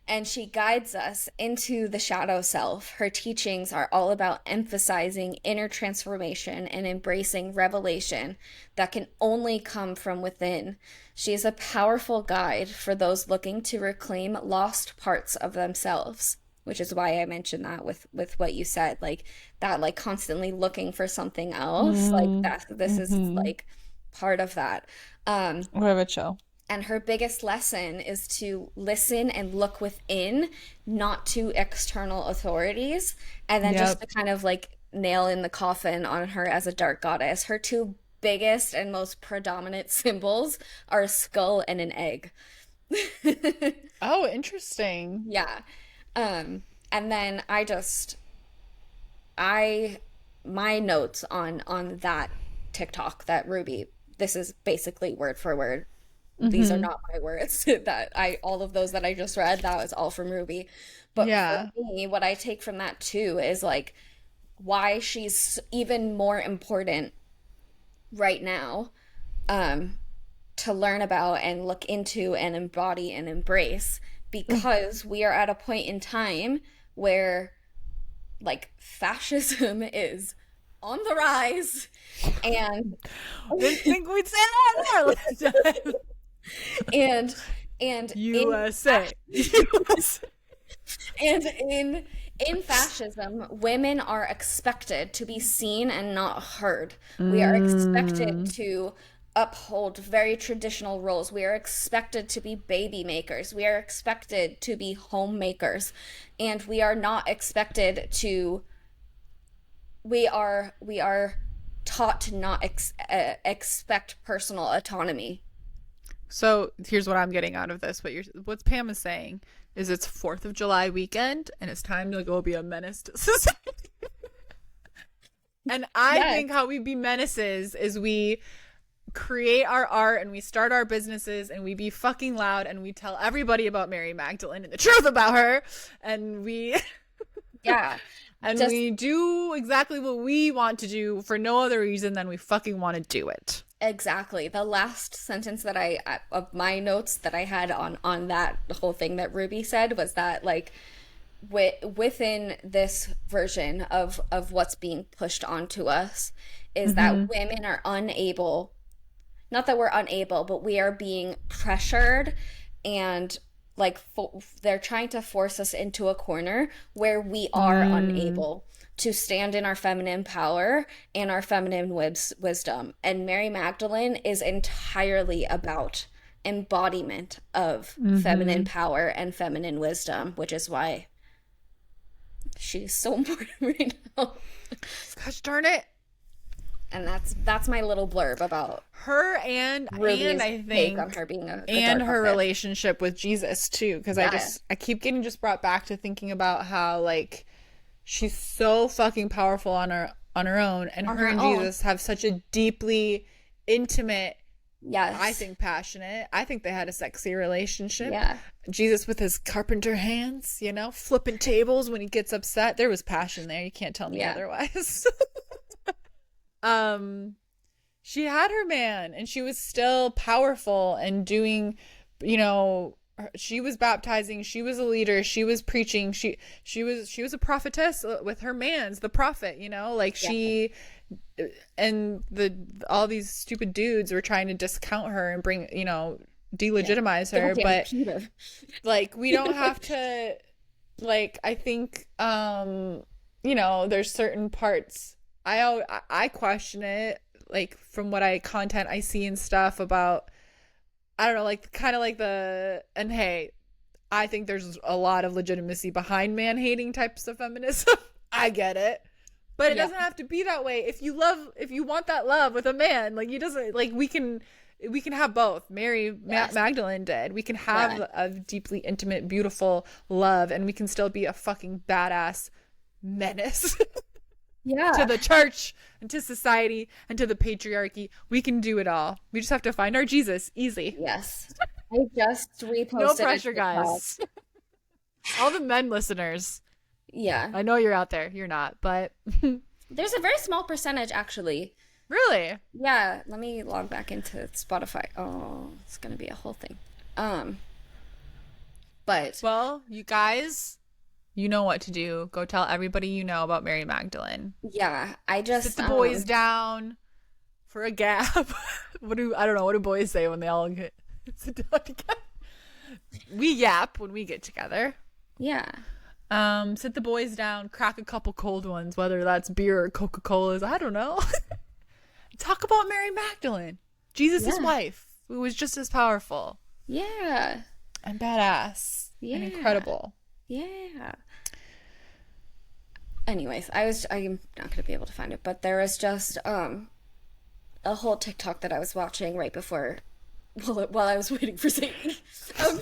and she guides us into the shadow self. Her teachings are all about emphasizing inner transformation and embracing revelation that can only come from within. She is a powerful guide for those looking to reclaim lost parts of themselves, which is why I mentioned that with what you said, like that, like constantly looking for something else, like Mm. that this is Mm-hmm. like part of that. Um, What of a chill. and her biggest lesson is to listen and look within, not to external authorities. And then just Yep. to kind of like nail in the coffin on her as a dark goddess, her two biggest and most predominant symbols are a skull and an egg. Oh, interesting. Yeah. And then I my notes on that TikTok, that Ruby, this is basically word for word. These are Mm-hmm. not my words. That I all of those that I just read, that was all from Ruby. But for Yeah. me, what I take from that too is like why she's even more important right now, um, to learn about and look into and embody and embrace, because we are at a point in time where like fascism is on the rise, and Didn't think we'd say that in our lifetime. and and in USA. USA. and in fascism, women are expected to be seen and not heard. We are expected Mm. to uphold very traditional roles. We are expected to be baby makers. We are expected to be homemakers. And we are not expected to we are taught to not expect personal autonomy. So here's what I'm getting out of this. What Pam is saying is it's 4th of July weekend and it's time to go be a menace to society. And I Yes, think how we be menaces is we create our art and we start our businesses and we be fucking loud and we tell everybody about Mary Magdalene and the truth about her and we yeah. and Just we do exactly what we want to do for no other reason than we fucking want to do it. exactly. The last sentence that of my notes that I had on that whole thing that Ruby said was that like within this version of what's being pushed onto us is that Mm-hmm. women are unable, not that we're unable, but we are being pressured and like they're trying to force us into a corner where we are Mm. unable to stand in our feminine power and our feminine wisdom. And Mary Magdalene is entirely about embodiment of feminine Mm-hmm. power and feminine wisdom, which is why she's so important right now. Gosh darn it. And that's my little blurb about Her and Ruby's I take on think her being a and dark her goddess. relationship with Jesus too, because Yeah, I keep getting just brought back to thinking about how like she's so fucking powerful on her own, and on her her and own. Jesus have such a deeply intimate, I Yes. think passionate, I think they had a sexy relationship. Yeah. Jesus with his carpenter hands, flipping tables when he gets upset. There was passion there. You can't tell me Yeah. otherwise. um she had her man and she was still powerful and doing, you know, she was baptizing, she was a leader, she was preaching, she was a prophetess with her man's the prophet, you know, like Yeah. she and the all these stupid dudes were trying to discount her and bring, you know, Yeah. delegitimize her, Goddamn but Peter. like we don't have to, like I think you know, there's certain parts I question it, like from what I content I see and stuff about, I don't know, like kind of like the, and hey, I think there's a lot of legitimacy behind man hating types of feminism. I get it. But it Yeah. doesn't have to be that way. If you want that love with a man, like you doesn't, like we can have both. Yes. Magdalene did. We can Yeah. have a deeply intimate, beautiful love, and we can still be a fucking badass menace to Yeah. the church and to society and to the patriarchy. We can do it all. We just have to find our Jesus. Easy. Yes. I just No reposted a pressure, TikTok. guys. All the men listeners, Yeah. I know you're out there. You're not, but There's a very small percentage actually. really. Yeah, let me log back into Spotify. Oh, it's gonna be a whole thing. Um, but Well, you guys, you know what to do. Go tell everybody you know about Mary Magdalene. yeah, I Sit just the boys down for a gap. I don't know, what do boys say when they all get sit down together? We yap when we get together. yeah. Sit the boys down, crack a couple cold ones, whether that's beer or Coca-Colas, I don't know. Talk about Mary Magdalene, Jesus' Yeah. wife, who was just as powerful Yeah. and badass Yeah. and incredible. Yeah. Anyways, I'm not gonna be able to find it, but there was just a whole TikTok that I was watching right before while I was waiting for Sadie. Um,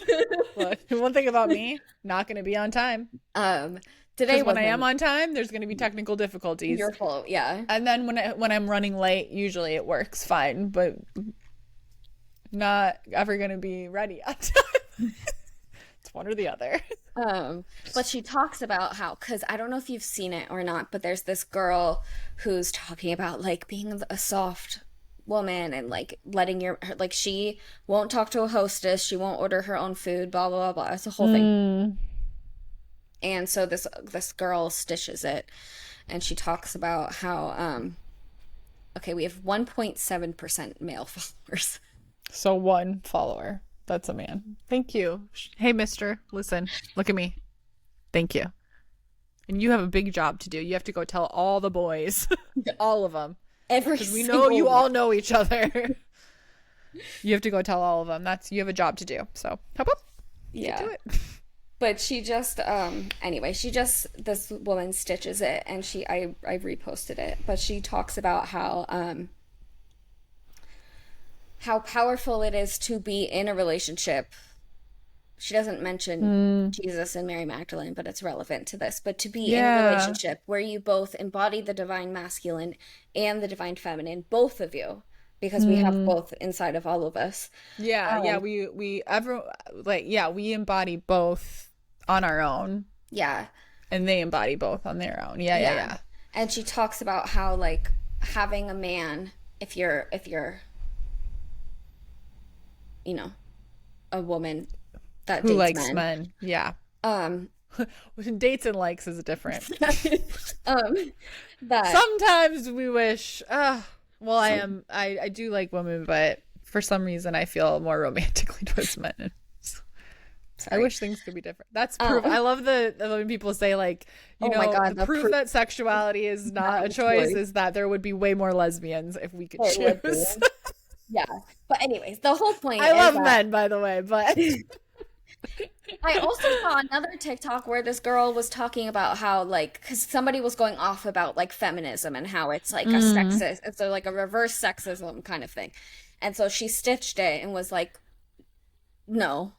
Look, one thing about me, not going to be on time. um today Because when I am wasn't on time, there's going to be technical difficulties. your fault, yeah. And then when I'm running late, usually it works fine, but not ever going to be ready on time. It's one or the other. But she talks about how, because I don't know if you've seen it or not, but there's this girl who's talking about like being a soft woman and like letting like she won't talk to a hostess, she won't order her own food, blah blah blah blah. It's a whole thing. And so this girl stitches it, and she talks about how okay, we have 1.7% male followers. So one follower. That's a man. Thank you. Hey, mister, listen, look at me. Thank you. And you have a big job to do. You have to go tell all the boys, all of them. Every Because we know single you one. all know each other. You have to go tell all of them. You have a job to do. So, hop up. Yeah. Do it. But she just anyway, this woman stitches it, and I reposted it, but she talks about how powerful it is to be in a relationship. She doesn't mention Jesus and Mary Magdalene, but it's relevant to this. But to be in a relationship where you both embody the divine masculine and the divine feminine, both of you, because we have both inside of all of us. Yeah, we embody both on our own, Yeah. and they embody both on their own. Yeah. And she talks about how like having a man, if you're you know, a woman that Who dates likes men. men? Yeah. Um Dates and likes is different. that Sometimes we wish. Well, I do like women, but for some reason I feel more romantically towards men. I wish things could be different. That's proof. I love when people say like, you Oh know, my God, the the proof proof that sexuality is not a choice is that there would be way more lesbians if we could it would be. choose. Yeah. But anyways, the whole point I is love that men, by the way, but I also saw another TikTok where this girl was talking about how like because somebody was going off about like feminism and how it's like a sexist, it's like a reverse sexism kind of thing. And so she stitched it and was like, no.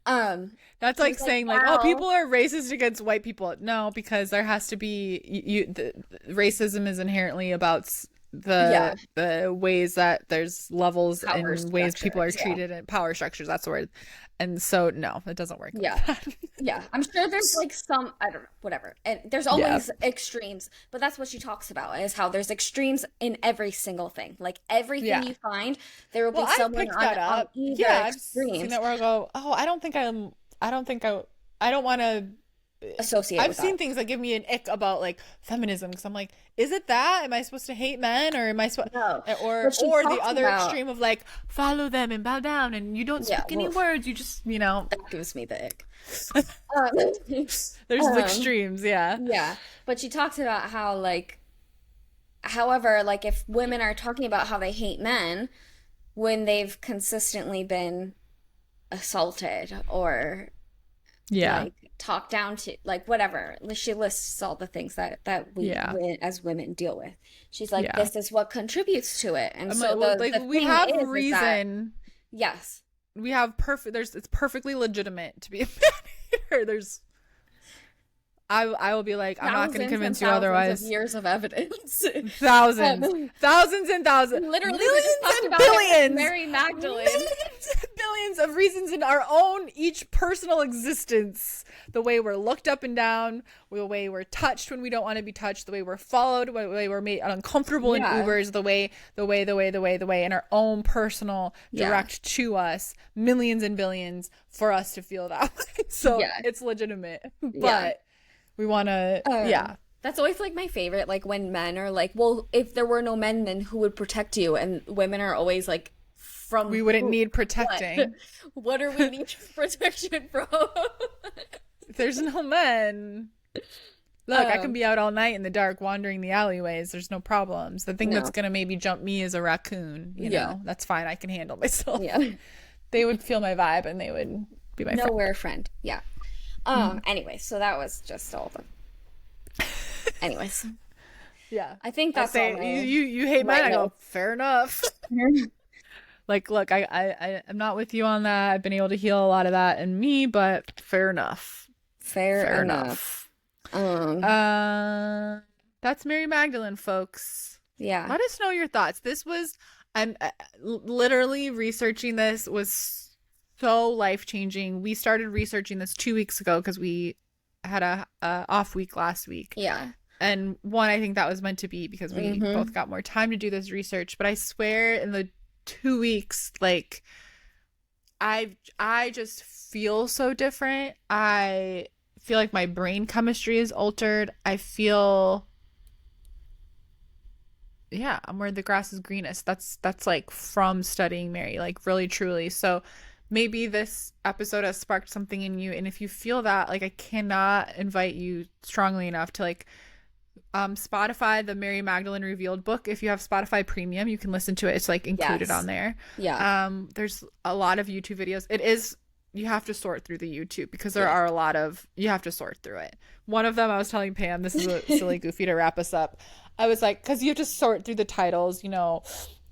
that's like like, saying like, wow. oh, people are racist against white people. No, because there has to be racism is inherently about Yeah, the ways that there's levels power and ways people are structures. Yeah. treated and power structures, that's the word. And so no, it doesn't work Yeah. like that. Yeah, I'm sure there's like some, I don't know, whatever. And there's Yeah. always extremes, but that's what she talks about is how there's extremes in every single thing. Like everything Yeah. you find, there will Well, be I've someone picked that on up. either Yeah, I've seen extremes that where I go, oh, I don't think I don't want to. associated I've with seen that. things that give me an ick about like feminism because I'm like, is it that? Am I supposed to hate men or am I supposed No, or but she the talks other about, extreme of like follow them and bow down and you don't yeah, speak any well, words, you just, you know, that gives me the ick. Um, there's the um, extremes, yeah. yeah, but she talks about how like, however, like if women are talking about how they hate men when they've consistently been assaulted or Yeah. like talked down to, like whatever, she lists all the things that we Yeah. as women deal with. She's like, Yeah. this is what contributes to it, and I'm so like, well, like the we thing have is that reason. yes, We have perfect there's it's perfectly legitimate to be a man hater. There's I will be like, I'm not going to thousands and convince you thousands of otherwise. years of evidence. Thousands, um, thousands and thousands, literally we just millions talked and about it with billions, Mary Magdalene. millions and billions of reasons in our own each personal existence. The way we're looked up and down, the way we're touched when we don't want to be touched, the way we're followed, the way we're made uncomfortable in Yeah, Ubers, the way in our own personal yeah, direct to us, millions and billions for us to feel that way. So yeah, it's legitimate, yeah. but we want to, um yeah. that's always like my favorite, like when men are like, well, if there were no men, then who would protect you? And women are always like, from We wouldn't who? need What? protecting. What are we needing protection from? There's no men. Look, I can um be out all night in the dark wandering the alleyways. There's no problems. The thing that's no. going to maybe jump me is a raccoon, you Yeah. know? That's fine. I can handle myself. Yeah. They would feel my vibe and they would be my No, friend. we're a friend. Yeah. Anyway, so that was just all the anyways. Yeah. I think I that's all say my you hate men. right I go, notes. fair enough. Like, look, I'm not with you on that. I've been able to heal a lot of that in me, but fair enough. Fair Fair enough. enough. Um, That's Mary Magdalene, folks. yeah. Let us know your thoughts. This was, I'm literally researching this was so life changing. We started researching this 2 weeks ago because we had a off week last week. Yeah. And one, I think that was meant to be because we both got more time to do this research. But I swear in the 2 weeks, like I just feel so different. I feel like my brain chemistry is altered. I feel yeah, I'm where the grass is greenest. That's like from studying Mary, like really truly. So maybe this episode has sparked something in you. And if you feel that, like I cannot invite you strongly enough to like Spotify, the Mary Magdalene Revealed book. If you have Spotify Premium, you can listen to it. It's like included Yes. on there. Yeah. There's a lot of YouTube videos. It is you have to sort through the YouTube because there Yeah. are a lot of you have to sort through it. One of them I was telling Pam, this is a silly goofy to wrap us up. I was like, because you have to sort through the titles, you know,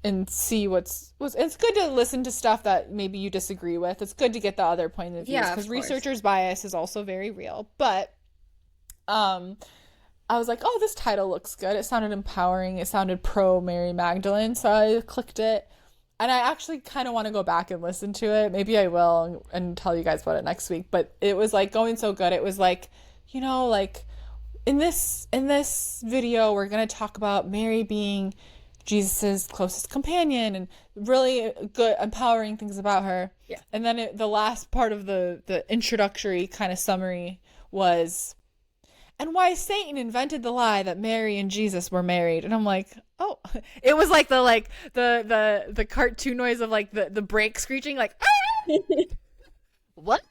and see what's it's good to listen to stuff that maybe you disagree with. It's good to get the other point of views Yeah, because of course. researchers' bias is also very real. But I was like, oh, this title looks good. It sounded empowering. It sounded pro Mary Magdalene. So I clicked it. And I actually kind of want to go back and listen to it. Maybe I will and tell you guys about it next week. But it was like going so good. It was like, you know, like in this video, we're going to talk about Mary being Jesus's closest companion and really good, empowering things about her. Yeah. And then the last part of the introductory kind of summary was and why Satan invented the lie that Mary and Jesus were married. And I'm like, oh, it was like the cartoon noise of like the brake screeching, like, ah! What?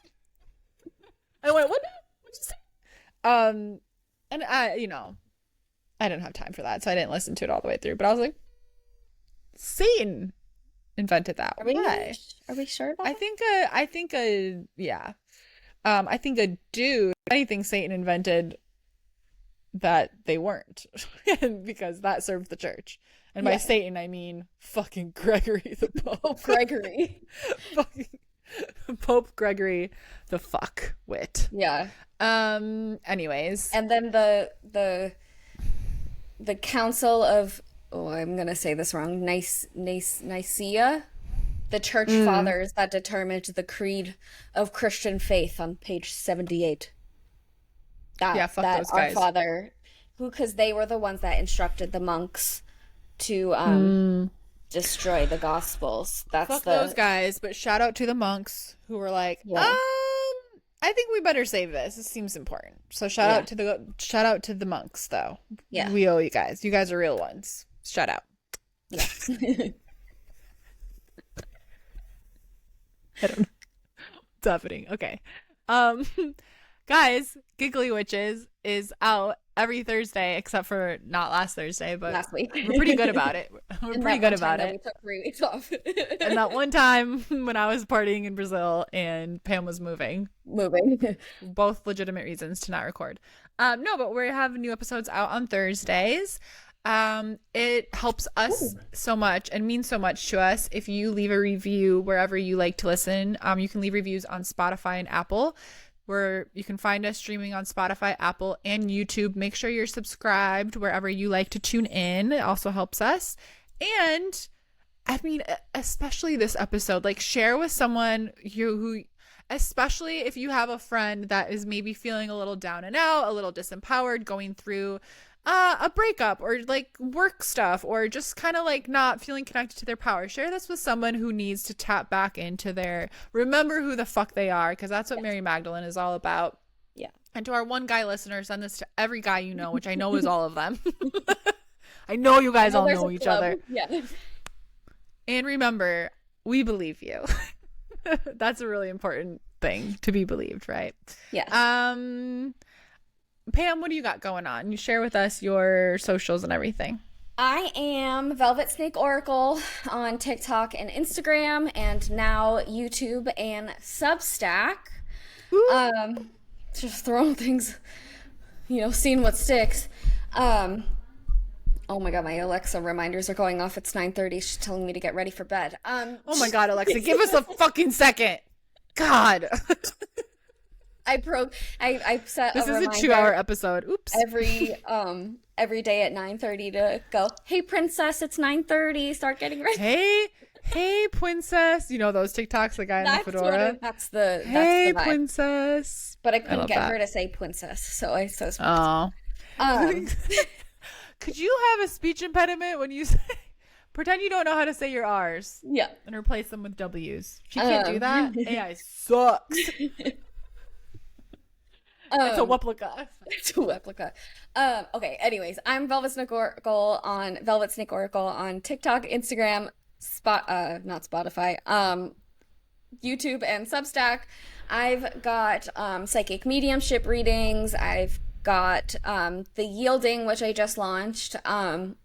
I went, what? What'd you say? And I, you know, I didn't have time for that, so I didn't listen to it all the way through. But I was like, Satan invented that. Why? Are we sure about Yeah. I think a dude, anything Satan invented that they weren't because that served the church. And by Satan, I mean fucking Gregory the Pope. Gregory? Fucking Pope Gregory the fuck wit. Yeah. Anyways. And then the Council of oh, I'm gonna say this wrong. Nicaea, the church fathers that determined the creed of Christian faith on page 78. Yeah, That fuck that those our guys. father, who, because they were the ones that instructed the monks to destroy the gospels. That's Fuck those the guys, but shout out to the monks who were like, yeah, I think we better save this. This seems important. So yeah, shout out to the monks though. yeah, We owe you guys. You guys are real ones. Shout out. yeah. I don't know what's happening. Okay. Um guys, Giggly Witches is out every Thursday except for not last Thursday, but Last week. we're pretty good about it. We're And pretty that good one time about that we it. took 3 weeks off. And that one time when I was partying in Brazil and Pam was moving, Moving. both legitimate reasons to not record. No, but we have new episodes out on Thursdays. It helps us Ooh. so much and means so much to us if you leave a review wherever you like to listen. You can leave reviews on Spotify and Apple, where you can find us streaming on Spotify, Apple, and YouTube. Make sure you're subscribed wherever you like to tune in. It also helps us. And I mean, especially this episode, like share with someone who, especially if you have a friend that is maybe feeling a little down and out, a little disempowered, going through a breakup or like work stuff, or just kind of like not feeling connected to their power. Share this with someone who needs to tap back into their, remember who the fuck they are, because that's what Yes. Mary Magdalene is all about. Yeah. And to our one guy listener, send this to every guy you know, which I know is all of them. I know you guys Well, all there's a know each club. other. Yeah. And remember, we believe you. That's a really important thing, to be believed, right? Yes. Pam, what do you got going on? You share with us your socials and everything. I am Velvet Snake Oracle on TikTok and Instagram, and now YouTube and Substack. Just throwing things, seeing what sticks. Oh my God, my Alexa reminders are going off. It's 9:30. She's telling me to get ready for bed. Oh my God, Alexa, give us a fucking second. God. I set This a is a reminder 2-hour episode. Oops. every day at 9:30 to go, hey princess, it's 9:30, start getting ready. Hey, princess. You know those TikToks, the guy in the That's fedora? that's the Hey, vibe. princess. But I I couldn't love get that. her to say princess, so I says Oh. um Could you have a speech impediment when you say, pretend you don't know how to say your R's yeah. and replace them with W's? She can't do that. Um, AI sucks. It's a replica. It's a replica. Okay, anyways, I'm Velvet Snake Oracle on TikTok, Instagram, not Spotify, YouTube and Substack. I've got psychic mediumship readings. I've got the Yielding, which I just launched,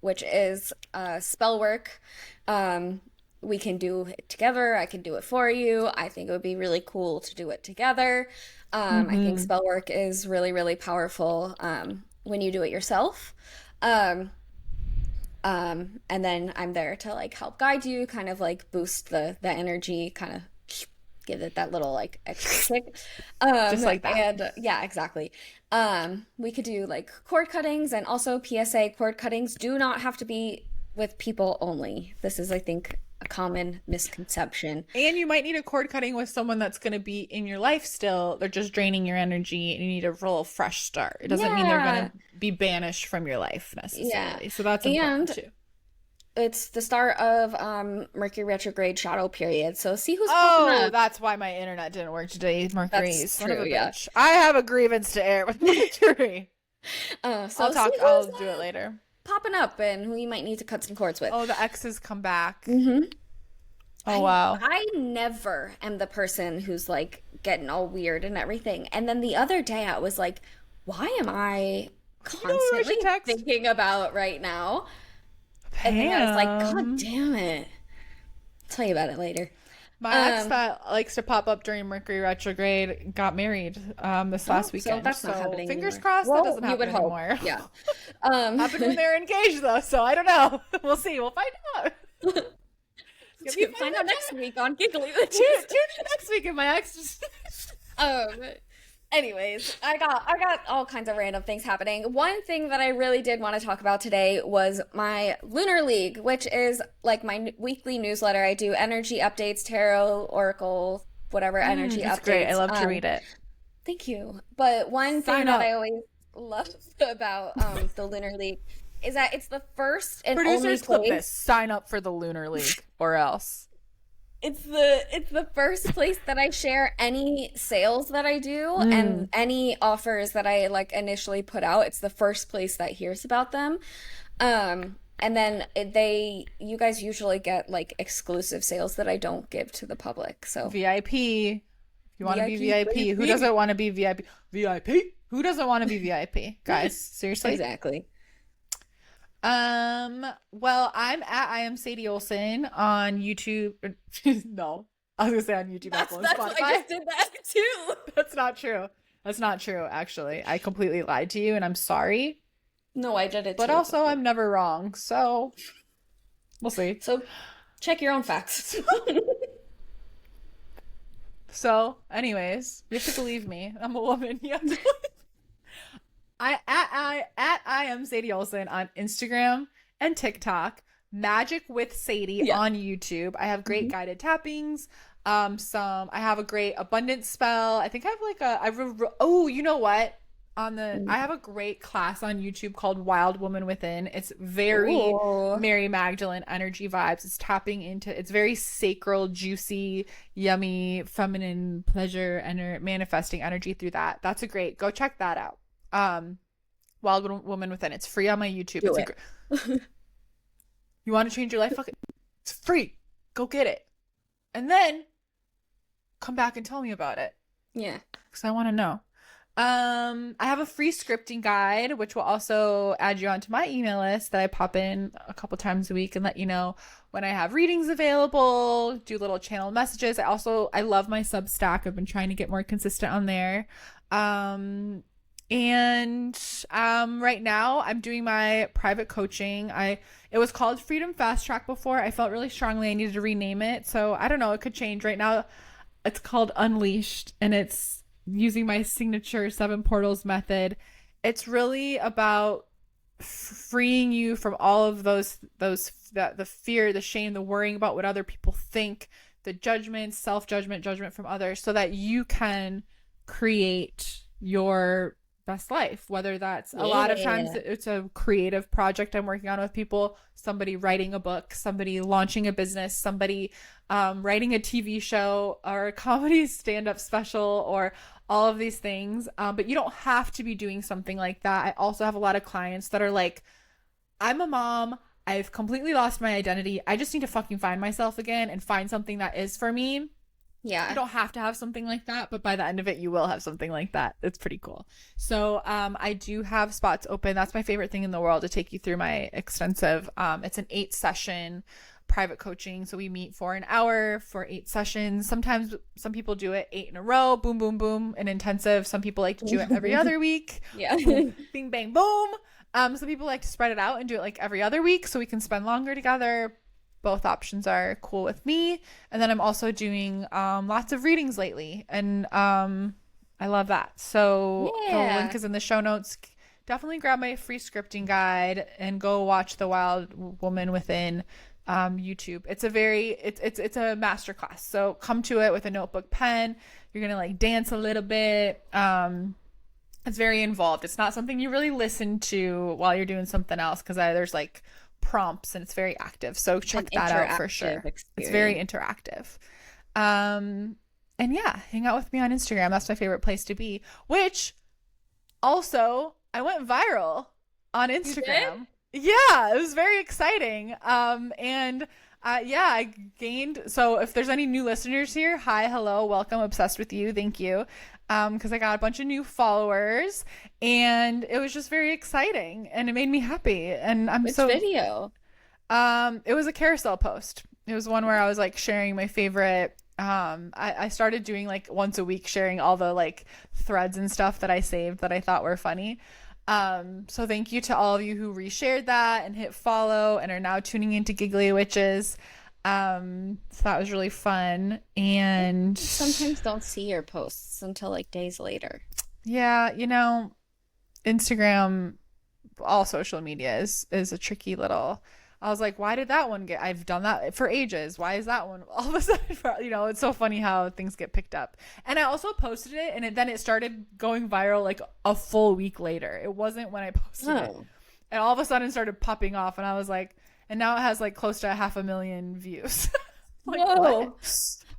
which is spell work. We can do it together. I can do it for you. I think it would be really cool to do it together. I think spell work is really, really powerful when you do it yourself. And then I'm there to like help guide you, kind of like boost the energy, kind of give it that little like extra kick. Just like that. And yeah, exactly. We could do like cord cuttings, and also PSA, cord cuttings do not have to be with people only. This is, I think, a common misconception. And you might need a cord cutting with someone that's going to be in your life still. They're just draining your energy and you need a real fresh start. It doesn't mean they're going to be banished from your life necessarily. Yeah. So that's important too. It's the start of Mercury retrograde shadow period. So see who's popping up. That's why my internet didn't work today. Mercury. That's Son true, of a yeah. bitch. I have a grievance to air with Mercury. So I'll do it later. Popping up and who you might need to cut some cords with. Oh, the exes come back. Mm-hmm. Oh, wow. I never am the person who's like getting all weird and everything. And then the other day I was like, why am I constantly thinking about right now? Pam. And then I was like, God damn it. I'll tell you about it later. My ex that likes to pop up during Mercury retrograde got married this last weekend. So that's not happening fingers anymore. crossed that doesn't happen hope. anymore. Yeah. Happened when they were engaged though, so I don't know. We'll see. We'll find out. Find out next week on Giggly Witches. Tune in next week if my ex just... Anyways, I got all kinds of random things happening. One thing that I really did want to talk about today was my Lunar League, which is like my weekly newsletter. I do energy updates, tarot, oracle, whatever energy It's great. I updates. love to read it. Thank you. But one thing Sign that I up. always love about the Lunar League is that it's the first and only Producers, clip this. place. Sign up for the Lunar League or else. It's the first place that I share any sales that I do Mm. and any offers that I like initially put out. It's the first place that hears about them. And then you guys usually get like exclusive sales that I don't give to the public. So VIP. If you want to be VIP, VIP, who baby. doesn't want to be VIP? VIP? Who doesn't want to be VIP? Guys, seriously? Exactly. Well, I'm at I am Sadie Olson on YouTube. No, I was gonna say on YouTube, Apple, and That's what I Spotify. just did that too. That's not true. That's not true, actually. I completely lied to you and I'm sorry. No, I did it But too. also, I'm never wrong. So we'll see. So check your own facts. So, anyways, you have to believe me. I'm a woman. You have to I am Sadie Olson on Instagram and TikTok. Magic with Sadie Yeah. on YouTube. I have great Mhm. guided tappings. I have a great abundance spell. I think I have like oh, you know what? I have a great class on YouTube called Wild Woman Within. It's very Ooh. Mary Magdalene energy vibes. It's tapping into, it's very sacral, juicy, yummy, feminine pleasure and manifesting energy through that. That's a great, go check that out. Wild Woman Within. It's free on my YouTube. Do It's it. you want to change your life? Fuck it. It's free. Go get it. And then come back and tell me about it Yeah. because I want to know. I have a free scripting guide, which will also add you onto my email list that I pop in a couple times a week and let you know when I have readings available, do little channel messages. I love my Substack. I've been trying to get more consistent on there. Right now I'm doing my private coaching. It was called Freedom Fast Track before. I felt really strongly I needed to rename it. So I don't know, it could change. Right now it's called Unleashed and it's using my signature 7 portals method. It's really about freeing you from all of the fear, the shame, the worrying about what other people think, the judgment, self-judgment, judgment from others, so that you can create your best life. Whether that's a lot of times Yeah. it's a creative project I'm working on with people, somebody writing a book, somebody launching a business, somebody writing a TV show or a comedy stand-up special or all of these things. But you don't have to be doing something like that. I also have a lot of clients that are like, I'm a mom. I've completely lost my identity. I just need to fucking find myself again and find something that is for me. You Yeah. don't have to have something like that, but by the end of it, you will have something like that. It's pretty cool. So I do have spots open. That's my favorite thing in the world, to take you through my extensive, it's an 8 session private coaching. So we meet for an hour for 8 sessions. Sometimes some people do it 8 in a row, boom, boom, boom, and intensive. Some people like to do it every other week, Yeah. boom, bing, bang, boom. Some people like to spread it out and do it like every other week so we can spend longer together. Both options are cool with me. And then I'm also doing lots of readings lately, and I love that. So the Yeah. link is in the show notes. Definitely grab my free scripting guide and go watch the Wild Woman Within YouTube. It's a masterclass. So come to it with a notebook, pen. You're gonna like dance a little bit. It's very involved. It's not something you really listen to while you're doing something else, because there's like prompts and it's very active. So It's an check that out for interactive sure. It's very experience. interactive. And yeah, hang out with me on Instagram. That's my favorite place to be. Which also, I went viral on You did? Instagram. Yeah, it was very exciting. Yeah, I gained. So if there's any new listeners here, hi, hello, welcome, obsessed with you, thank you. Because I got a bunch of new followers, and it was just very exciting, and it made me happy. And I'm Which so video? it was a carousel post. It was one where I was like sharing my favorite. I started doing like once a week, sharing all the like threads and stuff that I saved that I thought were funny. So thank you to all of you who reshared that and hit follow and are now tuning into Giggly Witches. So that was really fun. And Sometimes don't see your posts until like days later. Yeah, Instagram, all social media is a tricky little. I was like, why did that one get? I've done that for ages. Why is that one all of a sudden? It's so funny how things get picked up. And I also posted it, and then it started going viral like a full week later. It wasn't when I posted it, Oh, and all of a sudden started popping off, and I was like, and now it has like close to 500,000 views. Like what? whoa.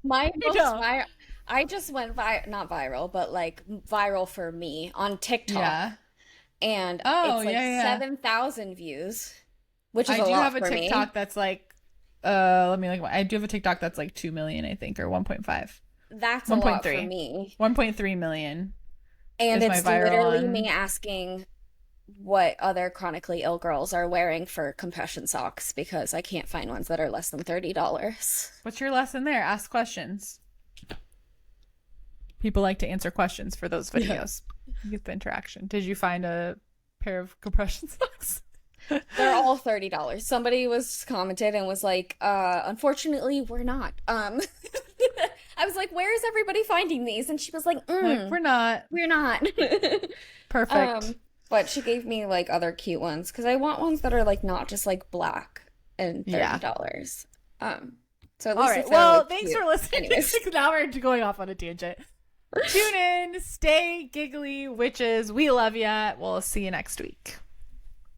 My I most know. viral, I just went not viral, but like viral for me on TikTok. Yeah. And Oh it's like yeah, yeah. 7,000 views, which is I a do lot have a for me. TikTok that's like let me I do have a TikTok that's like 2 million, I think, or 1.5. That's a lot for 1.3. me. 1.3 million And is my it's viral literally me on. asking what other chronically ill girls are wearing for compression socks because I can't find ones that are less than $30. What's your lesson there? Ask questions. People like to answer questions for those Yeah. videos. You get the interaction. Did you find a pair of compression socks? They're all $30. Somebody was commented and was like, unfortunately, we're not. I was like, where is everybody finding these? And she was like, Like, we're not. we're not. Perfect. Um, but she gave me like other cute ones because I want ones that are like not just like black and Yeah. $30. Um, so at All least right. if they're Well, like thanks cute. for listening. Anyways. Now we're going off on a tangent. Tune in. Stay giggly, witches. We love ya. We'll see you next week.